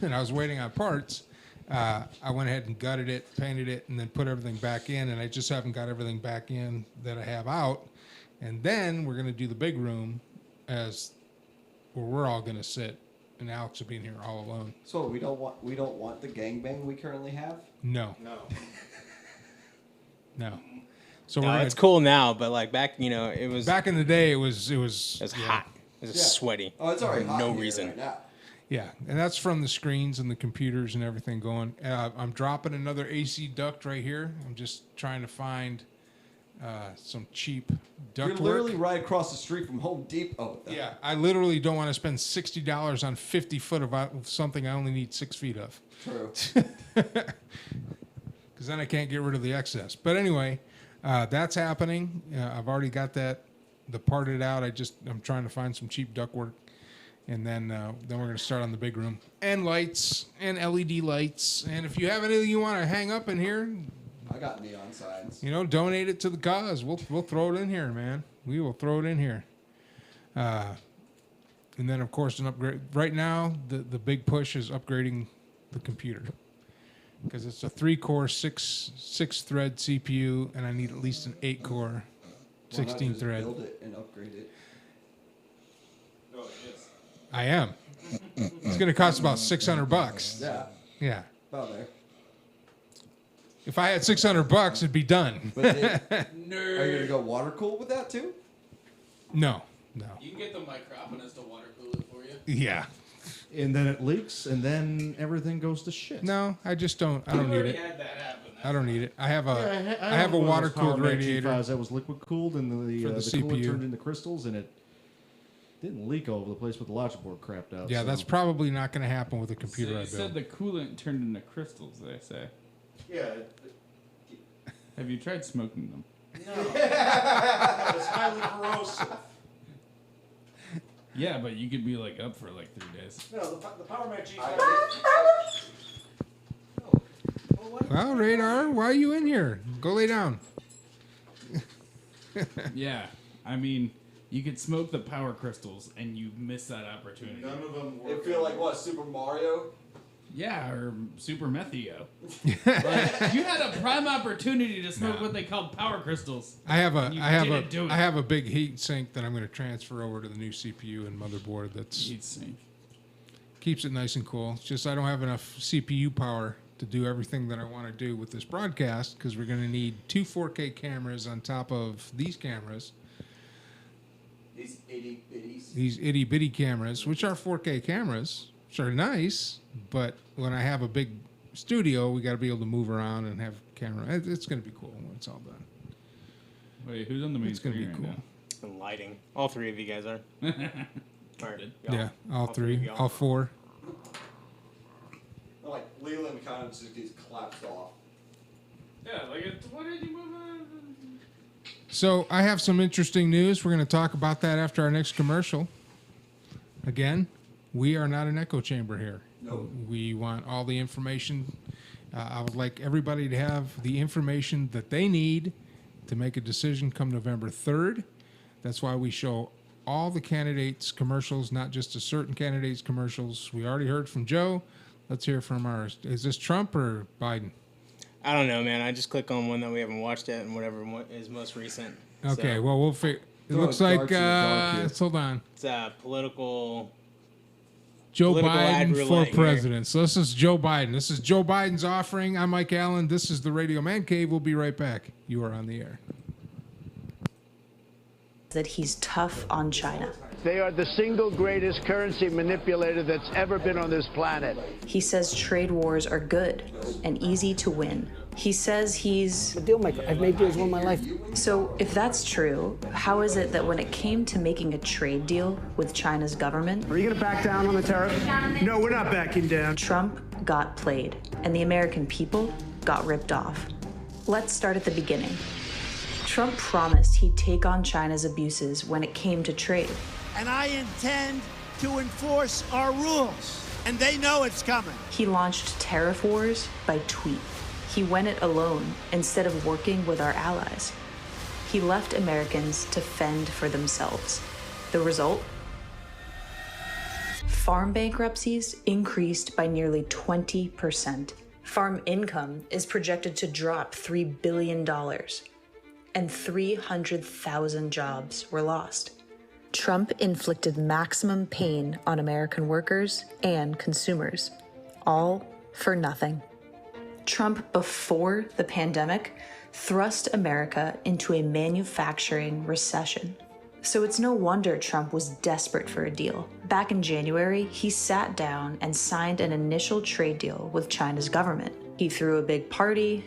[SPEAKER 1] and I was waiting on parts. I went ahead and gutted it, painted it, and then put everything back in. And I just haven't got everything back in that I have out. And then we're gonna do the big room as where we're all gonna sit, and Alex will be in here all alone.
[SPEAKER 18] So we don't want the gangbang we currently have.
[SPEAKER 1] No. So
[SPEAKER 4] No,
[SPEAKER 1] we're gonna,
[SPEAKER 4] it's cool now, but like back, you know, it was
[SPEAKER 1] back in the day. It was
[SPEAKER 4] hot. It was sweaty.
[SPEAKER 18] Oh, it's already
[SPEAKER 4] for
[SPEAKER 18] hot
[SPEAKER 4] no
[SPEAKER 18] in here
[SPEAKER 4] reason.
[SPEAKER 18] right now.
[SPEAKER 1] Yeah, and that's from the screens and the computers and everything going. I'm dropping another AC duct right here. I'm just trying to find some cheap
[SPEAKER 18] You're
[SPEAKER 1] duct
[SPEAKER 18] literally
[SPEAKER 1] work.
[SPEAKER 18] right across the street from Home Depot.
[SPEAKER 1] Yeah, I literally don't want to spend $60 on 50 foot of something I only need 6 feet of.
[SPEAKER 18] True.
[SPEAKER 1] Because then I can't get rid of the excess. But anyway, that's happening. I've already got the parted out. I'm trying to find some cheap ductwork, and then we're going to start on the big room and lights and LED lights. And if you have anything you want to hang up in here,
[SPEAKER 18] I got neon signs.
[SPEAKER 1] you know, donate it to the cause. We'll throw it in here, man. We will throw it in here. And then of course an upgrade. Right now, the big push is upgrading the computer. Because it's a 3-core, 6-thread CPU, and I need at least an 8-core, 16-thread.
[SPEAKER 18] Build it and upgrade it.
[SPEAKER 2] No, it is.
[SPEAKER 1] I am. It's going to cost about $600.
[SPEAKER 18] Yeah.
[SPEAKER 1] Yeah.
[SPEAKER 18] About there.
[SPEAKER 1] If I had $600, it'd be done.
[SPEAKER 18] But are you gonna go water cooled with that too?
[SPEAKER 1] No.
[SPEAKER 2] You can get the microponus to water cool it for you.
[SPEAKER 1] Yeah.
[SPEAKER 6] And then it leaks, and then everything goes to shit.
[SPEAKER 1] No, I just don't. I don't need it.
[SPEAKER 2] Had that happen.
[SPEAKER 1] I don't need it. I have a.
[SPEAKER 6] I
[SPEAKER 1] I have a
[SPEAKER 6] one of
[SPEAKER 1] water
[SPEAKER 6] those Power
[SPEAKER 1] cooled
[SPEAKER 6] Mac
[SPEAKER 1] radiator.
[SPEAKER 6] G5s that was liquid cooled, and
[SPEAKER 1] For the
[SPEAKER 6] the cooler
[SPEAKER 1] CPU.
[SPEAKER 6] turned into crystals, and it didn't leak all over the place, but the logic board crapped out.
[SPEAKER 1] Yeah,
[SPEAKER 6] so.
[SPEAKER 1] that's probably not going to happen with a computer
[SPEAKER 2] So
[SPEAKER 1] I
[SPEAKER 2] you
[SPEAKER 1] built.
[SPEAKER 2] said the coolant turned into crystals, they say.
[SPEAKER 6] Yeah.
[SPEAKER 2] Have you tried smoking them?
[SPEAKER 6] No. It's highly corrosive.
[SPEAKER 2] Yeah, but you could be like up for like 3 days.
[SPEAKER 6] No, the Power Mac G5.
[SPEAKER 1] Well, Radar, why are you in here? Go lay down.
[SPEAKER 2] Yeah, I mean, you could smoke the power crystals and you miss that opportunity.
[SPEAKER 6] None of them
[SPEAKER 18] It feel like what, Super Mario?
[SPEAKER 2] Yeah, or super methio. Like, you had a prime opportunity to smoke what they called power crystals.
[SPEAKER 1] I have
[SPEAKER 2] didn't do it.
[SPEAKER 1] a big heat sink that I'm going to transfer over to the new CPU and motherboard. That's
[SPEAKER 2] Heat sink.
[SPEAKER 1] keeps it nice and cool. It's just I don't have enough CPU power to do everything that I want to do with this broadcast because we're going to need 2 4K cameras on top of these cameras.
[SPEAKER 18] These itty bitties.
[SPEAKER 1] These itty bitty cameras, which are 4K cameras, which are nice, but when I have a big studio, we got to be able to move around and have camera. It's going to be cool when it's all done.
[SPEAKER 2] Wait, who's on the main
[SPEAKER 1] It's going to
[SPEAKER 2] screen
[SPEAKER 1] be
[SPEAKER 2] right
[SPEAKER 1] cool.
[SPEAKER 4] And lighting. All three of you guys are. Or,
[SPEAKER 1] Yeah, all three, all four.
[SPEAKER 18] Like Leland kind of just gets collapsed off.
[SPEAKER 2] Yeah, like what did you move on?
[SPEAKER 1] So I have some interesting news. We're going to talk about that after our next commercial. Again, we are not an echo chamber here.
[SPEAKER 18] No.
[SPEAKER 1] We want all the information. I would like everybody to have the information that they need to make a decision come November 3rd. That's why we show all the candidates' commercials, not just a certain candidate's commercials. We already heard from Joe. Let's hear from ours. Is this Trump or Biden?
[SPEAKER 4] I don't know, man. I just click on one that we haven't watched yet and whatever is most recent.
[SPEAKER 1] Okay,
[SPEAKER 4] So,
[SPEAKER 1] well, we'll figure. It
[SPEAKER 18] Throw
[SPEAKER 1] looks
[SPEAKER 18] a
[SPEAKER 1] like,
[SPEAKER 18] dart in the dark here.
[SPEAKER 1] let's hold on.
[SPEAKER 4] it's political.
[SPEAKER 1] Joe
[SPEAKER 4] Political ad
[SPEAKER 1] Biden for
[SPEAKER 4] roulette here.
[SPEAKER 1] president. So this is Joe Biden. This is Joe Biden's offering. I'm Mike Allen. This is the Radio Man Cave. We'll be right back. You are on the air.
[SPEAKER 19] That he's tough on China.
[SPEAKER 20] They are the single greatest currency manipulator that's ever been on this planet.
[SPEAKER 19] He says trade wars are good and easy to win. He says he's
[SPEAKER 20] a deal maker. I've made deals all my life.
[SPEAKER 19] So if that's true, how is it that when it came to making a trade deal with China's government,
[SPEAKER 20] Are you going to back down on the tariff? No, we're not backing down.
[SPEAKER 19] Trump got played and the American people got ripped off? Let's start at the beginning. Trump promised he'd take on China's abuses when it came to trade.
[SPEAKER 20] And I intend to enforce our rules. And they know it's coming.
[SPEAKER 19] He launched tariff wars by tweet. He went it alone instead of working with our allies. He left Americans to fend for themselves. The result? Farm bankruptcies increased by nearly 20%. Farm income is projected to drop $3 billion, and 300,000 jobs were lost. Trump inflicted maximum pain on American workers and consumers, all for nothing. Trump, before the pandemic, thrust America into a manufacturing recession. So it's no wonder Trump was desperate for a deal. Back in January, he sat down and signed an initial trade deal with China's government. He threw a big party,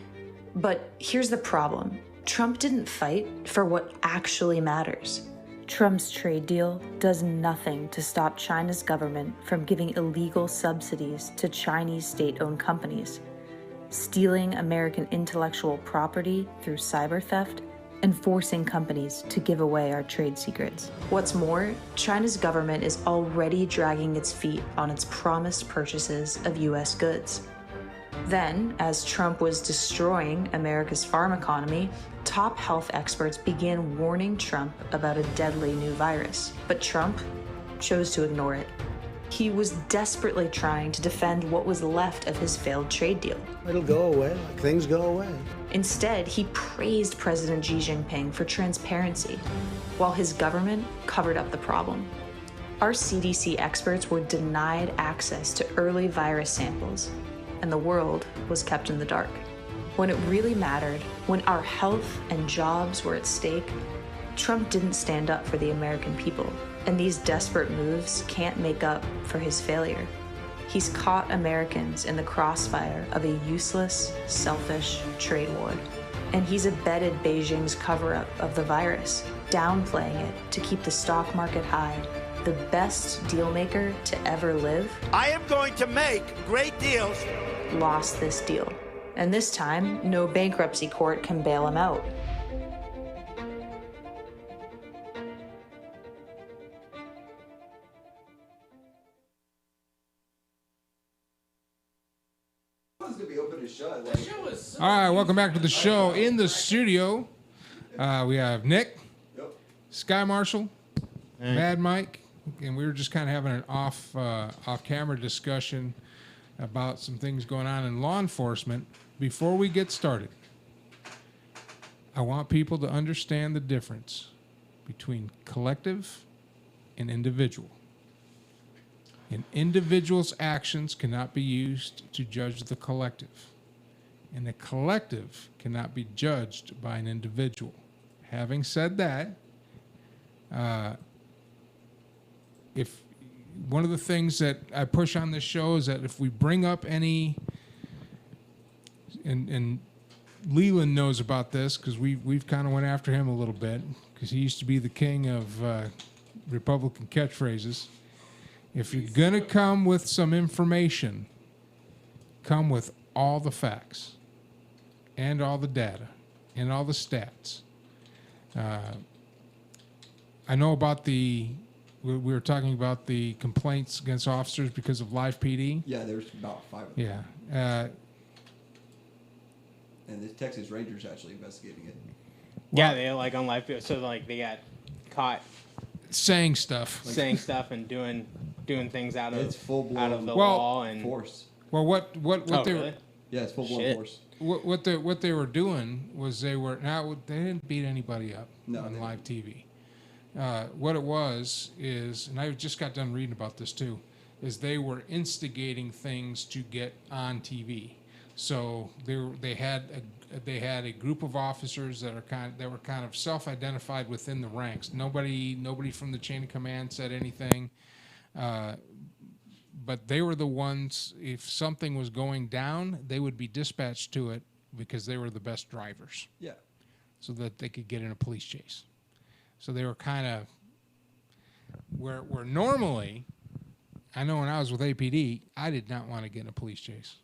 [SPEAKER 19] but here's the problem. Trump didn't fight for what actually matters. Trump's trade deal does nothing to stop China's government from giving illegal subsidies to Chinese state-owned companies, stealing American intellectual property through cyber theft, and forcing companies to give away our trade secrets. What's more, China's government is already dragging its feet on its promised purchases of U.S. goods. Then, as Trump was destroying America's farm economy, top health experts began warning Trump about a deadly new virus. But Trump chose to ignore it. He was desperately trying to defend what was left of his failed trade deal.
[SPEAKER 20] It'll go away like things go away.
[SPEAKER 19] Instead, he praised President Xi Jinping for transparency, while his government covered up the problem. Our CDC experts were denied access to early virus samples, and the world was kept in the dark. When it really mattered, when our health and jobs were at stake, Trump didn't stand up for the American people, and these desperate moves can't make up for his failure. He's caught Americans in the crossfire of a useless, selfish trade war, and he's abetted Beijing's cover-up of the virus, downplaying it to keep the stock market high. The best dealmaker to ever live
[SPEAKER 20] I am going to make great deals.
[SPEAKER 19] lost this deal. And this time, no bankruptcy court can bail him out.
[SPEAKER 18] It's gonna be open and shut.
[SPEAKER 1] All right, welcome back to the show. In the studio, we have Nick, Sky Marshall, Mad Mike, and we were just kind of having an off-camera discussion about some things going on in law enforcement. Before we get started, I want people to understand the difference between collective and individual. An individual's actions cannot be used to judge the collective, and the collective cannot be judged by an individual. Having said that, if one of the things that I push on this show is that if we bring up any, and Leland knows about this because we've kind of went after him a little bit because he used to be the king of Republican catchphrases. If you're gonna come with some information, come with all the facts and all the data and all the stats. I know about we were talking about the complaints against officers because of live PD.
[SPEAKER 18] Yeah, there's about 5 of them.
[SPEAKER 1] Yeah.
[SPEAKER 18] And the Texas Rangers actually investigating it.
[SPEAKER 4] Yeah, they like on live video, so like they got caught
[SPEAKER 1] saying stuff
[SPEAKER 4] and doing things out
[SPEAKER 18] It's
[SPEAKER 4] of
[SPEAKER 18] full-blown
[SPEAKER 4] the law and
[SPEAKER 18] force.
[SPEAKER 1] Well, what
[SPEAKER 4] Oh,
[SPEAKER 1] they
[SPEAKER 4] really?
[SPEAKER 1] were
[SPEAKER 18] Yeah, it's full-blown
[SPEAKER 4] Shit.
[SPEAKER 18] force.
[SPEAKER 1] what they were doing was they didn't beat anybody up on live TV. What it was is, and I just got done reading about this too, is they were instigating things to get on TV. So they had a group of officers that were kind of self-identified within the ranks. Nobody from the chain of command said anything, but they were the ones. If something was going down, they would be dispatched to it because they were the best drivers.
[SPEAKER 18] Yeah.
[SPEAKER 1] So that they could get in a police chase. So they were kind of where normally, I know when I was with APD, I did not want to get in a police chase.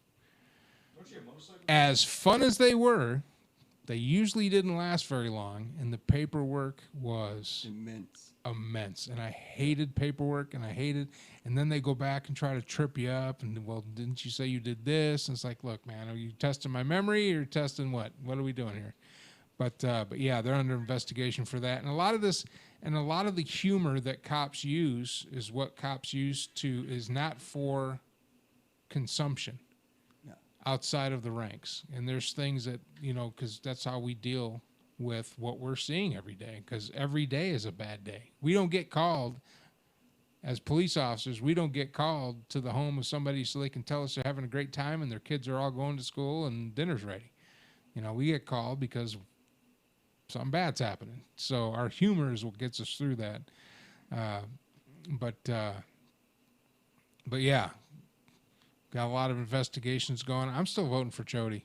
[SPEAKER 1] As fun as they were, they usually didn't last very long, and the paperwork was immense. And I hated paperwork, and then they go back and try to trip you up, and, well, didn't you say you did this? And it's like, look, man, are you testing my memory or testing what? What are we doing here? But yeah, they're under investigation for that. And a lot of the humor that cops use is what cops use is not for consumption. Outside of the ranks. And there's things that, because that's how we deal with what we're seeing every day, because every day is a bad day. We don't get called, as police officers, we don't get called to the home of somebody so they can tell us they're having a great time and their kids are all going to school and dinner's ready. We get called because something bad's happening. So our humor is what gets us through that. But yeah, got a lot of investigations going. I'm still voting for Chody.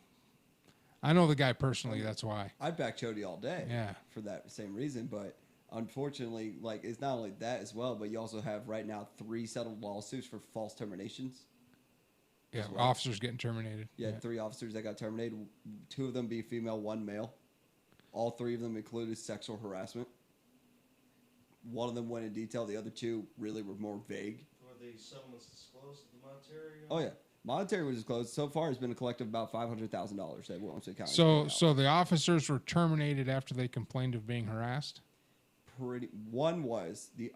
[SPEAKER 1] I know the guy personally, that's why.
[SPEAKER 18] I'd back Chody all day.
[SPEAKER 1] Yeah.
[SPEAKER 18] For that same reason, but unfortunately, it's not only that as well, but you also have right now 3 settled lawsuits for false terminations.
[SPEAKER 1] Yeah, officers getting terminated.
[SPEAKER 18] Yeah, 3 officers that got terminated. 2 of them being female, 1 male. All 3 of them included sexual harassment. 1 of them went in detail. The other 2 really were more vague.
[SPEAKER 6] Were the settlements disclosed at the monetary?
[SPEAKER 18] Oh yeah, monetary was disclosed. So far, it's been a collective about $500,000 that Williamson County.
[SPEAKER 1] So the officers were terminated after they complained of being harassed.
[SPEAKER 18] One was the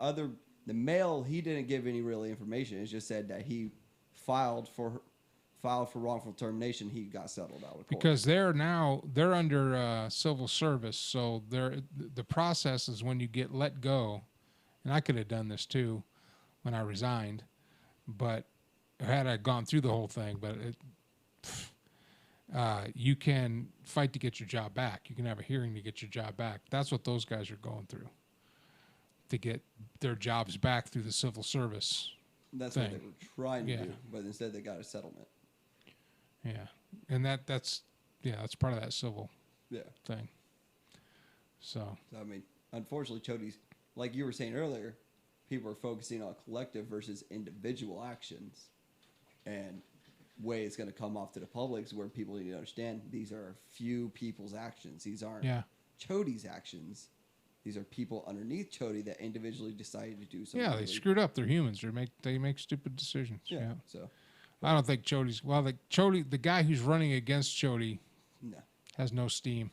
[SPEAKER 18] male. He didn't give any really information. It just said that he filed for wrongful termination. He got settled out of court
[SPEAKER 1] Because they're under civil service. So the process is when you get let go, and I could have done this too when I resigned, but had I gone through the whole thing, but you can fight to get your job back. You can have a hearing to get your job back. That's what those guys are going through, to get their jobs back through the civil service.
[SPEAKER 18] That's
[SPEAKER 1] thing.
[SPEAKER 18] what they were trying to do, but instead they got a settlement.
[SPEAKER 1] Yeah, and that's part of that civil thing. So
[SPEAKER 18] I mean, unfortunately, Chody's, like you were saying earlier, people are focusing on collective versus individual actions, and way it's going to come off to the public is where people need to understand these are a few people's actions. These aren't Chody's actions. These are people underneath Chody that individually decided to do something.
[SPEAKER 1] Yeah, they screwed up. They're humans. They make stupid decisions. Yeah.
[SPEAKER 18] So
[SPEAKER 1] I don't think Chody's the guy who's running against Chody has no steam.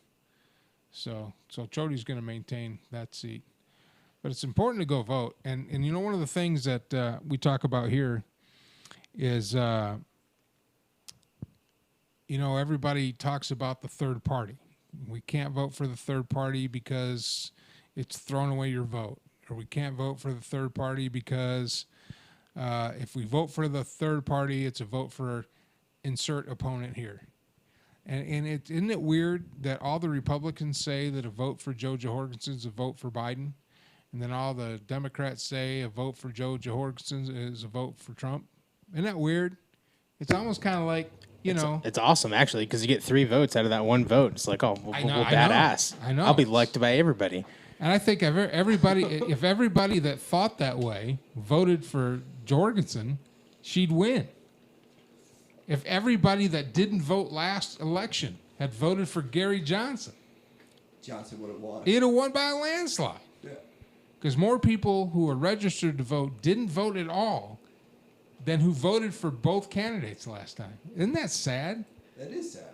[SPEAKER 1] So Chody's going to maintain that seat. But it's important to go vote. And one of the things that we talk about here is everybody talks about the third party. We can't vote for the third party because it's throwing away your vote. Or we can't vote for the third party because if we vote for the third party, it's a vote for insert opponent here. And isn't it weird that all the Republicans say that a vote for Joe Jorgensen is a vote for Biden, and then all the Democrats say a vote for Joe Jorgensen is a vote for Trump? Isn't that weird? It's almost kind of like,
[SPEAKER 4] It's awesome, actually, because you get 3 votes out of that 1 vote. It's like, well, badass.
[SPEAKER 1] I know.
[SPEAKER 4] I'll be liked by everybody.
[SPEAKER 1] And I think if everybody that thought that way voted for Jorgensen, she'd win. If everybody that didn't vote last election had voted for Gary Johnson,
[SPEAKER 18] Johnson would have won.
[SPEAKER 1] he'd have won by a landslide.
[SPEAKER 18] Yeah.
[SPEAKER 1] Because more people who are registered to vote didn't vote at all than who voted for both candidates last time. Isn't that sad?
[SPEAKER 18] That is sad.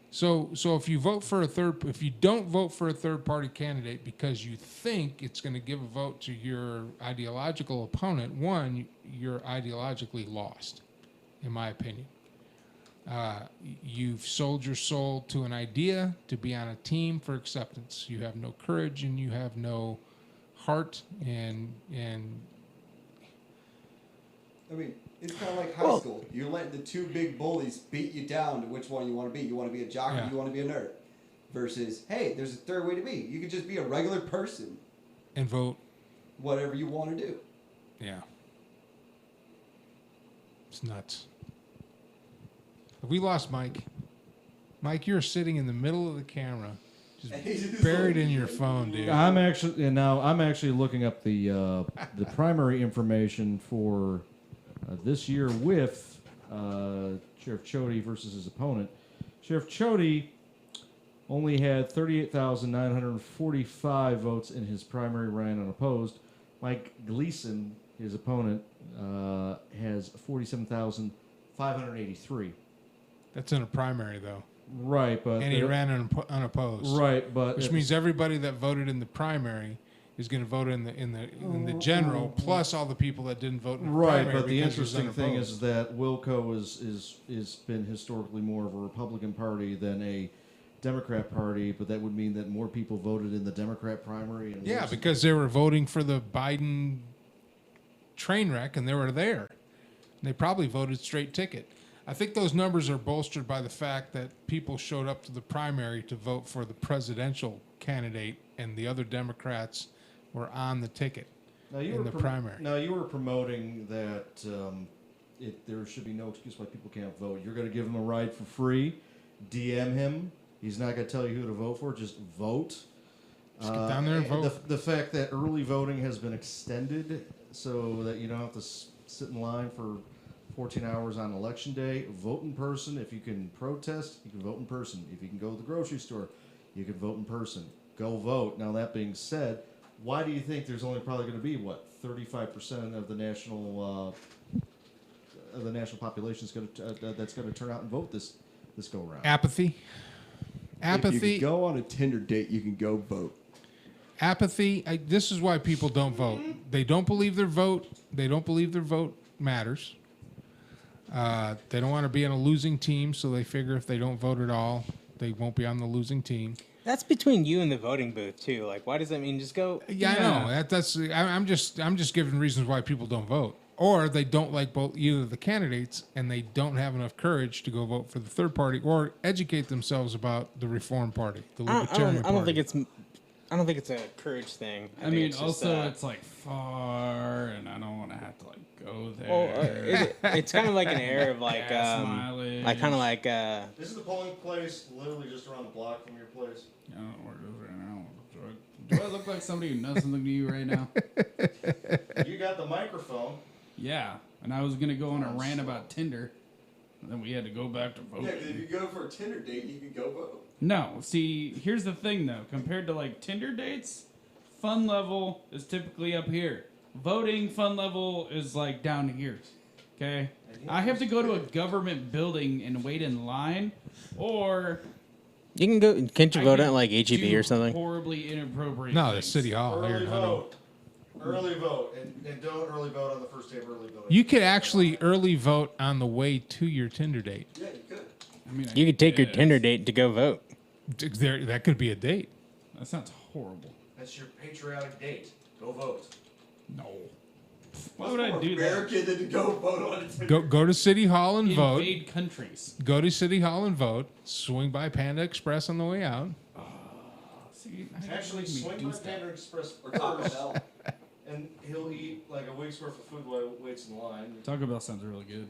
[SPEAKER 1] So if you if you don't vote for a third party candidate because you think it's going to give a vote to your ideological opponent, one, you're ideologically lost, in my opinion. You've sold your soul to an idea to be on a team for acceptance. You have no courage and you have no heart and
[SPEAKER 18] I mean, it's kind of like high school. You're letting the 2 big bullies beat you down to which one you want to be. You want to be a jock or you want to be a nerd. Versus, hey, there's a third way to be. You could just be a regular person.
[SPEAKER 1] And vote.
[SPEAKER 18] Whatever you want to do.
[SPEAKER 1] Yeah. It's nuts. Have we lost Mike? Mike, you're sitting in the middle of the camera, just buried in your phone, dude.
[SPEAKER 6] I'm actually looking up the primary information for this year with Sheriff Chody versus his opponent. Sheriff Chody only had 38,945 votes in his primary, ran unopposed. Mike Gleason, his opponent, has 47,583.
[SPEAKER 1] That's in a primary, though.
[SPEAKER 6] Right, but
[SPEAKER 1] and he ran unopposed.
[SPEAKER 6] Right, but
[SPEAKER 1] which means everybody that voted in the primary is going to vote in the general, plus all the people that didn't vote in the primary.
[SPEAKER 6] Right, but the interesting thing is that Wilco is been historically more of a Republican Party than a Democrat Party, but that would mean that more people voted in the Democrat primary. And
[SPEAKER 1] yeah, because they were voting for the Biden train wreck, and they were there. And they probably voted straight ticket. I think those numbers are bolstered by the fact that people showed up to the primary to vote for the presidential candidate, and the other Democrats were on the ticket in the primary.
[SPEAKER 6] Now, you were promoting that there should be no excuse why people can't vote. You're going to give him a ride for free, DM him. He's not going to tell you who to vote for. Just vote.
[SPEAKER 1] Just get down there and vote.
[SPEAKER 6] The fact that early voting has been extended so that you don't have to sit in line for 14 hours on election day. Vote in person. If you can protest, you can vote in person. If you can go to the grocery store, you can vote in person. Go vote. Now, that being said, why do you think there's only probably going to be, 35% of the national population is going to that's going to turn out and vote this go around?
[SPEAKER 1] Apathy.
[SPEAKER 18] If you can go on a Tinder date, you can go vote.
[SPEAKER 1] Apathy. This is why people don't vote. They don't believe their vote. They don't believe their vote matters. They don't want to be on a losing team, so they figure if they don't vote at all, they won't be on the losing team.
[SPEAKER 4] That's between you and the voting booth too. Like, why does that mean just go?
[SPEAKER 1] Yeah, I know. I'm just giving reasons why people don't vote, or they don't like either of the candidates, and they don't have enough courage to go vote for the third party or educate themselves about the Reform Party, the Libertarian Party.
[SPEAKER 4] I don't think it's a courage thing.
[SPEAKER 2] I mean, it's also it's like far, and I don't want to have to like go there.
[SPEAKER 4] Well, it's kind of like an air of like, like kind of like.
[SPEAKER 6] This is the polling place, literally just around the block from your place.
[SPEAKER 2] I don't know where it is right now. Do I look like somebody who knows something to you right now?
[SPEAKER 6] You got the microphone.
[SPEAKER 2] Yeah, and I was gonna go on a rant about Tinder, and then we had to go back to voting.
[SPEAKER 18] Yeah, because if you go for a Tinder date, you can go vote.
[SPEAKER 2] No, see, here's the thing though. Compared to like Tinder dates, fun level is typically up here. Voting fun level is like down here. Okay, I have to go to a government building and wait in line, or
[SPEAKER 4] you can go. Can't you vote at like HEB or something?
[SPEAKER 2] Horribly inappropriate.
[SPEAKER 1] No, the City Hall.
[SPEAKER 6] Early vote, and don't early vote on the first day of early voting.
[SPEAKER 1] You could actually early vote on the way to your Tinder date.
[SPEAKER 18] Yeah, you could.
[SPEAKER 2] I mean,
[SPEAKER 4] You could take your
[SPEAKER 2] guess.
[SPEAKER 4] Tinder date to go vote.
[SPEAKER 1] That could be a date.
[SPEAKER 2] That sounds horrible.
[SPEAKER 6] That's your patriotic date. Go vote.
[SPEAKER 2] No. Why would I do that?
[SPEAKER 18] American than to go vote on it.
[SPEAKER 1] Go to City Hall and vote.
[SPEAKER 2] Invade countries.
[SPEAKER 1] Go to City Hall and vote. Swing by Panda Express on the way out.
[SPEAKER 2] See,
[SPEAKER 6] Actually, swing by Panda Express or Taco Bell, and he'll eat like a week's worth of food while he waits in line.
[SPEAKER 2] Taco Bell sounds really good.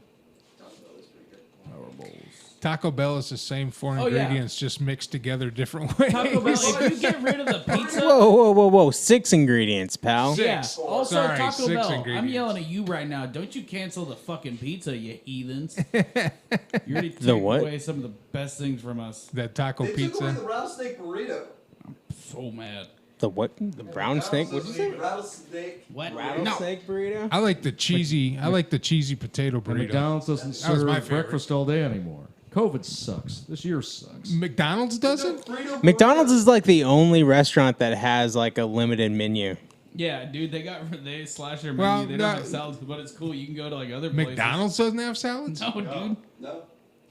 [SPEAKER 18] Taco Bell is pretty good.
[SPEAKER 2] Power bowls.
[SPEAKER 1] Taco Bell is the same four
[SPEAKER 2] Oh, yeah.
[SPEAKER 1] ingredients, just mixed together different ways.
[SPEAKER 2] Taco Bell, if you get rid of the pizza.
[SPEAKER 4] Whoa. 6 ingredients, pal.
[SPEAKER 2] Yeah.
[SPEAKER 1] Six.
[SPEAKER 2] Also,
[SPEAKER 1] Sorry,
[SPEAKER 2] Taco
[SPEAKER 1] 6
[SPEAKER 2] Bell. I'm
[SPEAKER 1] ingredients.
[SPEAKER 2] yelling at you right now. Don't you cancel the fucking pizza, you heathens. You already took
[SPEAKER 4] The what?
[SPEAKER 2] away some of the best things from us.
[SPEAKER 1] That taco
[SPEAKER 18] They took away
[SPEAKER 1] pizza.
[SPEAKER 18] the rattlesnake burrito.
[SPEAKER 2] So mad.
[SPEAKER 4] The what? The brown snake? What did you say?
[SPEAKER 18] Rattlesnake.
[SPEAKER 2] What?
[SPEAKER 4] Rattlesnake burrito?
[SPEAKER 1] I like the cheesy. potato
[SPEAKER 6] And
[SPEAKER 1] burrito.
[SPEAKER 6] McDonald's doesn't
[SPEAKER 1] That was my
[SPEAKER 6] serve
[SPEAKER 1] favorite.
[SPEAKER 6] breakfast all day anymore. COVID sucks. This year sucks.
[SPEAKER 1] McDonald's doesn't.
[SPEAKER 4] McDonald's is like the only restaurant that has like a limited menu.
[SPEAKER 2] Yeah, dude, they slash their menu.
[SPEAKER 1] Well,
[SPEAKER 2] They don't
[SPEAKER 1] no-
[SPEAKER 2] have salads, but it's cool. You can go to like other places.
[SPEAKER 1] McDonald's doesn't have salads.
[SPEAKER 2] No, dude.
[SPEAKER 18] No.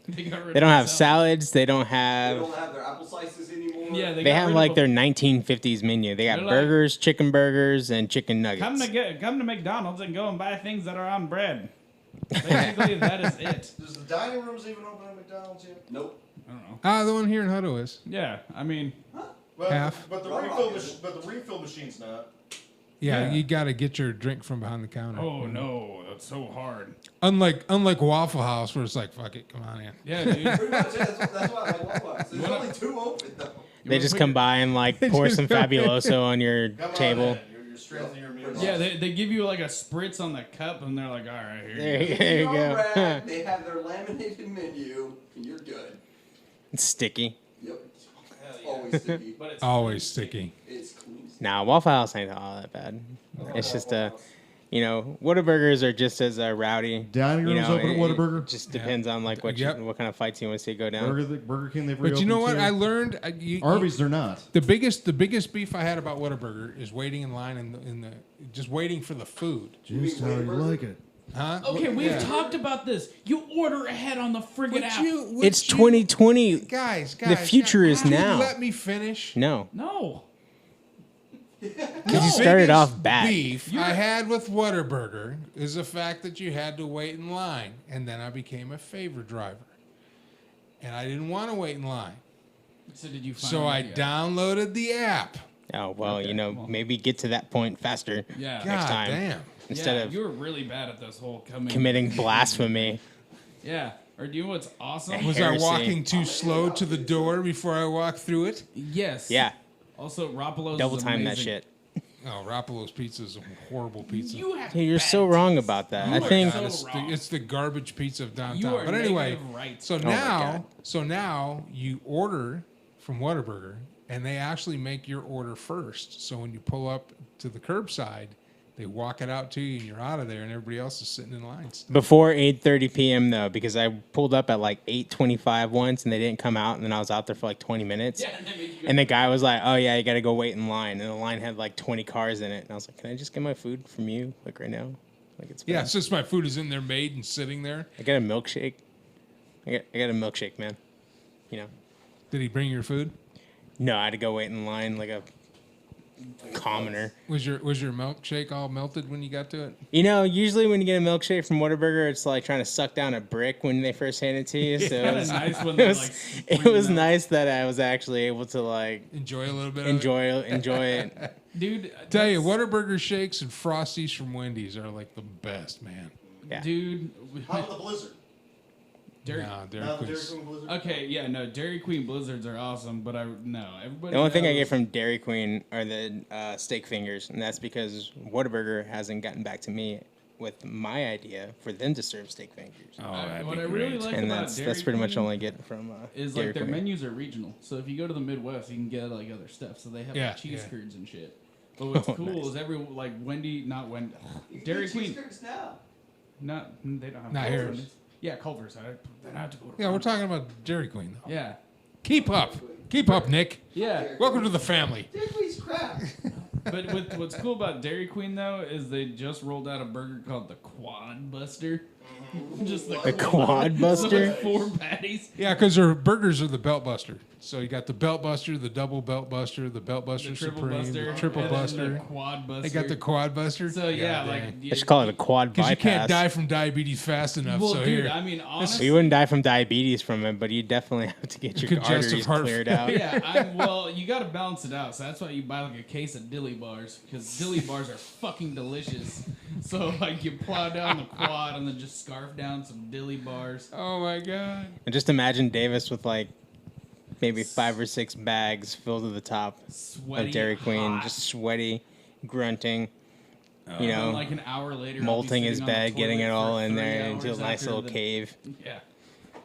[SPEAKER 2] They got rid
[SPEAKER 4] They don't
[SPEAKER 2] of
[SPEAKER 4] have salads. They don't
[SPEAKER 18] They
[SPEAKER 4] have.
[SPEAKER 18] don't have their apple slices anymore.
[SPEAKER 2] Yeah,
[SPEAKER 4] They
[SPEAKER 2] got
[SPEAKER 4] have
[SPEAKER 2] rid
[SPEAKER 4] like
[SPEAKER 2] of
[SPEAKER 4] their 1950s menu. They got
[SPEAKER 2] They're like-
[SPEAKER 4] burgers, chicken burgers, and chicken nuggets.
[SPEAKER 2] Come to McDonald's and go and buy things that are on bread. Basically, that is it.
[SPEAKER 6] Does the dining rooms even open at McDonald's yet?
[SPEAKER 18] Nope.
[SPEAKER 2] I don't know.
[SPEAKER 1] Ah, the one here in Hutto is.
[SPEAKER 2] Yeah, I mean,
[SPEAKER 6] Well,
[SPEAKER 1] Half.
[SPEAKER 6] But the refill machine's not.
[SPEAKER 1] Yeah,
[SPEAKER 2] Yeah.
[SPEAKER 1] you got to get your drink from behind the counter.
[SPEAKER 2] oh no, that's so hard.
[SPEAKER 1] Unlike Waffle House, where it's like, fuck it, come on in.
[SPEAKER 2] Yeah, dude.
[SPEAKER 18] Pretty much, yeah, that's why I like Waffle. There's only 2 open though.
[SPEAKER 4] They just come by and like pour some Fabuloso on your
[SPEAKER 6] Come on
[SPEAKER 4] table.
[SPEAKER 6] in. You're strengthening your immune
[SPEAKER 2] Yeah,
[SPEAKER 6] system.
[SPEAKER 2] they give you like a spritz on the cup, and they're like, all right, here
[SPEAKER 4] There
[SPEAKER 2] you
[SPEAKER 4] you
[SPEAKER 2] go.
[SPEAKER 4] there you
[SPEAKER 18] All
[SPEAKER 4] go.
[SPEAKER 18] right, they have their laminated menu, and you're good.
[SPEAKER 4] It's sticky.
[SPEAKER 18] Yep. Always sticky.
[SPEAKER 2] But it's
[SPEAKER 1] Always sticky.
[SPEAKER 18] It's clean.
[SPEAKER 4] Nah, Waffle House ain't all that bad. It's just Whataburgers are just as rowdy.
[SPEAKER 6] Dining rooms open at Whataburger?
[SPEAKER 4] It just depends on like what
[SPEAKER 1] Yep.
[SPEAKER 4] what kind of fights you want to see go down.
[SPEAKER 6] Burger King, they've
[SPEAKER 1] But you
[SPEAKER 6] reopened
[SPEAKER 1] know what?
[SPEAKER 6] too.
[SPEAKER 1] I learned.
[SPEAKER 6] Arby's, they're not.
[SPEAKER 1] The biggest beef I had about Whataburger is waiting in line in the just waiting for the food.
[SPEAKER 6] Just how you like it.
[SPEAKER 1] Huh?
[SPEAKER 2] Okay, we've
[SPEAKER 1] Yeah.
[SPEAKER 2] talked about this. You order ahead on the friggin' app.
[SPEAKER 4] It's 2020.
[SPEAKER 1] Guys.
[SPEAKER 4] The future is
[SPEAKER 1] can you
[SPEAKER 4] now.
[SPEAKER 1] Let me finish.
[SPEAKER 4] No,
[SPEAKER 2] No.
[SPEAKER 4] because you started off bad.
[SPEAKER 1] Beef I had with Whataburger is the fact that you had to wait in line, and then I became a favor driver, and I didn't want to wait in line,
[SPEAKER 2] So did you find
[SPEAKER 1] so I downloaded the app.
[SPEAKER 4] Oh well, maybe get to that point faster.
[SPEAKER 2] Yeah.
[SPEAKER 4] Next
[SPEAKER 1] God
[SPEAKER 4] time
[SPEAKER 1] damn.
[SPEAKER 4] instead
[SPEAKER 2] yeah,
[SPEAKER 4] of
[SPEAKER 2] you were really bad at this whole
[SPEAKER 4] committing blasphemy.
[SPEAKER 2] Yeah. Or do you know what's awesome?
[SPEAKER 1] Was
[SPEAKER 4] Heresy.
[SPEAKER 1] I walking too slow to the door before I walked through it?
[SPEAKER 2] Yes.
[SPEAKER 4] Yeah,
[SPEAKER 2] Also, Rapalo's
[SPEAKER 4] double
[SPEAKER 2] is
[SPEAKER 4] time that
[SPEAKER 2] amazing.
[SPEAKER 4] shit.
[SPEAKER 1] Oh, Rapalo's pizza is a horrible pizza.
[SPEAKER 2] You have
[SPEAKER 4] Hey, you're
[SPEAKER 2] bad
[SPEAKER 4] so wrong
[SPEAKER 2] taste.
[SPEAKER 4] about that.
[SPEAKER 2] You
[SPEAKER 4] I
[SPEAKER 2] are
[SPEAKER 4] think
[SPEAKER 2] so
[SPEAKER 1] It's
[SPEAKER 2] wrong.
[SPEAKER 1] it's the garbage pizza of downtown.
[SPEAKER 2] You are
[SPEAKER 1] But anyway,
[SPEAKER 2] negative right.
[SPEAKER 1] so
[SPEAKER 4] my
[SPEAKER 1] now
[SPEAKER 4] God.
[SPEAKER 1] you order from Whataburger, and they actually make your order first. So when you pull up to the curbside, they walk it out to you, and you're out of there, and everybody else is sitting in lines.
[SPEAKER 4] before 8:30 p.m. though, because I pulled up at like 8:25 once, and they didn't come out, and then I was out there for like 20 minutes.
[SPEAKER 2] Yeah, and they make you
[SPEAKER 4] And the guy was like, "Oh yeah, you got to go wait in line," and the line had like 20 cars in it, and I was like, "Can I just get my food from you like right now?" Like it's
[SPEAKER 1] Yeah,
[SPEAKER 4] bad.
[SPEAKER 1] since my food is in there made and sitting there.
[SPEAKER 4] I got a milkshake. I got a milkshake, man. You know.
[SPEAKER 1] Did he bring your food?
[SPEAKER 4] No, I had to go wait in line like a commoner.
[SPEAKER 1] Was your milkshake all melted when you got to it?
[SPEAKER 4] You know, usually when you get a milkshake from Whataburger, it's like trying to suck down a brick when they first hand it to you. So
[SPEAKER 2] kinda
[SPEAKER 4] it was,
[SPEAKER 2] nice when
[SPEAKER 4] it
[SPEAKER 2] they,
[SPEAKER 4] was,
[SPEAKER 2] like,
[SPEAKER 4] it
[SPEAKER 2] bring
[SPEAKER 4] was
[SPEAKER 2] it out.
[SPEAKER 4] nice that I was actually able to like
[SPEAKER 1] Enjoy a little bit.
[SPEAKER 4] enjoy
[SPEAKER 1] Of
[SPEAKER 4] it.
[SPEAKER 2] Dude,
[SPEAKER 1] Tell you,
[SPEAKER 2] that's-
[SPEAKER 1] Whataburger shakes and Frosties from Wendy's are like the best, man.
[SPEAKER 4] Yeah.
[SPEAKER 2] Dude.
[SPEAKER 6] How about the Blizzard?
[SPEAKER 2] Dairy.
[SPEAKER 1] No, Dairy
[SPEAKER 6] Now the Dairy
[SPEAKER 1] Queen's-
[SPEAKER 6] Queen Blizzard?
[SPEAKER 2] Okay, yeah, no, Dairy Queen Blizzards are awesome, but everybody.
[SPEAKER 4] The only thing I get
[SPEAKER 2] knows-
[SPEAKER 4] from Dairy Queen are the steak fingers, and that's because Whataburger hasn't gotten back to me with my idea for them to serve steak fingers.
[SPEAKER 1] Oh, that'd
[SPEAKER 2] what
[SPEAKER 1] be
[SPEAKER 2] I really
[SPEAKER 1] great.
[SPEAKER 2] like
[SPEAKER 4] and
[SPEAKER 2] about
[SPEAKER 4] that's
[SPEAKER 2] Dairy
[SPEAKER 4] pretty much
[SPEAKER 2] Queen
[SPEAKER 4] all I get from
[SPEAKER 2] is
[SPEAKER 4] Dairy
[SPEAKER 2] like their
[SPEAKER 4] Queen.
[SPEAKER 2] menus are regional. So if you go to the Midwest, you can get like other stuff. So they have
[SPEAKER 1] Yeah,
[SPEAKER 2] like cheese
[SPEAKER 1] yeah.
[SPEAKER 2] curds and shit. But what's
[SPEAKER 4] Oh,
[SPEAKER 2] cool
[SPEAKER 4] nice.
[SPEAKER 2] is not Wendy,
[SPEAKER 18] You can
[SPEAKER 2] Dairy
[SPEAKER 18] get
[SPEAKER 2] Queen.
[SPEAKER 18] cheese curds now.
[SPEAKER 2] Not they don't have
[SPEAKER 1] Not here.
[SPEAKER 2] Culver's. Yeah, Culver's. Then I have to go to
[SPEAKER 1] Yeah, we're
[SPEAKER 2] Culver's.
[SPEAKER 1] talking about Dairy Queen, though.
[SPEAKER 2] Yeah,
[SPEAKER 1] Keep up. Keep up, Nick.
[SPEAKER 2] yeah.
[SPEAKER 1] Welcome to the family.
[SPEAKER 18] Dairy Queen's crap.
[SPEAKER 2] But what's cool about Dairy Queen though is they just rolled out a burger called the Quad Buster. Just
[SPEAKER 4] The Quad Buster?
[SPEAKER 2] 4 patties.
[SPEAKER 1] Yeah, because their burgers are the Belt Buster. So you got the Belt Buster, the Double Belt Buster, the Belt Buster
[SPEAKER 2] The Triple
[SPEAKER 1] Supreme,
[SPEAKER 2] Buster,
[SPEAKER 1] the Triple
[SPEAKER 2] and then
[SPEAKER 1] Buster.
[SPEAKER 2] the Quad Buster.
[SPEAKER 1] They got the Quad Buster.
[SPEAKER 2] So yeah,
[SPEAKER 1] God
[SPEAKER 2] like
[SPEAKER 1] dang.
[SPEAKER 4] They should call it a quad
[SPEAKER 1] Because
[SPEAKER 4] bypass.
[SPEAKER 1] you can't die from diabetes fast enough.
[SPEAKER 2] Well,
[SPEAKER 1] so
[SPEAKER 2] dude,
[SPEAKER 1] here.
[SPEAKER 2] I mean,
[SPEAKER 4] Well,
[SPEAKER 2] honestly,
[SPEAKER 4] you wouldn't die from diabetes from it, but you definitely have to get your
[SPEAKER 1] Congestive
[SPEAKER 4] arteries
[SPEAKER 1] heart
[SPEAKER 4] cleared
[SPEAKER 1] failure.
[SPEAKER 4] out.
[SPEAKER 2] yeah, well, you got to balance it out. So that's why you buy like a case of dilly bars, because dilly bars are fucking delicious. So like you plow down the quad and then just scarf down some dilly bars.
[SPEAKER 1] Oh my god!
[SPEAKER 4] And just imagine Davis with like maybe 5 or 6 bags filled to the top
[SPEAKER 2] Sweaty,
[SPEAKER 4] of Dairy Queen,
[SPEAKER 2] hot.
[SPEAKER 4] just sweaty, grunting. You
[SPEAKER 2] And then,
[SPEAKER 4] know,
[SPEAKER 2] like an hour later, I'll be
[SPEAKER 4] molting his
[SPEAKER 2] sitting on the
[SPEAKER 4] bed, getting it
[SPEAKER 2] toilet
[SPEAKER 4] all
[SPEAKER 2] for
[SPEAKER 4] in
[SPEAKER 2] 3
[SPEAKER 4] there into a
[SPEAKER 2] hours
[SPEAKER 4] nice
[SPEAKER 2] after
[SPEAKER 4] little
[SPEAKER 2] the-
[SPEAKER 4] cave.
[SPEAKER 2] Yeah.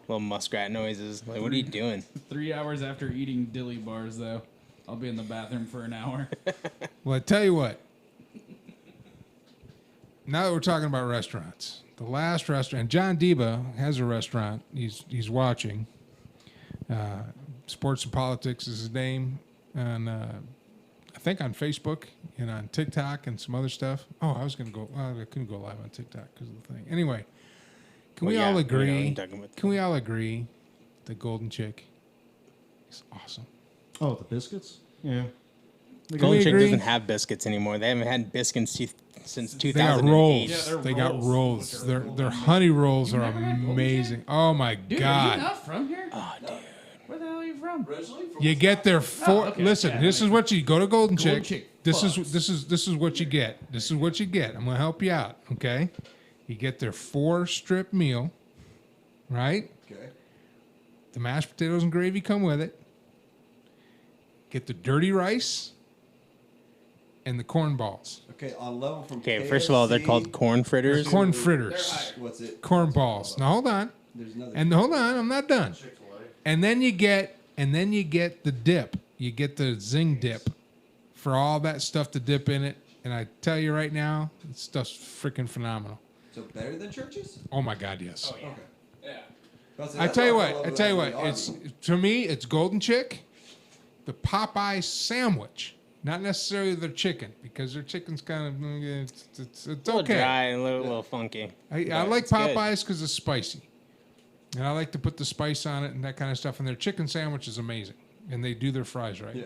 [SPEAKER 4] Little muskrat noises. Like, what are you doing?
[SPEAKER 2] 3 hours after eating dilly bars, though, I'll be in the bathroom for an hour.
[SPEAKER 1] Well, I tell you what. Now that we're talking about restaurants, the last restaurant, John Deba has a restaurant. He's watching. Sports and Politics is his name, and I think on Facebook and on TikTok and some other stuff. Oh, I was gonna go. I couldn't go live on TikTok because of the thing. Anyway, can
[SPEAKER 4] Well,
[SPEAKER 1] we
[SPEAKER 4] yeah,
[SPEAKER 1] all
[SPEAKER 4] we know
[SPEAKER 1] agree?
[SPEAKER 4] what you're talking about.
[SPEAKER 1] Can we all agree? The Golden Chick is awesome.
[SPEAKER 6] Oh, the biscuits? Yeah.
[SPEAKER 4] Golden Chick
[SPEAKER 1] agree?
[SPEAKER 4] doesn't have biscuits anymore. They haven't had biscuits since
[SPEAKER 1] They got
[SPEAKER 4] 2008.
[SPEAKER 1] rolls. They got rolls. Their honey rolls are amazing. Oh my
[SPEAKER 2] Dude,
[SPEAKER 1] god!
[SPEAKER 2] are you not from here?
[SPEAKER 4] Oh, dude.
[SPEAKER 2] Where the hell are you from?
[SPEAKER 1] You get their four.
[SPEAKER 2] okay.
[SPEAKER 1] Listen,
[SPEAKER 2] Yeah,
[SPEAKER 1] this is what you go to Golden
[SPEAKER 2] Golden
[SPEAKER 1] Chick.
[SPEAKER 2] Chick
[SPEAKER 1] This is
[SPEAKER 2] fucks.
[SPEAKER 1] this is what you get. This is what you get. I'm gonna help you out. Okay, you get their 4-strip meal, right?
[SPEAKER 18] Okay.
[SPEAKER 1] The mashed potatoes and gravy come with it. Get the dirty rice and the corn balls.
[SPEAKER 18] Okay, on level from
[SPEAKER 4] Okay, first of all, they're
[SPEAKER 18] KFC
[SPEAKER 4] called corn fritters.
[SPEAKER 1] Corn fritters.
[SPEAKER 18] What's it?
[SPEAKER 1] Corn balls. Now hold on.
[SPEAKER 18] There's another.
[SPEAKER 1] And hold on, I'm not done. And then you get the dip. You get the zing dip for all that stuff to dip in it. And I tell you right now, this stuff's freaking phenomenal.
[SPEAKER 18] So better than churches?
[SPEAKER 1] Oh my god, yes.
[SPEAKER 18] Okay.
[SPEAKER 2] Yeah.
[SPEAKER 1] I tell you what, it's to me, it's Golden Chick, the Popeye sandwich. Not necessarily their chicken, because their chicken's kind of it's
[SPEAKER 4] A little
[SPEAKER 1] okay.
[SPEAKER 4] dry and a little funky.
[SPEAKER 1] I
[SPEAKER 4] But
[SPEAKER 1] like
[SPEAKER 4] it's good.
[SPEAKER 1] Popeyes because it's spicy. And I like to put the spice on it and that kind of stuff. And their chicken sandwich is amazing. And they do their fries right.
[SPEAKER 18] Yeah.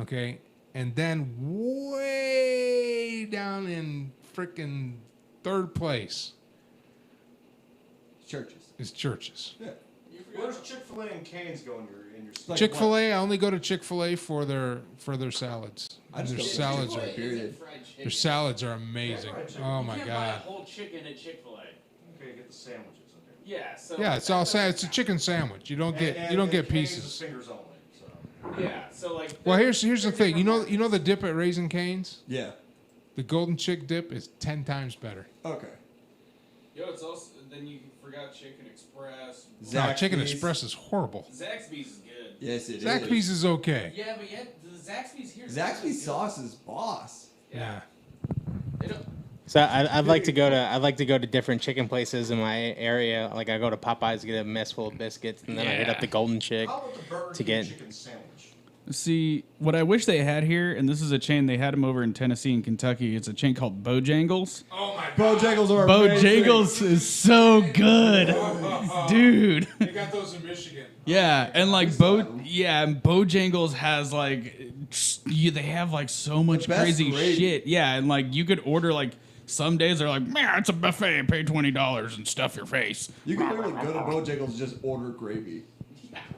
[SPEAKER 1] Okay. And then way down in freaking third place
[SPEAKER 18] Churches.
[SPEAKER 1] is Church's.
[SPEAKER 18] Yeah.
[SPEAKER 6] Where's Chick-fil-A and Cane's go in your state?
[SPEAKER 1] Chick-fil-A, I only go to Chick-fil-A for their salads.
[SPEAKER 18] I
[SPEAKER 1] And
[SPEAKER 18] just
[SPEAKER 1] their
[SPEAKER 18] go to
[SPEAKER 1] salads are
[SPEAKER 18] Chick-fil-A. Period.
[SPEAKER 1] their salads are amazing. Oh my god.
[SPEAKER 5] whole chicken at Chick-fil-A.
[SPEAKER 6] Okay, get the sandwiches in there.
[SPEAKER 5] Yeah, so
[SPEAKER 1] Yeah, it's all it's a chicken sandwich. You don't get
[SPEAKER 6] Cane's
[SPEAKER 1] pieces.
[SPEAKER 6] is fingers only. So.
[SPEAKER 5] yeah, so like
[SPEAKER 1] Well, here's the thing. You know the dip at Raising Cane's?
[SPEAKER 18] Yeah.
[SPEAKER 1] The Golden Chick dip is 10 times better.
[SPEAKER 18] Okay.
[SPEAKER 2] Yo, it's also then you forgot Chicken Express.
[SPEAKER 1] No, Chicken Express is horrible.
[SPEAKER 2] Zaxby's is good.
[SPEAKER 18] Yes, it is.
[SPEAKER 1] Zaxby's is okay.
[SPEAKER 2] Yeah, but yet the Zaxby's here.
[SPEAKER 18] Zaxby's sauce is boss.
[SPEAKER 1] Yeah.
[SPEAKER 2] They don't.
[SPEAKER 4] So I'd like to go to different chicken places in my area. Like I go to Popeyes, get a mess full of biscuits, and then I hit up the Golden Chick
[SPEAKER 6] How about the Burger
[SPEAKER 4] to
[SPEAKER 6] King
[SPEAKER 4] get.
[SPEAKER 6] chicken sandwich?
[SPEAKER 2] See, what I wish they had here, and this is a chain, they had them over in Tennessee and Kentucky. It's a chain called Bojangles.
[SPEAKER 1] Oh my
[SPEAKER 18] Bojangles are amazing.
[SPEAKER 2] Bojangles is so good, dude.
[SPEAKER 1] They got those in Michigan.
[SPEAKER 2] Yeah, and like and Bojangles has like, they have like so much
[SPEAKER 18] best
[SPEAKER 2] crazy
[SPEAKER 18] gravy.
[SPEAKER 2] shit. Yeah, and like you could order like. Some days they're like, man, it's a buffet. Pay $20 and stuff your face.
[SPEAKER 18] You can literally go to Bojangles and just order gravy.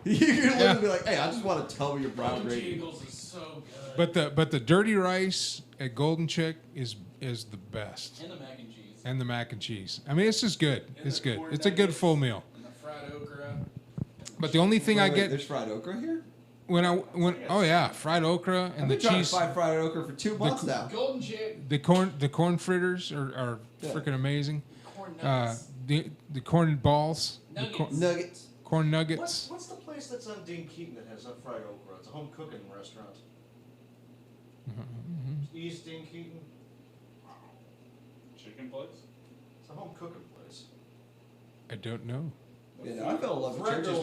[SPEAKER 18] You can literally be like, hey, I just want to tell me your brown gravy.
[SPEAKER 2] Bojangles is so good.
[SPEAKER 1] But the dirty rice at Golden Chick is the best.
[SPEAKER 2] And the mac and cheese.
[SPEAKER 1] And the mac and cheese. I mean, it's just good. It's good. It's a good full meal.
[SPEAKER 2] And the fried okra.
[SPEAKER 1] But the only thing I
[SPEAKER 18] Wait,
[SPEAKER 1] get
[SPEAKER 18] There's fried okra here?
[SPEAKER 1] oh yeah, fried okra and
[SPEAKER 18] I've
[SPEAKER 1] the
[SPEAKER 18] been trying
[SPEAKER 1] cheese.
[SPEAKER 18] to find fried okra for 2 months now.
[SPEAKER 2] Golden Chick.
[SPEAKER 1] The corn fritters are freaking amazing.
[SPEAKER 2] Corn nuggets.
[SPEAKER 1] The corn balls.
[SPEAKER 18] Nuggets.
[SPEAKER 1] Corn nuggets.
[SPEAKER 6] What's the place that's on Dean Keaton that has that fried okra? It's a home cooking restaurant. East Dean Keaton.
[SPEAKER 2] Chicken place?
[SPEAKER 6] It's a home cooking place.
[SPEAKER 1] I don't know.
[SPEAKER 18] Yeah, no, I fell in love with churches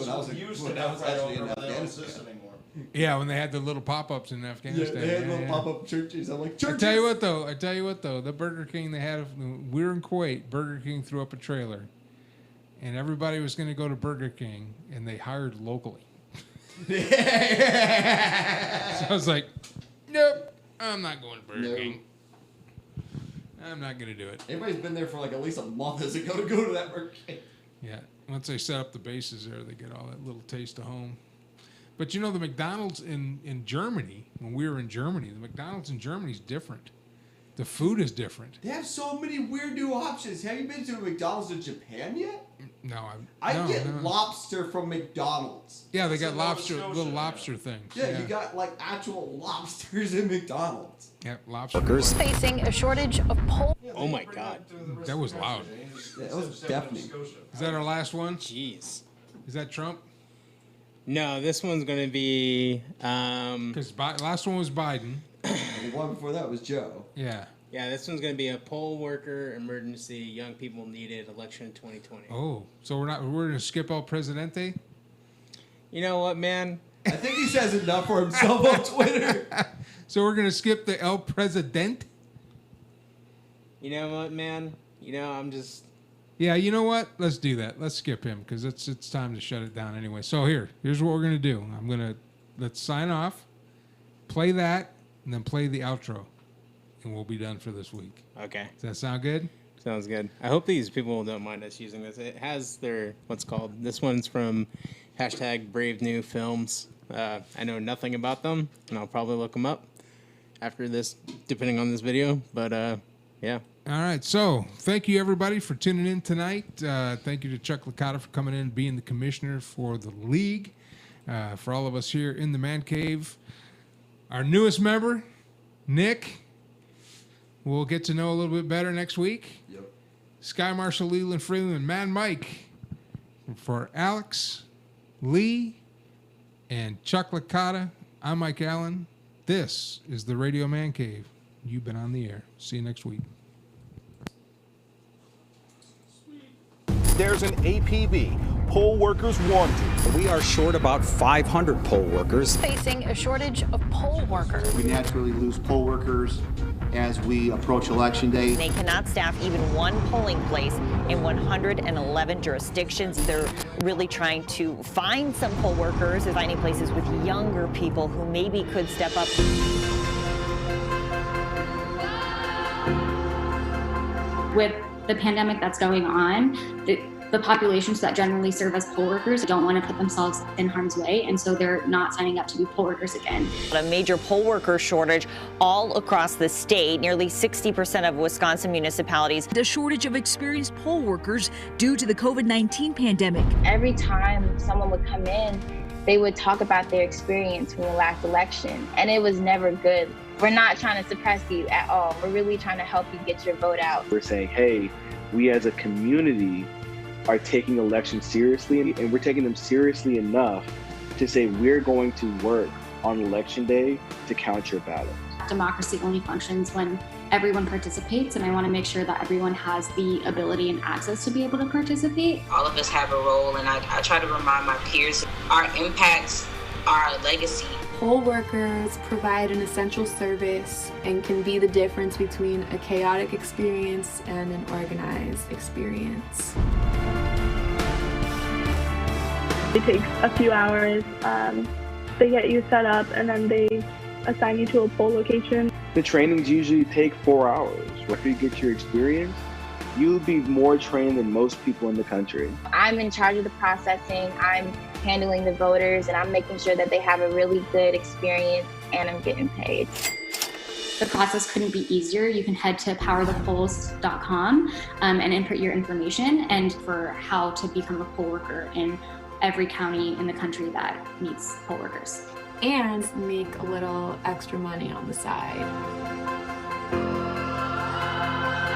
[SPEAKER 18] when I was actually in Afghanistan.
[SPEAKER 6] Anymore.
[SPEAKER 1] Yeah, when they had the little pop-ups in
[SPEAKER 18] Yeah,
[SPEAKER 1] Afghanistan.
[SPEAKER 18] they had
[SPEAKER 1] Yeah,
[SPEAKER 18] little
[SPEAKER 1] yeah.
[SPEAKER 18] pop-up churches. I'm like,
[SPEAKER 1] I
[SPEAKER 18] churches.
[SPEAKER 1] tell you what though, the Burger King they had, we were in Kuwait. Burger King threw up a trailer, and everybody was going to go to Burger King, and they hired locally. So I was like, nope, I'm not going to Burger King. I'm not going to do it.
[SPEAKER 3] Everybody's been there for like at least a month as ago to go to that Burger King.
[SPEAKER 1] Yeah, once they set up the bases there, they get all that little taste of home. But you know, the McDonald's in Germany, when we were in Germany, the McDonald's in Germany is different. The food is different.
[SPEAKER 18] They have so many weird new options. Have you been to a McDonald's in Japan yet?
[SPEAKER 1] No,
[SPEAKER 18] I get lobster from McDonald's.
[SPEAKER 1] Yeah, they got lobster, little lobster things.
[SPEAKER 18] Yeah, you got like actual lobsters in McDonald's.
[SPEAKER 1] Yeah, lobster.
[SPEAKER 11] Facing a shortage of pole.
[SPEAKER 4] Oh my God.
[SPEAKER 1] That was loud.
[SPEAKER 18] Yeah, that was deafening.
[SPEAKER 1] Is that our last one?
[SPEAKER 4] Jeez.
[SPEAKER 1] Is that Trump?
[SPEAKER 4] No, this one's going to be...
[SPEAKER 1] Because last one was Biden.
[SPEAKER 18] The one before that was Joe.
[SPEAKER 1] Yeah.
[SPEAKER 4] Yeah, this one's going to be a poll worker emergency. Young people needed election 2020.
[SPEAKER 1] Oh, so we're going to skip El Presidente?
[SPEAKER 4] You know what, man?
[SPEAKER 18] I think he says enough for himself on Twitter.
[SPEAKER 1] So we're going to skip the El Presidente?
[SPEAKER 4] You know what, man? You know, I'm just...
[SPEAKER 1] Yeah, you know what? Let's do that. Let's skip him because it's time to shut it down anyway. So here's what we're going to do. Let's sign off, play that, and then play the outro. And we'll be done for this week.
[SPEAKER 4] Okay.
[SPEAKER 1] Does that sound good?
[SPEAKER 4] Sounds good. I hope these people don't mind us using this. It has their, this one's from #BraveNewFilms. I know nothing about them, and I'll probably look them up after this, depending on this video. But, yeah.
[SPEAKER 1] All right. So thank you, everybody, for tuning in tonight. Thank you to Chuck Licata for coming in and being the commissioner for the league. For all of us here in the Man Cave. Our newest member, Nick. We'll get to know a little bit better next week.
[SPEAKER 18] Yep.
[SPEAKER 1] Sky Marshal Leland Freeland, Man Mike. For Alex, Lee, and Chuck Licata, I'm Mike Allen. This is the Radio Man Cave. You've been on the air. See you next week.
[SPEAKER 21] There's an APB, poll workers wanted.
[SPEAKER 22] We are short about 500 poll workers.
[SPEAKER 11] Facing a shortage of poll workers.
[SPEAKER 23] We naturally lose poll workers as we approach election day.
[SPEAKER 24] They cannot staff even one polling place in 111 jurisdictions. They're really trying to find some poll workers, finding places with younger people who maybe could step up.
[SPEAKER 25] With the pandemic that's going on, the populations that generally serve as poll workers don't want to put themselves in harm's way, and so they're not signing up to be poll workers again.
[SPEAKER 24] A major poll worker shortage all across the state, nearly 60% of Wisconsin municipalities.
[SPEAKER 26] The shortage of experienced poll workers due to the COVID-19 pandemic.
[SPEAKER 27] Every time someone would come in, they would talk about their experience from the last election, and it was never good. We're not trying to suppress you at all. We're really trying to help you get your vote out.
[SPEAKER 28] We're saying, hey, we as a community are taking elections seriously, and we're taking them seriously enough to say we're going to work on election day to count your ballot.
[SPEAKER 25] Democracy only functions when everyone participates, and I want to make sure that everyone has the ability and access to be able to participate.
[SPEAKER 29] All of us have a role, and I try to remind my peers our impacts are a legacy.
[SPEAKER 30] Poll workers provide an essential service and can be the difference between a chaotic experience and an organized experience.
[SPEAKER 31] It takes a few hours. They get you set up and then they assign you to a poll location.
[SPEAKER 28] The trainings usually take 4 hours. After you get your experience, you'll be more trained than most people in the country.
[SPEAKER 27] I'm in charge of the processing. I'm handling the voters, and I'm making sure that they have a really good experience, and I'm getting paid.
[SPEAKER 25] The process couldn't be easier. You can head to powerthepolls.com and input your information and for how to become a poll worker in every county in the country that needs poll workers.
[SPEAKER 30] And make a little extra money on the side.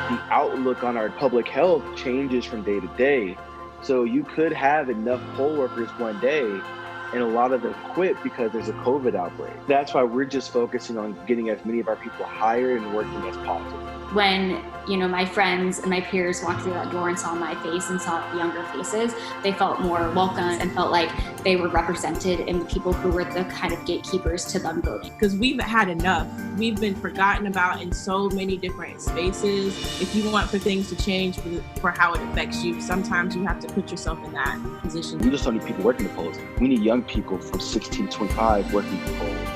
[SPEAKER 28] The outlook on our public health changes from day to day. So you could have enough poll workers one day and a lot of them quit because there's a COVID outbreak. That's why we're just focusing on getting as many of our people hired and working as possible.
[SPEAKER 25] when, you know, my friends and my peers walked through that door and saw my face and saw younger faces, they felt more welcome and felt like they were represented in the people who were the kind of gatekeepers to them voting.
[SPEAKER 7] Because we've had enough. We've been forgotten about in so many different spaces. If you want for things to change for how it affects you, sometimes you have to put yourself in that position.
[SPEAKER 28] We just don't need people working the polls. We need young people from 16 to 25 working the polls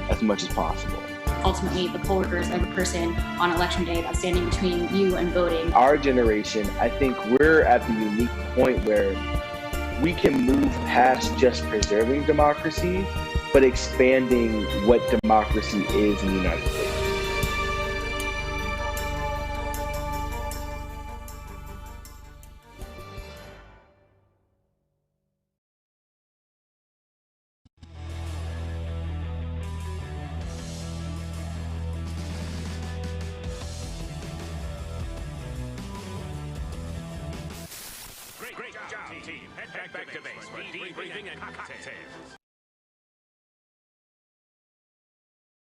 [SPEAKER 28] as much as possible.
[SPEAKER 25] Ultimately, the poll worker is a person on election day that's standing between you and voting.
[SPEAKER 28] Our generation, I think we're at the unique point where we can move past just preserving democracy, but expanding what democracy is in the United States.
[SPEAKER 8] Great job, team. Head back to base for debriefing and cocktails.